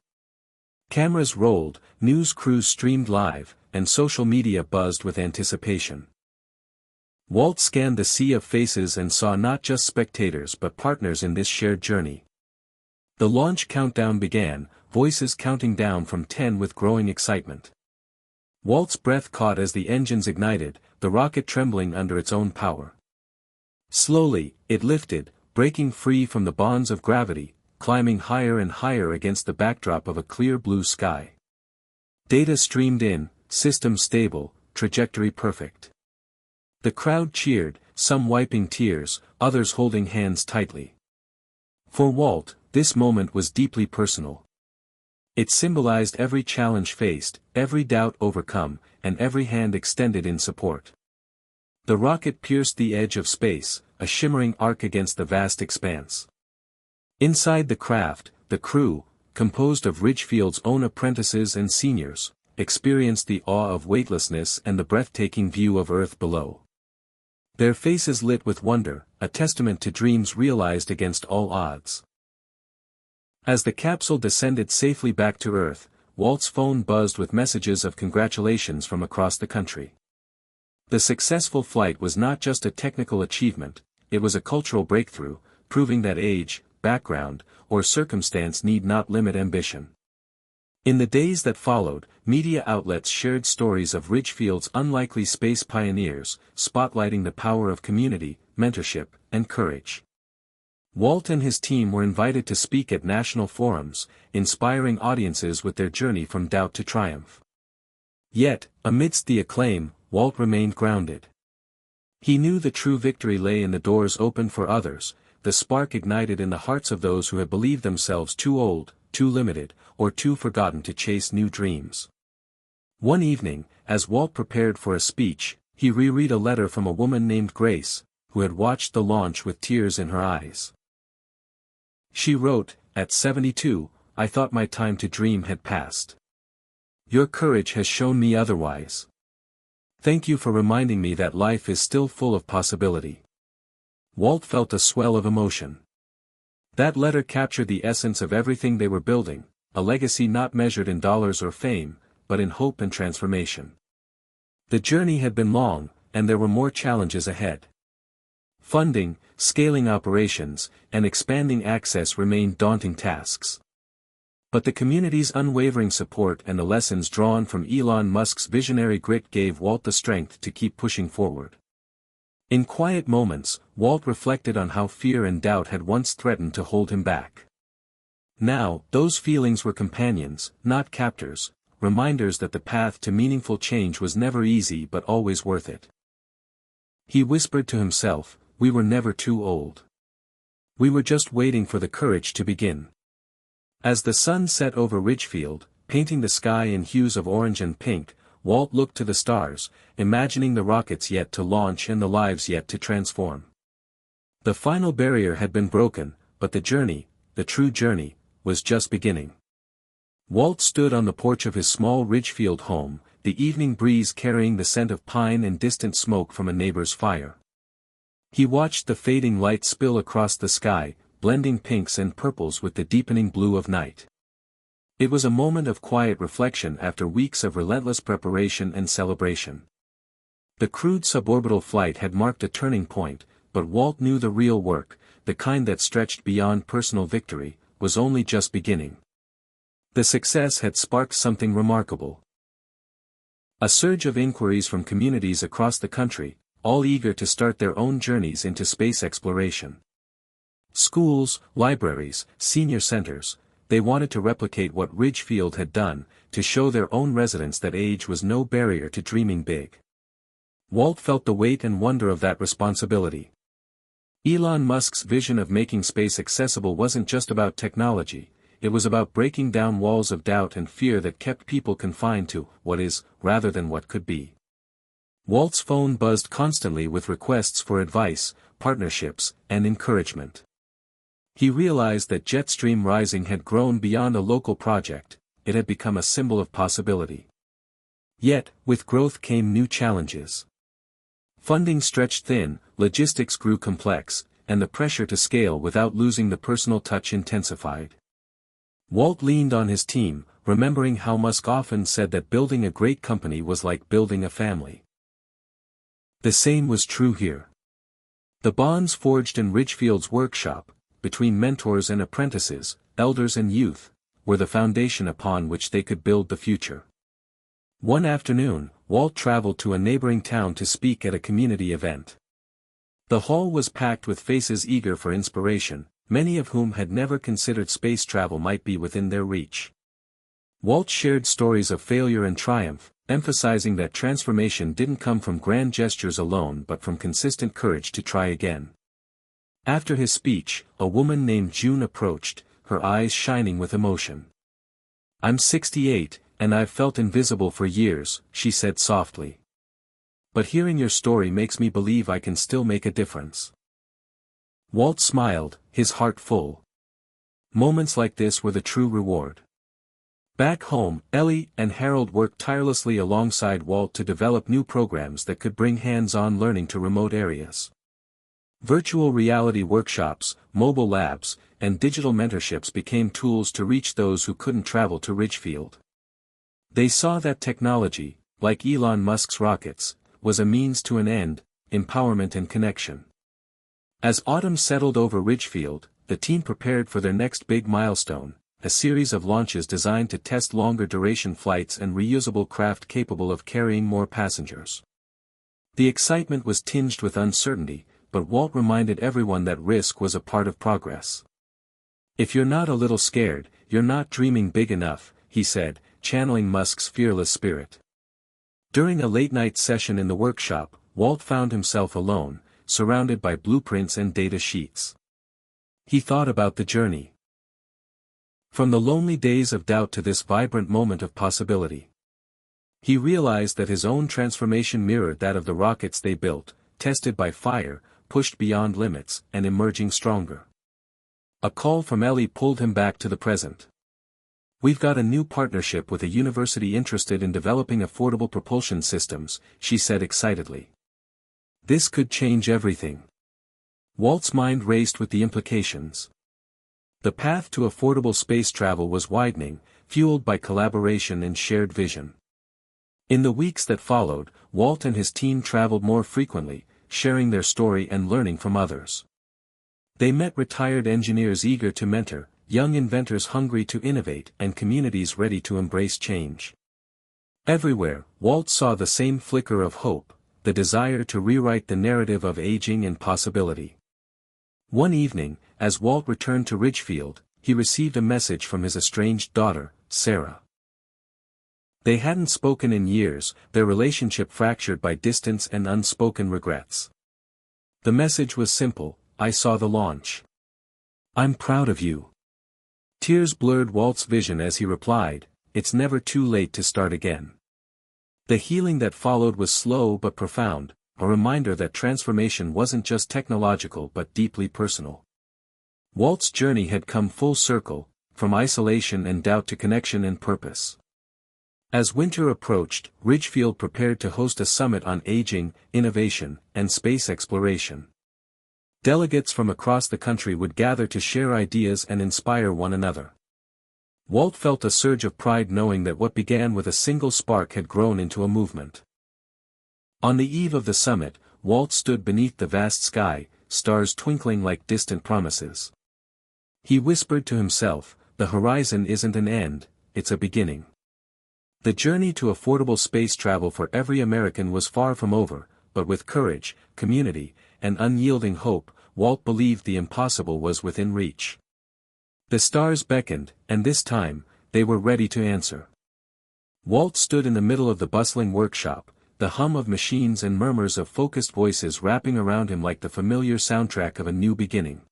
S1: Cameras rolled, news crews streamed live, and social media buzzed with anticipation. Walt scanned the sea of faces and saw not just spectators but partners in this shared journey. The launch countdown began, voices counting down from 10 with growing excitement. Walt's breath caught as the engines ignited, the rocket trembling under its own power. Slowly, it lifted, breaking free from the bonds of gravity, climbing higher and higher against the backdrop of a clear blue sky. Data streamed in, system stable, trajectory perfect. The crowd cheered, some wiping tears, others holding hands tightly. For Walt, this moment was deeply personal. It symbolized every challenge faced, every doubt overcome, and every hand extended in support. The rocket pierced the edge of space, a shimmering arc against the vast expanse. Inside the craft, the crew, composed of Ridgefield's own apprentices and seniors, experienced the awe of weightlessness and the breathtaking view of Earth below. Their faces lit with wonder, a testament to dreams realized against all odds. As the capsule descended safely back to Earth, Walt's phone buzzed with messages of congratulations from across the country. The successful flight was not just a technical achievement, it was a cultural breakthrough, proving that age, background, or circumstance need not limit ambition. In the days that followed, media outlets shared stories of Ridgefield's unlikely space pioneers, spotlighting the power of community, mentorship, and courage. Walt and his team were invited to speak at national forums, inspiring audiences with their journey from doubt to triumph. Yet, amidst the acclaim, Walt remained grounded. He knew the true victory lay in the doors opened for others, the spark ignited in the hearts of those who had believed themselves too old, too limited, or too forgotten to chase new dreams. One evening, as Walt prepared for a speech, he reread a letter from a woman named Grace, who had watched the launch with tears in her eyes. She wrote, "At 72, I thought my time to dream had passed. Your courage has shown me otherwise. Thank you for reminding me that life is still full of possibility." Walt felt a swell of emotion. That letter captured the essence of everything they were building, a legacy not measured in dollars or fame, but in hope and transformation. The journey had been long, and there were more challenges ahead. Funding, scaling operations, and expanding access remained daunting tasks. But the community's unwavering support and the lessons drawn from Elon Musk's visionary grit gave Walt the strength to keep pushing forward. In quiet moments, Walt reflected on how fear and doubt had once threatened to hold him back. Now, those feelings were companions, not captors, reminders that the path to meaningful change was never easy but always worth it. He whispered to himself, "We were never too old. We were just waiting for the courage to begin." As the sun set over Ridgefield, painting the sky in hues of orange and pink, Walt looked to the stars, imagining the rockets yet to launch and the lives yet to transform. The final barrier had been broken, but the journey, the true journey, was just beginning. Walt stood on the porch of his small Ridgefield home, the evening breeze carrying the scent of pine and distant smoke from a neighbor's fire. He watched the fading light spill across the sky, blending pinks and purples with the deepening blue of night. It was a moment of quiet reflection after weeks of relentless preparation and celebration. The crude suborbital flight had marked a turning point, but Walt knew the real work, the kind that stretched beyond personal victory, was only just beginning. The success had sparked something remarkable. A surge of inquiries from communities across the country, all eager to start their own journeys into space exploration. Schools, libraries, senior centers, they wanted to replicate what Ridgefield had done, to show their own residents that age was no barrier to dreaming big. Walt felt the weight and wonder of that responsibility. Elon Musk's vision of making space accessible wasn't just about technology, it was about breaking down walls of doubt and fear that kept people confined to what is, rather than what could be. Walt's phone buzzed constantly with requests for advice, partnerships, and encouragement. He realized that Jetstream Rising had grown beyond a local project, it had become a symbol of possibility. Yet, with growth came new challenges. Funding stretched thin, logistics grew complex, and the pressure to scale without losing the personal touch intensified. Walt leaned on his team, remembering how Musk often said that building a great company was like building a family. The same was true here. The bonds forged in Ridgefield's workshop, between mentors and apprentices, elders and youth, were the foundation upon which they could build the future. One afternoon, Walt traveled to a neighboring town to speak at a community event. The hall was packed with faces eager for inspiration, many of whom had never considered space travel might be within their reach. Walt shared stories of failure and triumph, emphasizing that transformation didn't come from grand gestures alone but from consistent courage to try again. After his speech, a woman named June approached, her eyes shining with emotion. "I'm 68, and I've felt invisible for years," she said softly. "But hearing your story makes me believe I can still make a difference." Walt smiled, his heart full. Moments like this were the true reward. Back home, Ellie and Harold worked tirelessly alongside Walt to develop new programs that could bring hands-on learning to remote areas. Virtual reality workshops, mobile labs, and digital mentorships became tools to reach those who couldn't travel to Ridgefield. They saw that technology, like Elon Musk's rockets, was a means to an end, empowerment and connection. As autumn settled over Ridgefield, the team prepared for their next big milestone, a series of launches designed to test longer duration flights and reusable craft capable of carrying more passengers. The excitement was tinged with uncertainty, but Walt reminded everyone that risk was a part of progress. "If you're not a little scared, you're not dreaming big enough," he said, channeling Musk's fearless spirit. During a late-night session in the workshop, Walt found himself alone, surrounded by blueprints and data sheets. He thought about the journey. From the lonely days of doubt to this vibrant moment of possibility. He realized that his own transformation mirrored that of the rockets they built, tested by fire, pushed beyond limits, and emerging stronger. A call from Ellie pulled him back to the present. "We've got a new partnership with a university interested in developing affordable propulsion systems," she said excitedly. "This could change everything." Walt's mind raced with the implications. The path to affordable space travel was widening, fueled by collaboration and shared vision. In the weeks that followed, Walt and his team traveled more frequently, sharing their story and learning from others. They met retired engineers eager to mentor, young inventors hungry to innovate, and communities ready to embrace change. Everywhere, Walt saw the same flicker of hope, the desire to rewrite the narrative of aging and possibility. One evening, as Walt returned to Ridgefield, he received a message from his estranged daughter, Sarah. They hadn't spoken in years, their relationship fractured by distance and unspoken regrets. The message was simple: "I saw the launch. I'm proud of you." Tears blurred Walt's vision as he replied, "It's never too late to start again." The healing that followed was slow but profound, a reminder that transformation wasn't just technological but deeply personal. Walt's journey had come full circle, from isolation and doubt to connection and purpose. As winter approached, Ridgefield prepared to host a summit on aging, innovation, and space exploration. Delegates from across the country would gather to share ideas and inspire one another. Walt felt a surge of pride knowing that what began with a single spark had grown into a movement. On the eve of the summit, Walt stood beneath the vast sky, stars twinkling like distant promises. He whispered to himself, "The horizon isn't an end, it's a beginning." The journey to affordable space travel for every American was far from over, but with courage, community, and unyielding hope, Walt believed the impossible was within reach. The stars beckoned, and this time, they were ready to answer. Walt stood in the middle of the bustling workshop, the hum of machines and murmurs of focused voices wrapping around him like the familiar soundtrack of a new beginning.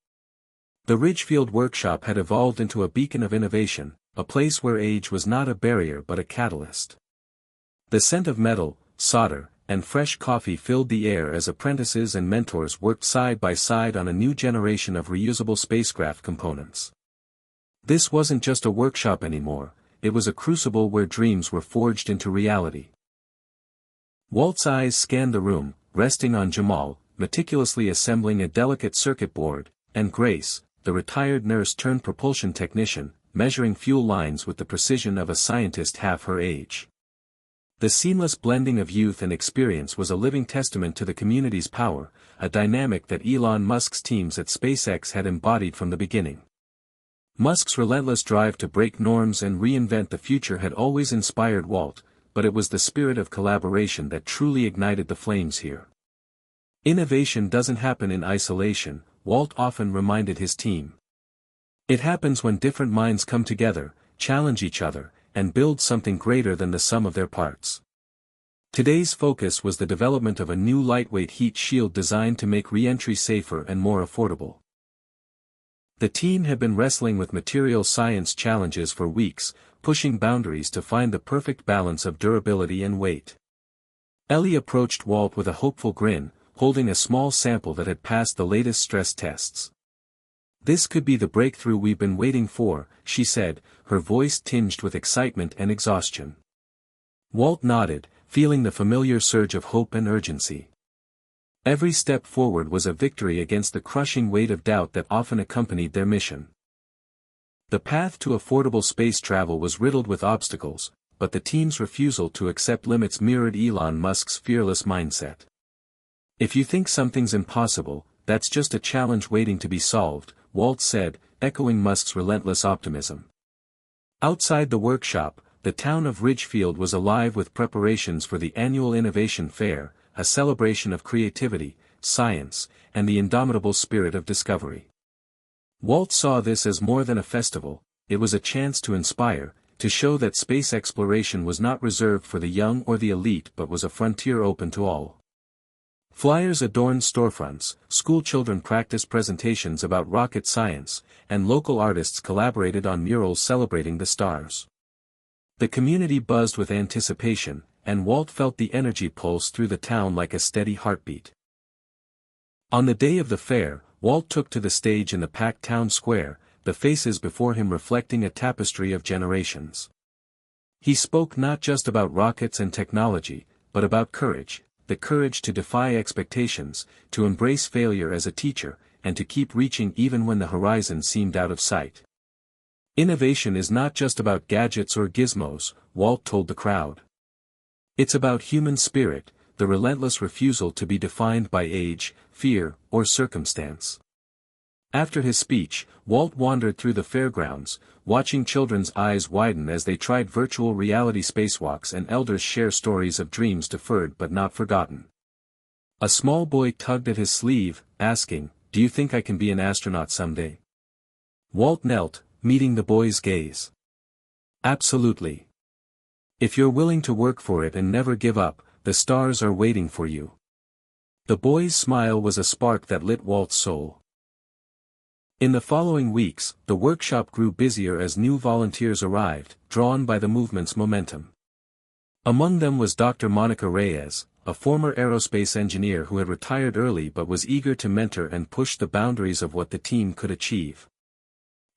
S1: The Ridgefield workshop had evolved into a beacon of innovation, a place where age was not a barrier but a catalyst. The scent of metal, solder, and fresh coffee filled the air as apprentices and mentors worked side by side on a new generation of reusable spacecraft components. This wasn't just a workshop anymore, it was a crucible where dreams were forged into reality. Walt's eyes scanned the room, resting on Jamal, meticulously assembling a delicate circuit board, and Grace, the retired nurse turned propulsion technician, measuring fuel lines with the precision of a scientist half her age. The seamless blending of youth and experience was a living testament to the community's power, a dynamic that Elon Musk's teams at SpaceX had embodied from the beginning. Musk's relentless drive to break norms and reinvent the future had always inspired Walt, but it was the spirit of collaboration that truly ignited the flames here. Innovation doesn't happen in isolation, Walt often reminded his team. It happens when different minds come together, challenge each other, and build something greater than the sum of their parts. Today's focus was the development of a new lightweight heat shield designed to make re-entry safer and more affordable. The team had been wrestling with material science challenges for weeks, pushing boundaries to find the perfect balance of durability and weight. Ellie approached Walt with a hopeful grin, holding a small sample that had passed the latest stress tests. "This could be the breakthrough we've been waiting for," she said, her voice tinged with excitement and exhaustion. Walt nodded, feeling the familiar surge of hope and urgency. Every step forward was a victory against the crushing weight of doubt that often accompanied their mission. The path to affordable space travel was riddled with obstacles, but the team's refusal to accept limits mirrored Elon Musk's fearless mindset. "If you think something's impossible, that's just a challenge waiting to be solved," Walt said, echoing Musk's relentless optimism. Outside the workshop, the town of Ridgefield was alive with preparations for the annual Innovation Fair, a celebration of creativity, science, and the indomitable spirit of discovery. Walt saw this as more than a festival, it was a chance to inspire, to show that space exploration was not reserved for the young or the elite but was a frontier open to all. Flyers adorned storefronts, schoolchildren practiced presentations about rocket science, and local artists collaborated on murals celebrating the stars. The community buzzed with anticipation, and Walt felt the energy pulse through the town like a steady heartbeat. On the day of the fair, Walt took to the stage in the packed town square, the faces before him reflecting a tapestry of generations. He spoke not just about rockets and technology, but about courage, the courage to defy expectations, to embrace failure as a teacher, and to keep reaching even when the horizon seemed out of sight. "Innovation is not just about gadgets or gizmos," Walt told the crowd. "It's about human spirit, the relentless refusal to be defined by age, fear, or circumstance." After his speech, Walt wandered through the fairgrounds, watching children's eyes widen as they tried virtual reality spacewalks and elders share stories of dreams deferred but not forgotten. A small boy tugged at his sleeve, asking, "Do you think I can be an astronaut someday?" Walt knelt, meeting the boy's gaze. "Absolutely. If you're willing to work for it and never give up, the stars are waiting for you." The boy's smile was a spark that lit Walt's soul. In the following weeks, the workshop grew busier as new volunteers arrived, drawn by the movement's momentum. Among them was Dr. Monica Reyes, a former aerospace engineer who had retired early but was eager to mentor and push the boundaries of what the team could achieve.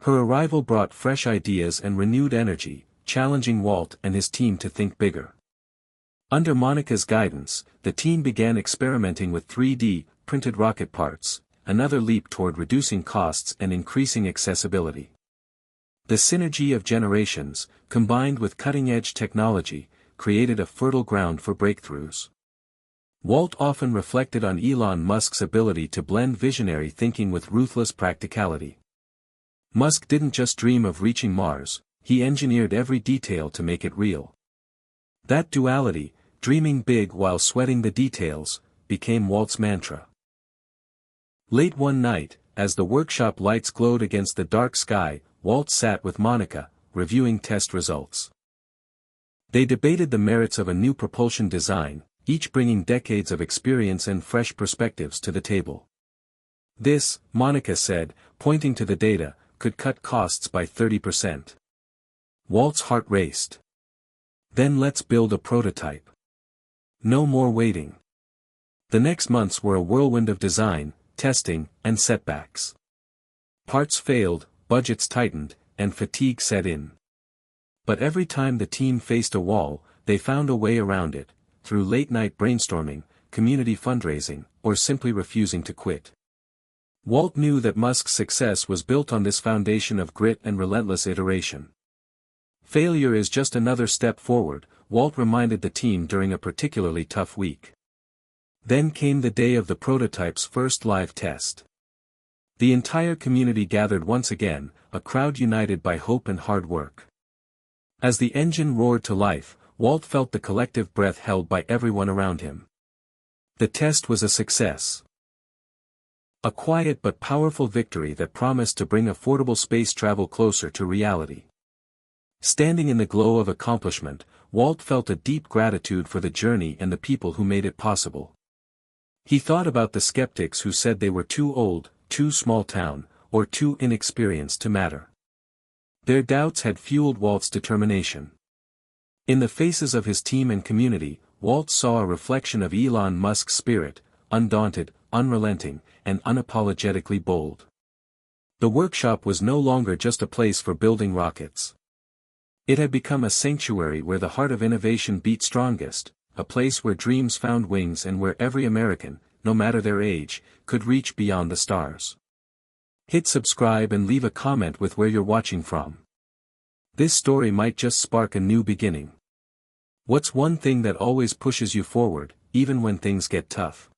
S1: Her arrival brought fresh ideas and renewed energy, challenging Walt and his team to think bigger. Under Monica's guidance, the team began experimenting with 3D printed rocket parts, another leap toward reducing costs and increasing accessibility. The synergy of generations, combined with cutting-edge technology, created a fertile ground for breakthroughs. Walt often reflected on Elon Musk's ability to blend visionary thinking with ruthless practicality. Musk didn't just dream of reaching Mars, he engineered every detail to make it real. That duality, dreaming big while sweating the details, became Walt's mantra. Late one night, as the workshop lights glowed against the dark sky, Walt sat with Monica, reviewing test results. They debated the merits of a new propulsion design, each bringing decades of experience and fresh perspectives to the table. This, Monica said, pointing to the data, could cut costs by 30%. Walt's heart raced. Then let's build a prototype. No more waiting. The next months were a whirlwind of design, testing, and setbacks. Parts failed, budgets tightened, and fatigue set in. But every time the team faced a wall, they found a way around it, through late-night brainstorming, community fundraising, or simply refusing to quit. Walt knew that Musk's success was built on this foundation of grit and relentless iteration. Failure is just another step forward, Walt reminded the team during a particularly tough week. Then came the day of the prototype's first live test. The entire community gathered once again, a crowd united by hope and hard work. As the engine roared to life, Walt felt the collective breath held by everyone around him. The test was a success. A quiet but powerful victory that promised to bring affordable space travel closer to reality. Standing in the glow of accomplishment, Walt felt a deep gratitude for the journey and the people who made it possible. He thought about the skeptics who said they were too old, too small town, or too inexperienced to matter. Their doubts had fueled Walt's determination. In the faces of his team and community, Walt saw a reflection of Elon Musk's spirit, undaunted, unrelenting, and unapologetically bold. The workshop was no longer just a place for building rockets. It had become a sanctuary where the heart of innovation beat strongest, a place where dreams found wings and where every American, no matter their age, could reach beyond the stars. Hit subscribe and leave a comment with where you're watching from. This story might just spark a new beginning. What's one thing that always pushes you forward, even when things get tough?